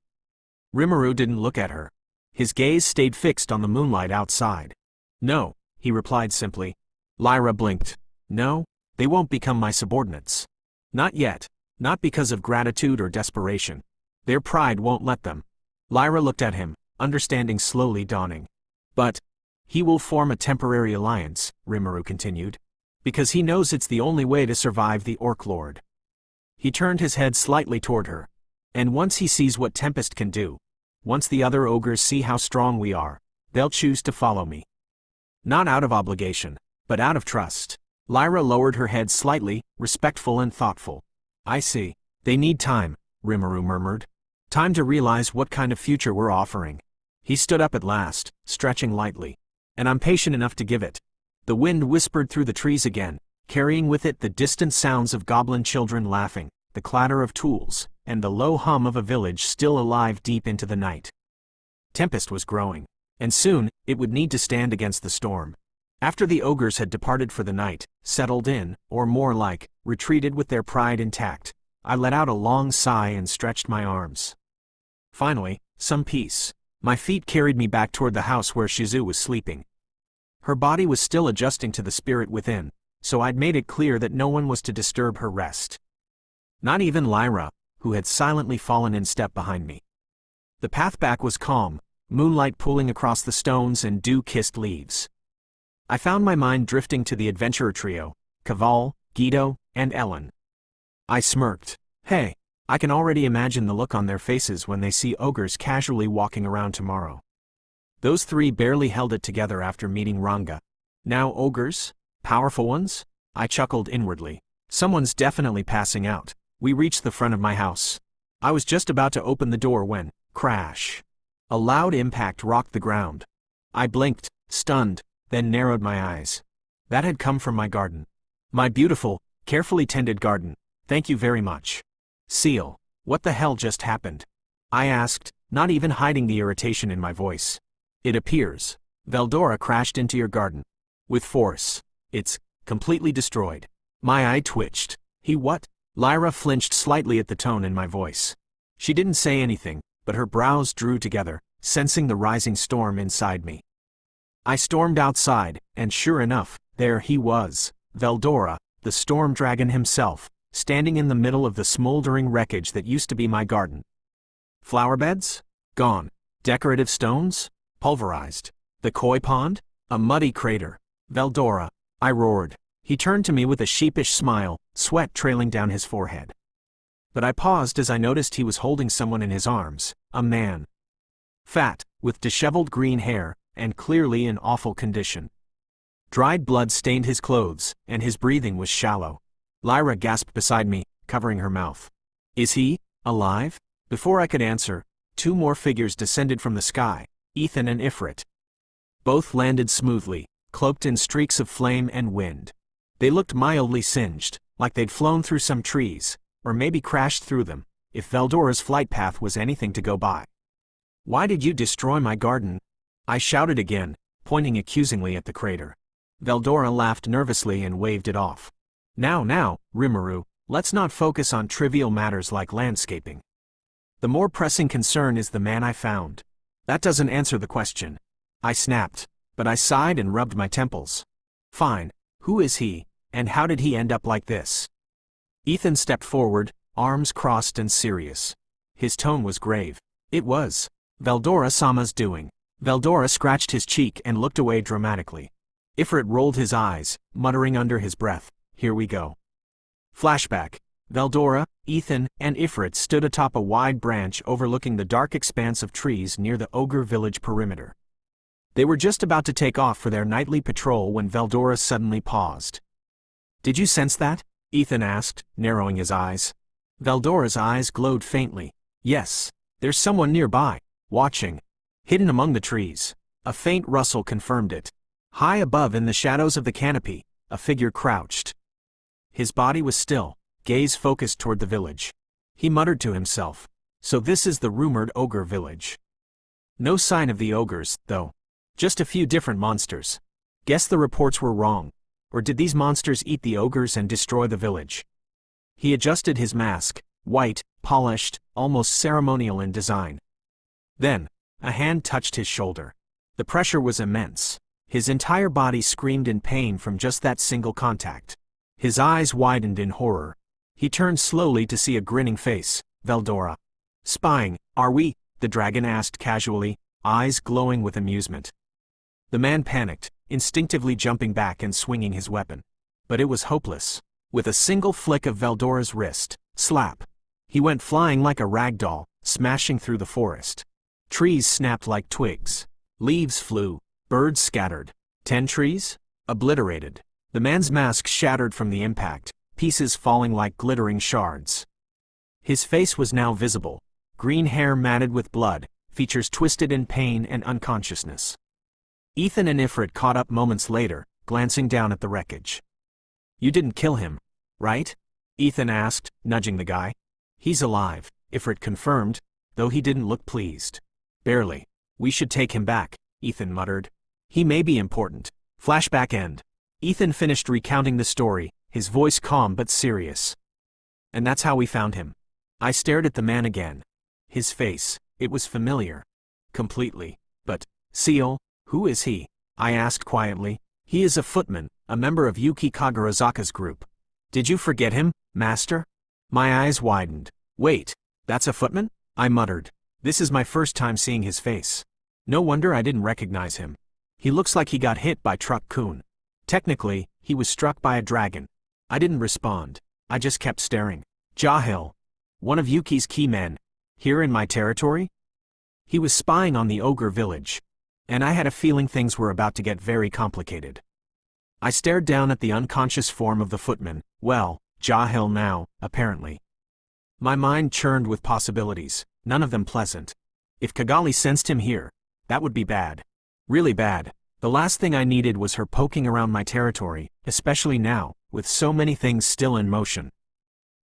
Rimuru didn't look at her. His gaze stayed fixed on the moonlight outside. No, he replied simply. Lyra blinked. No, they won't become my subordinates. Not yet, not because of gratitude or desperation. Their pride won't let them. Lyra looked at him, understanding slowly dawning. But he will form a temporary alliance, Rimuru continued, because he knows it's the only way to survive the Orc Lord. He turned his head slightly toward her. And once he sees what Tempest can do, once the other ogres see how strong we are, they'll choose to follow me. Not out of obligation, but out of trust. Lyra lowered her head slightly, respectful and thoughtful. I see. They need time, Rimuru murmured. Time to realize what kind of future we're offering. He stood up at last, stretching lightly. And I'm patient enough to give it. The wind whispered through the trees again, carrying with it the distant sounds of goblin children laughing, the clatter of tools, and the low hum of a village still alive deep into the night. Tempest was growing, and soon, it would need to stand against the storm. After the ogres had departed for the night, settled in, or more like, retreated with their pride intact, I let out a long sigh and stretched my arms. Finally, some peace. My feet carried me back toward the house where Shizu was sleeping. Her body was still adjusting to the spirit within, so I'd made it clear that no one was to disturb her rest. Not even Lyra, who had silently fallen in step behind me. The path back was calm, moonlight pooling across the stones and dew-kissed leaves. I found my mind drifting to the adventurer trio, Caval, Guido, and Ellen. I smirked. Hey, I can already imagine the look on their faces when they see ogres casually walking around tomorrow. Those three barely held it together after meeting Ranga. Now ogres? Powerful ones? I chuckled inwardly. Someone's definitely passing out. We reached the front of my house. I was just about to open the door when, crash. A loud impact rocked the ground. I blinked, stunned, then narrowed my eyes. That had come from my garden. My beautiful, carefully tended garden. Thank you very much. Seal, what the hell just happened? I asked, not even hiding the irritation in my voice. It appears, Veldora crashed into your garden. With force. It's completely destroyed. My eye twitched. He what? Lyra flinched slightly at the tone in my voice. She didn't say anything, but her brows drew together, sensing the rising storm inside me. I stormed outside, and sure enough, there he was, Veldora, the storm dragon himself, standing in the middle of the smoldering wreckage that used to be my garden. Flower beds? Gone. Decorative stones? Pulverized. The koi pond? A muddy crater. Veldora, I roared. He turned to me with a sheepish smile, sweat trailing down his forehead. But I paused as I noticed he was holding someone in his arms, a man. Fat, with disheveled green hair, and clearly in awful condition. Dried blood stained his clothes, and his breathing was shallow. Lyra gasped beside me, covering her mouth. Is he alive? Before I could answer, two more figures descended from the sky, Ethan and Ifrit. Both landed smoothly, cloaked in streaks of flame and wind. They looked mildly singed, like they'd flown through some trees, or maybe crashed through them, if Veldora's flight path was anything to go by. Why did you destroy my garden? I shouted again, pointing accusingly at the crater. Veldora laughed nervously and waved it off. Now, Rimuru, let's not focus on trivial matters like landscaping. The more pressing concern is the man I found. That doesn't answer the question. I snapped, but I sighed and rubbed my temples. Fine, who is he, and how did he end up like this? Ethan stepped forward, arms crossed and serious. His tone was grave. It was Veldora-sama's doing. Veldora scratched his cheek and looked away dramatically. Ifrit rolled his eyes, muttering under his breath, here we go. Flashback. Veldora, Ethan, and Ifrit stood atop a wide branch overlooking the dark expanse of trees near the ogre village perimeter. They were just about to take off for their nightly patrol when Veldora suddenly paused. Did you sense that? Ethan asked, narrowing his eyes. Veldora's eyes glowed faintly. Yes, there's someone nearby, watching. Hidden among the trees. A faint rustle confirmed it. High above in the shadows of the canopy, a figure crouched. His body was still, gaze focused toward the village. He muttered to himself. So this is the rumored ogre village. No sign of the ogres, though. Just a few different monsters. Guess the reports were wrong. Or did these monsters eat the ogres and destroy the village? He adjusted his mask, white, polished, almost ceremonial in design. Then, a hand touched his shoulder. The pressure was immense. His entire body screamed in pain from just that single contact. His eyes widened in horror. He turned slowly to see a grinning face, Veldora. Spying, are we? The dragon asked casually, eyes glowing with amusement. The man panicked, instinctively jumping back and swinging his weapon. But it was hopeless. With a single flick of Veldora's wrist, slap. He went flying like a rag doll, smashing through the forest. Trees snapped like twigs. Leaves flew. Birds scattered. 10 trees? Obliterated. The man's mask shattered from the impact, pieces falling like glittering shards. His face was now visible. Green hair matted with blood, features twisted in pain and unconsciousness. Ethan and Ifrit caught up moments later, glancing down at the wreckage. You didn't kill him, right? Ethan asked, nudging the guy. He's alive, Ifrit confirmed, though he didn't look pleased. Barely. We should take him back, Ethan muttered. He may be important. Flashback end. Ethan finished recounting the story, his voice calm but serious. And that's how we found him. I stared at the man again. His face, it was familiar. Completely. But, Seal, who is he? I asked quietly. He is a footman, a member of Yuki Kagarazaka's group. Did you forget him, master? My eyes widened. Wait, that's a footman? I muttered. This is my first time seeing his face. No wonder I didn't recognize him. He looks like he got hit by Truck-kun. Technically, he was struck by a dragon. I didn't respond. I just kept staring. Jahil. One of Yuki's key men. Here in my territory? He was spying on the ogre village. And I had a feeling things were about to get very complicated. I stared down at the unconscious form of the footman. Well, Jahil now, apparently. My mind churned with possibilities, none of them pleasant. If Kigali sensed him here, that would be bad. Really bad. The last thing I needed was her poking around my territory, especially now, with so many things still in motion.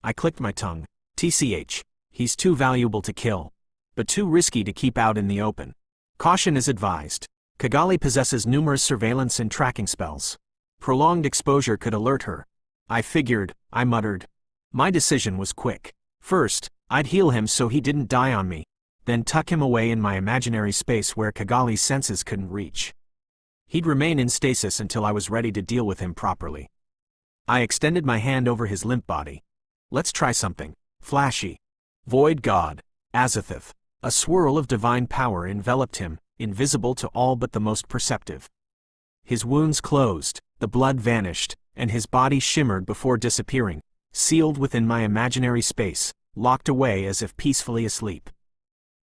I clicked my tongue. TCH. He's too valuable to kill. But too risky to keep out in the open. Caution is advised. Kigali possesses numerous surveillance and tracking spells. Prolonged exposure could alert her. I figured, I muttered. My decision was quick. First, I'd heal him so he didn't die on me. Then tuck him away in my imaginary space where Kigali's senses couldn't reach. He'd remain in stasis until I was ready to deal with him properly. I extended my hand over his limp body. Let's try something. Flashy. Void God. Azathoth. A swirl of divine power enveloped him, invisible to all but the most perceptive. His wounds closed, the blood vanished, and his body shimmered before disappearing, sealed within my imaginary space, locked away as if peacefully asleep.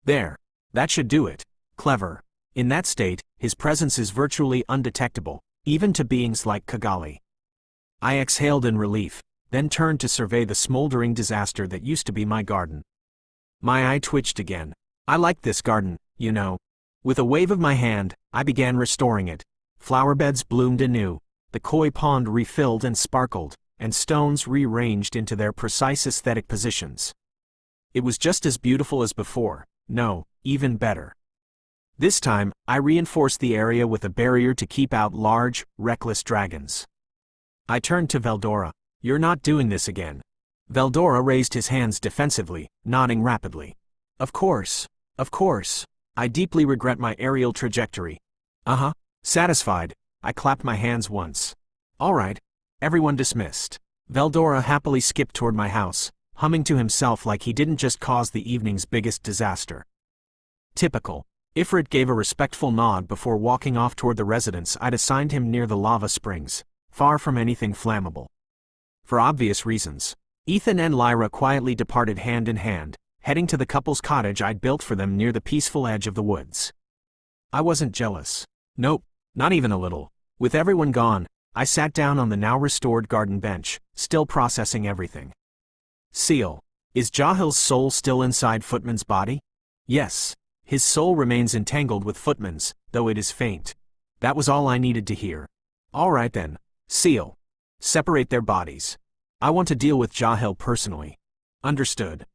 There. That should do it. Clever. In that state, his presence is virtually undetectable, even to beings like Kigali. I exhaled in relief, then turned to survey the smoldering disaster that used to be my garden. My eye twitched again. I liked this garden, you know. With a wave of my hand, I began restoring it. Flower beds bloomed anew, the koi pond refilled and sparkled, and stones rearranged into their precise aesthetic positions. It was just as beautiful as before, no, even better. This time, I reinforced the area with a barrier to keep out large, reckless dragons. I turned to Veldora. You're not doing this again. Veldora raised his hands defensively, nodding rapidly. Of course. Of course. I deeply regret my aerial trajectory. Uh-huh. Satisfied, I clapped my hands once. All right. Everyone dismissed. Veldora happily skipped toward my house, humming to himself like he didn't just cause the evening's biggest disaster. Typical. Ifrit gave a respectful nod before walking off toward the residence I'd assigned him near the lava springs, far from anything flammable. For obvious reasons, Ethan and Lyra quietly departed hand in hand, heading to the couple's cottage I'd built for them near the peaceful edge of the woods. I wasn't jealous. Nope, not even a little. With everyone gone, I sat down on the now restored garden bench, still processing everything. Seal. Is Jahil's soul still inside Footman's body? Yes. His soul remains entangled with Footman's, though it is faint. That was all I needed to hear. All right then. Seal. Separate their bodies. I want to deal with Jahil personally. Understood.